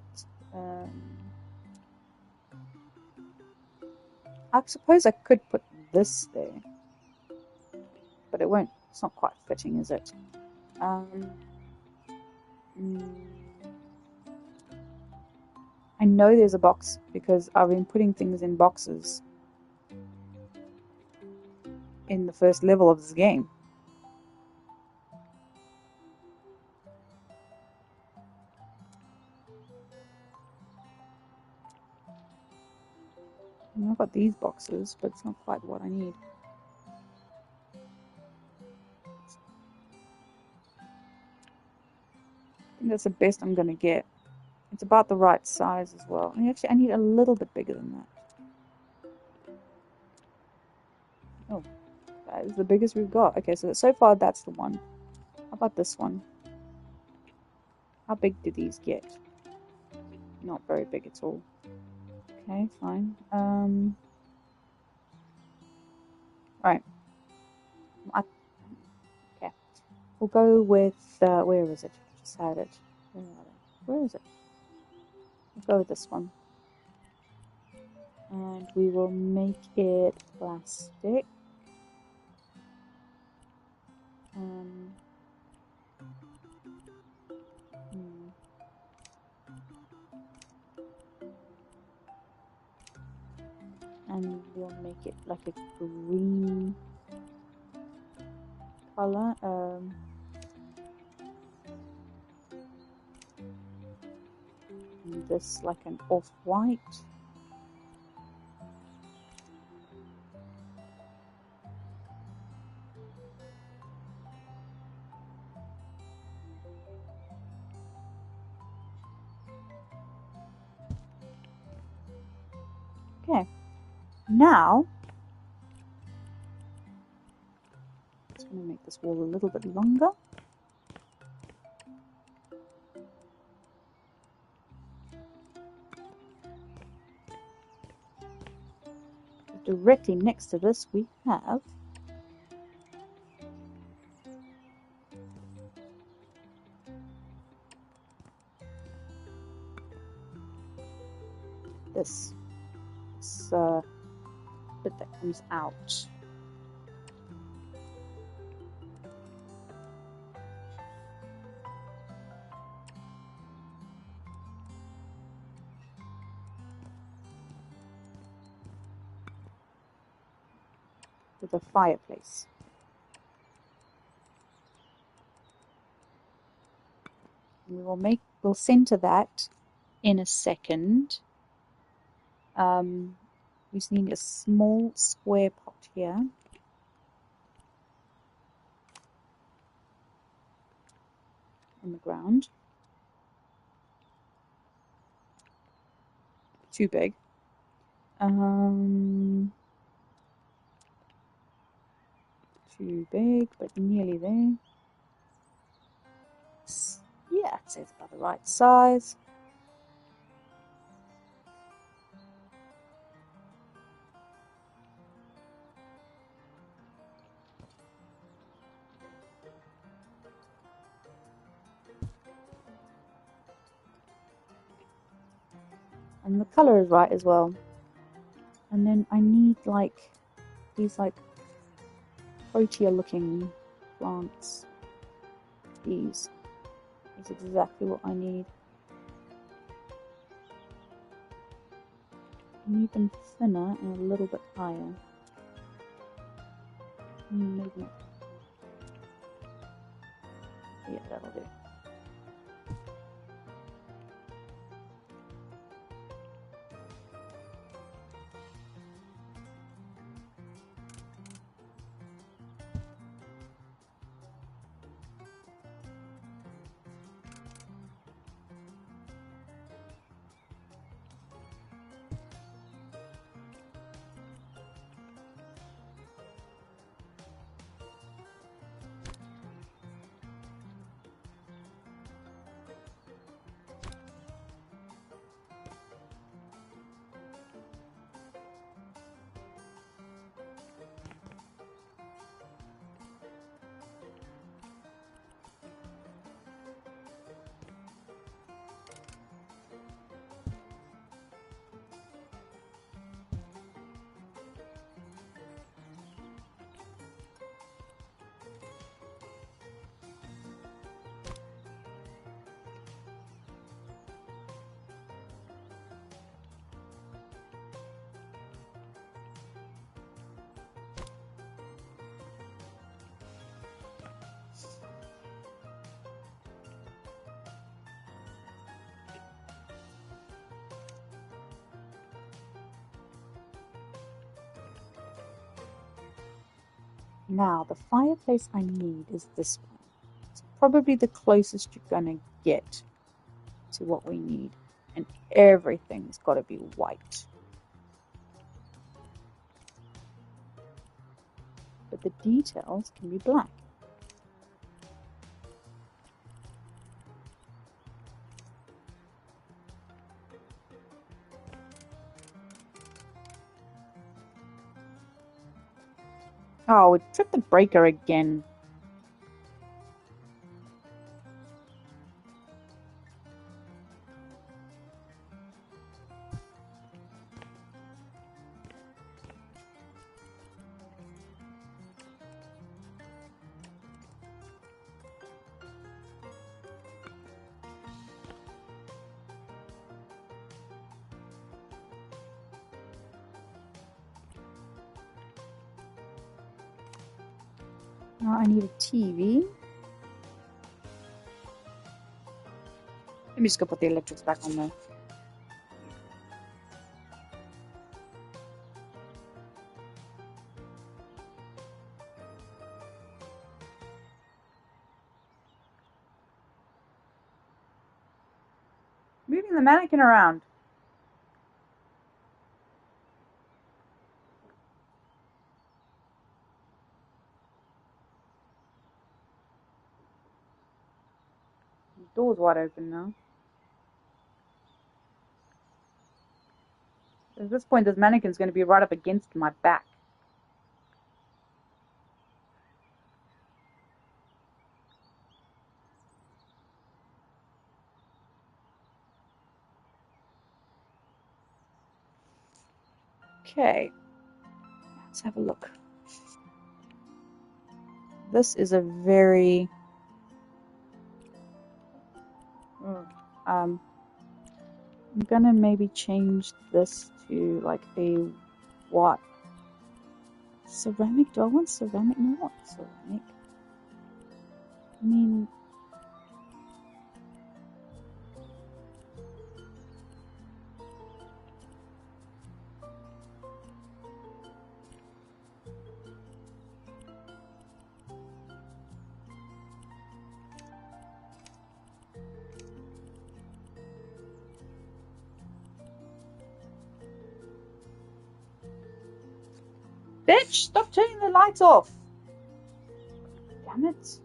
I suppose I could put this there, but it won't. It's not quite fitting, is it? I know there's a box because I've been putting things in boxes in the first level of this game. And I've got these boxes, but it's not quite what I need. I think that's the best I'm going to get. It's about the right size as well. And actually, I need a little bit bigger than that. Oh, that is the biggest we've got. Okay, so far that's the one. How about this one? How big do these get? Not very big at all. Okay, fine. Right. Okay. We'll go with, where is it? Just had it. Where is it? We'll go with this one. And we will make it plastic. And we'll make it like a green color. And this like an off-white. Okay, now I'm just going to make this wall a little bit longer. Directly next to this we have this bit that comes out. With a fireplace. And we'll center that in a second. We just need a small square pot here. On the ground. Too big. Too big, but nearly there. Yeah, it's about the right size. And the color is right as well. And then I need like these like protea looking plants. These is exactly what I need. I need them thinner and a little bit higher. Maybe not. Yeah, that'll do. Now, the fireplace I need is this one. It's probably the closest you're gonna get to what we need. And everything's gotta be white. But the details can be black. Oh, it tripped the breaker again. Now I need a TV. Let me just go put the electrics back on there. Moving the mannequin around. The door's wide open now. At this point, this mannequin's going to be right up against my back. Okay. Let's have a look. This is a very I'm gonna maybe change this to like a what? Ceramic? Do I want ceramic? No, I want ceramic. I mean, bitch, stop turning the lights off. Damn it.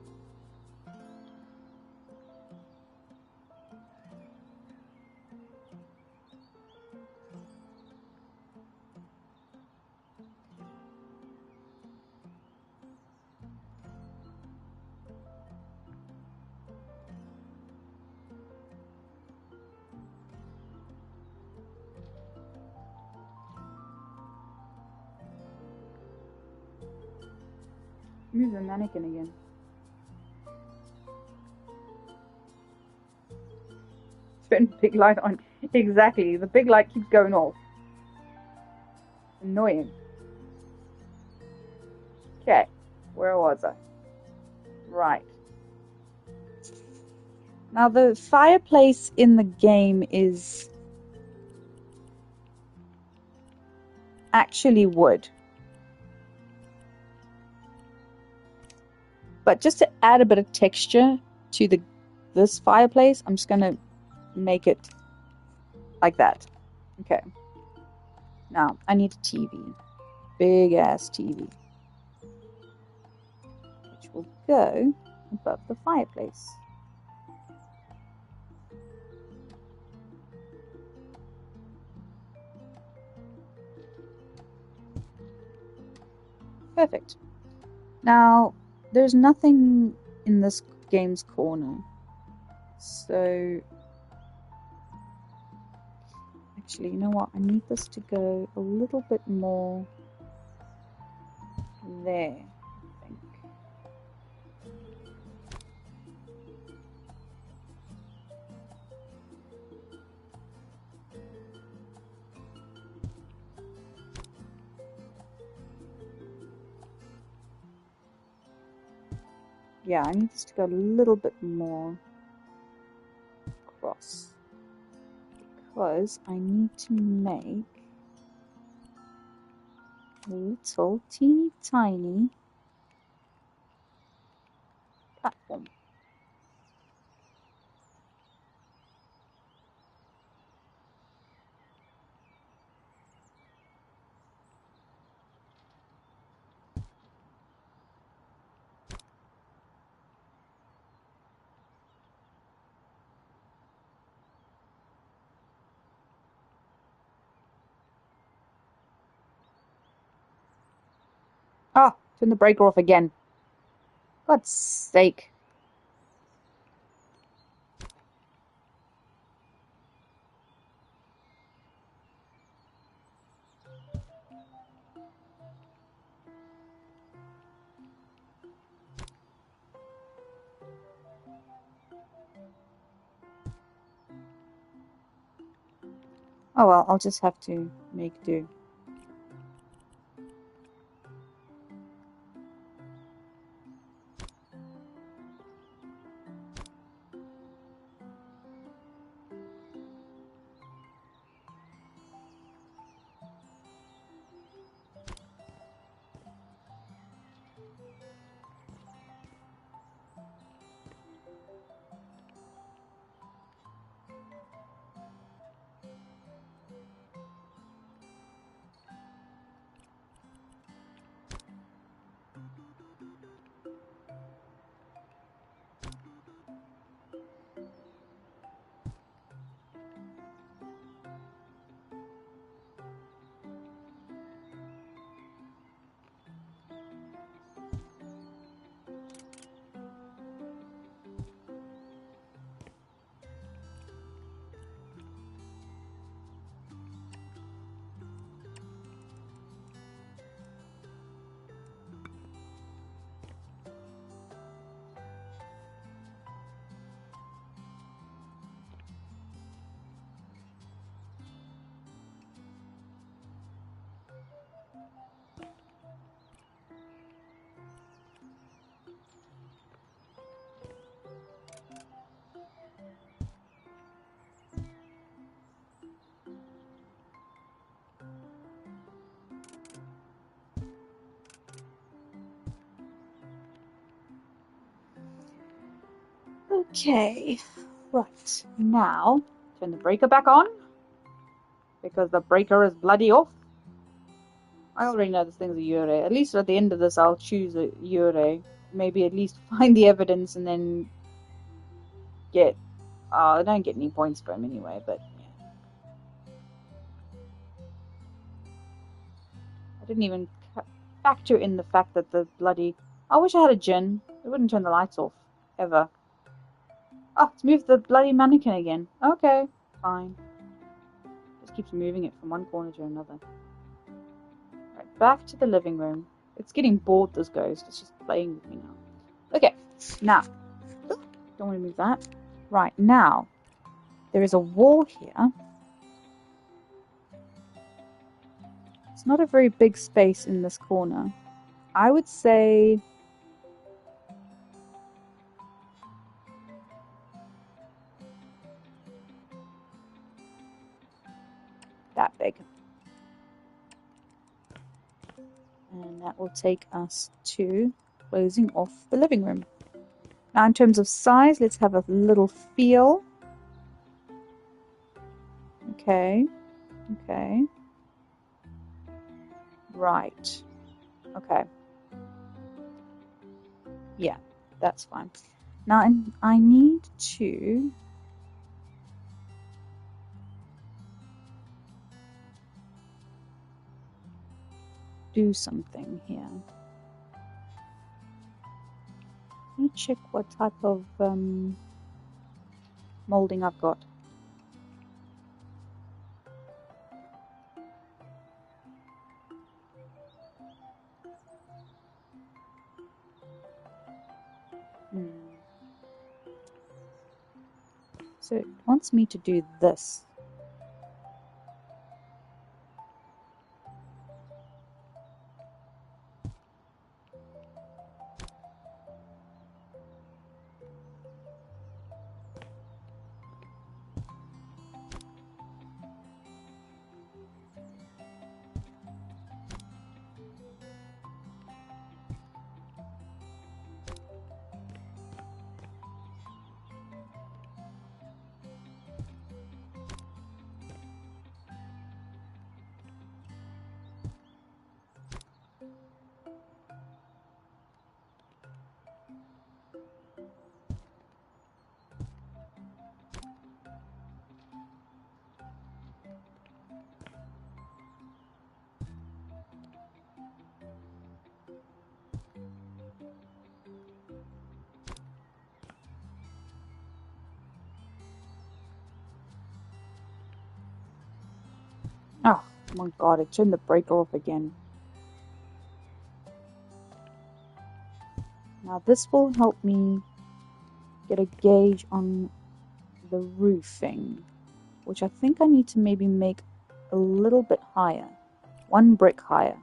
Move the mannequin again. Turn the big light on. Exactly. The big light keeps going off. Annoying. Okay. Where was I? Right. Now the fireplace in the game is actually wood. But just to add a bit of texture to this fireplace, I'm just gonna make it like that. Okay. Now I need a TV. Big ass TV. Which will go above the fireplace. Perfect. Now, there's nothing in this game's corner. So, actually, you know what? I need this to go a little bit more there, I think. Yeah, I need this to go a little bit more across. Because I need to make a little teeny tiny platform. Ah, turn the breaker off again. God's sake. Oh well, I'll just have to make do. Okay, right. Now, turn the breaker back on. Because the breaker is bloody off. I already know this thing's a Yurei. At least at the end of this, I'll choose a Yurei. Maybe at least find the evidence and then get... I don't get any points for him anyway, but yeah. I didn't even factor in the fact that the bloody... I wish I had a Jinn. It wouldn't turn the lights off. Ever. Oh, it's moved the bloody mannequin again. Okay, fine. Just keeps moving it from one corner to another. Right, back to the living room. It's getting bored, this ghost. It's just playing with me now. Okay, now. Don't want to move that. Right, now. There is a wall here. It's not a very big space in this corner. I would say... that big. And that will take us to closing off the living room. Now in terms of size, let's have a little feel. Okay. Okay. Right. Okay. Yeah, that's fine. Now I need to... do something here. Let me check what type of molding I've got. So it wants me to do this. Oh my god, it turned the breaker off again. Now this will help me get a gauge on the roofing, which I think I need to maybe make a little bit higher. One brick higher.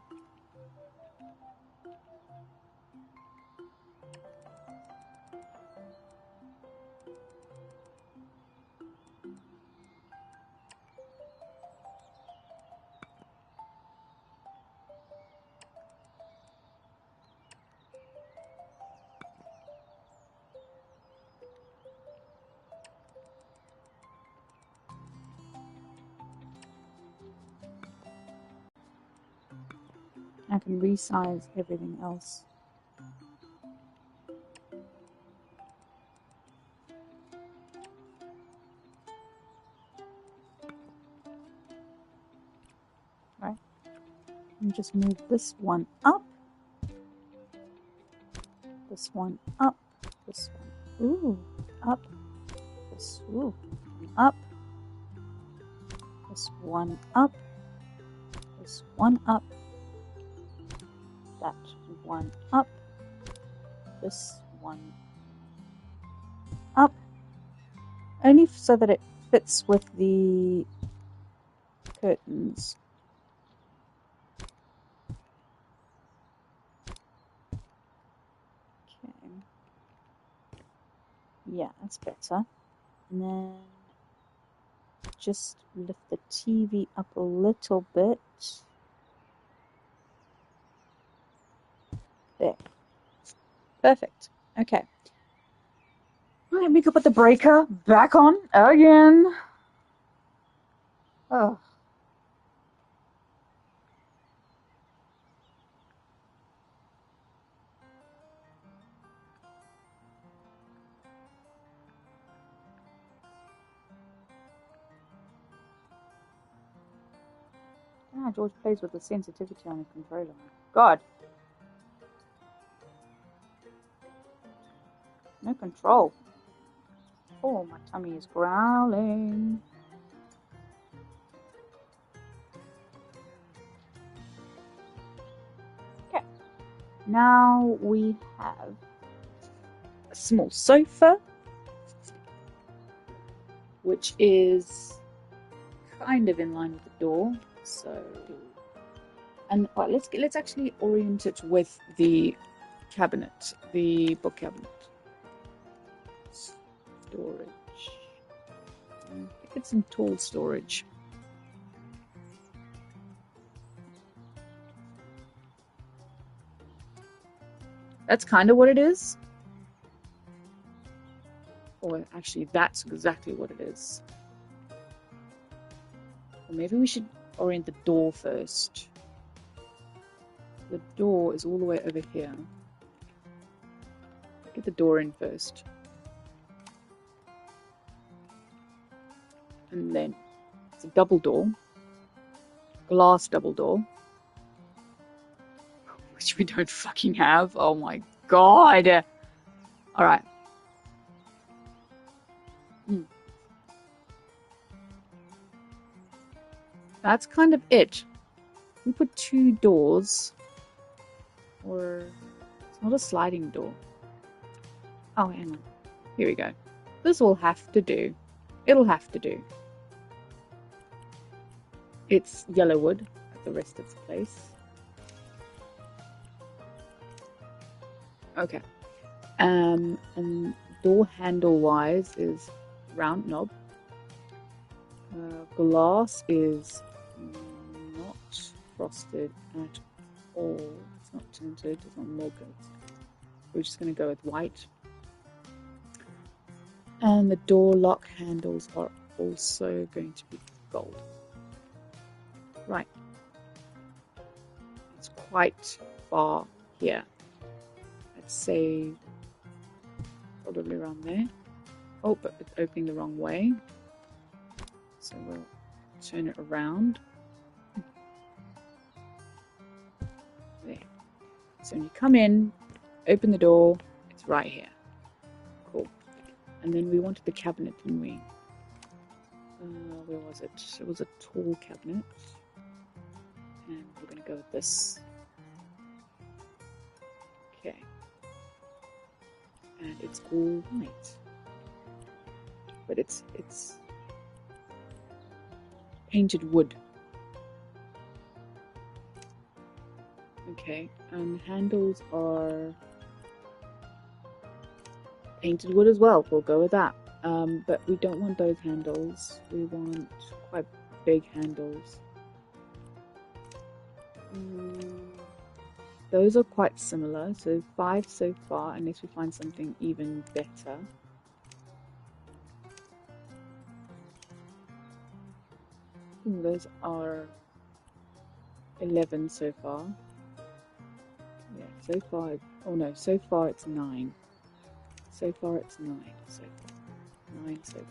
I can resize everything else. Right. And just move this one up. This one up. This one. Ooh. Up. This. Ooh. Up. This one up. This one up. That one up. This one up. Only so that it fits with the curtains. Okay. Yeah, that's better. And then just lift the TV up a little bit. There. Perfect. Okay. Let me go put the breaker back on again. Oh. Ah, George plays with the sensitivity on his controller. God. No control. Oh, my tummy is growling. Okay. Now we have a small sofa, which is kind of in line with the door. So, and right, let's actually orient it with the cabinet, the book cabinet. Storage. I think it's some tall storage. That's kind of what it is. Or actually, that's exactly what it is. Or maybe we should orient the door first. The door is all the way over here. Get the door in first. And then it's a double door. Glass double door. Which we don't fucking have. Oh my god. Alright. That's kind of it. We put 2 doors. Or it's not a sliding door. Oh, hang on. Here we go. This will have to do. It'll have to do. It's yellow wood at the rest of its place. Okay. And door handle wise is round knob. Glass is not frosted at all. It's not tinted, it's not morgared. We're just going to go with white. And the door lock handles are also going to be gold. Right. It's quite far here. I'd say probably around there. Oh, but it's opening the wrong way. So we'll turn it around. There. So when you come in, open the door, it's right here. Cool. And then we wanted the cabinet, didn't we? Where was it? It was a tall cabinet. And we're going to go with this. Okay. And it's all white. But it's painted wood. Okay, and the handles are painted wood as well. We'll go with that. But we don't want those handles. We want quite big handles. Those are quite similar, so 5 so far, unless we find something even better. Those are 11 so far. Yeah, so far, oh no, so far it's 9. So far it's 9, so far. 9 so far.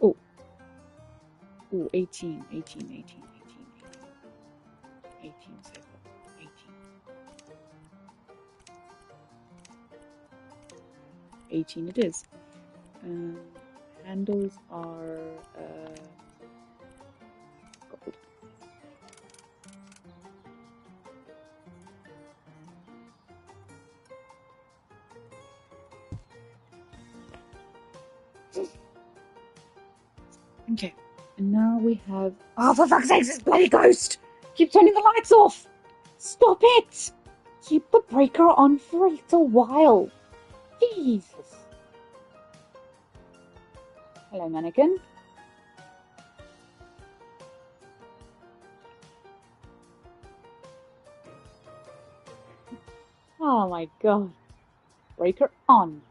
Oh, 18 so far, 18 it is. Handles are gold. Okay, and now we have. Oh, for fuck's sake, this bloody ghost! Keep turning the lights off! Stop it! Keep the breaker on for a little while. Jesus. Hello, mannequin. Oh my god. Breaker on.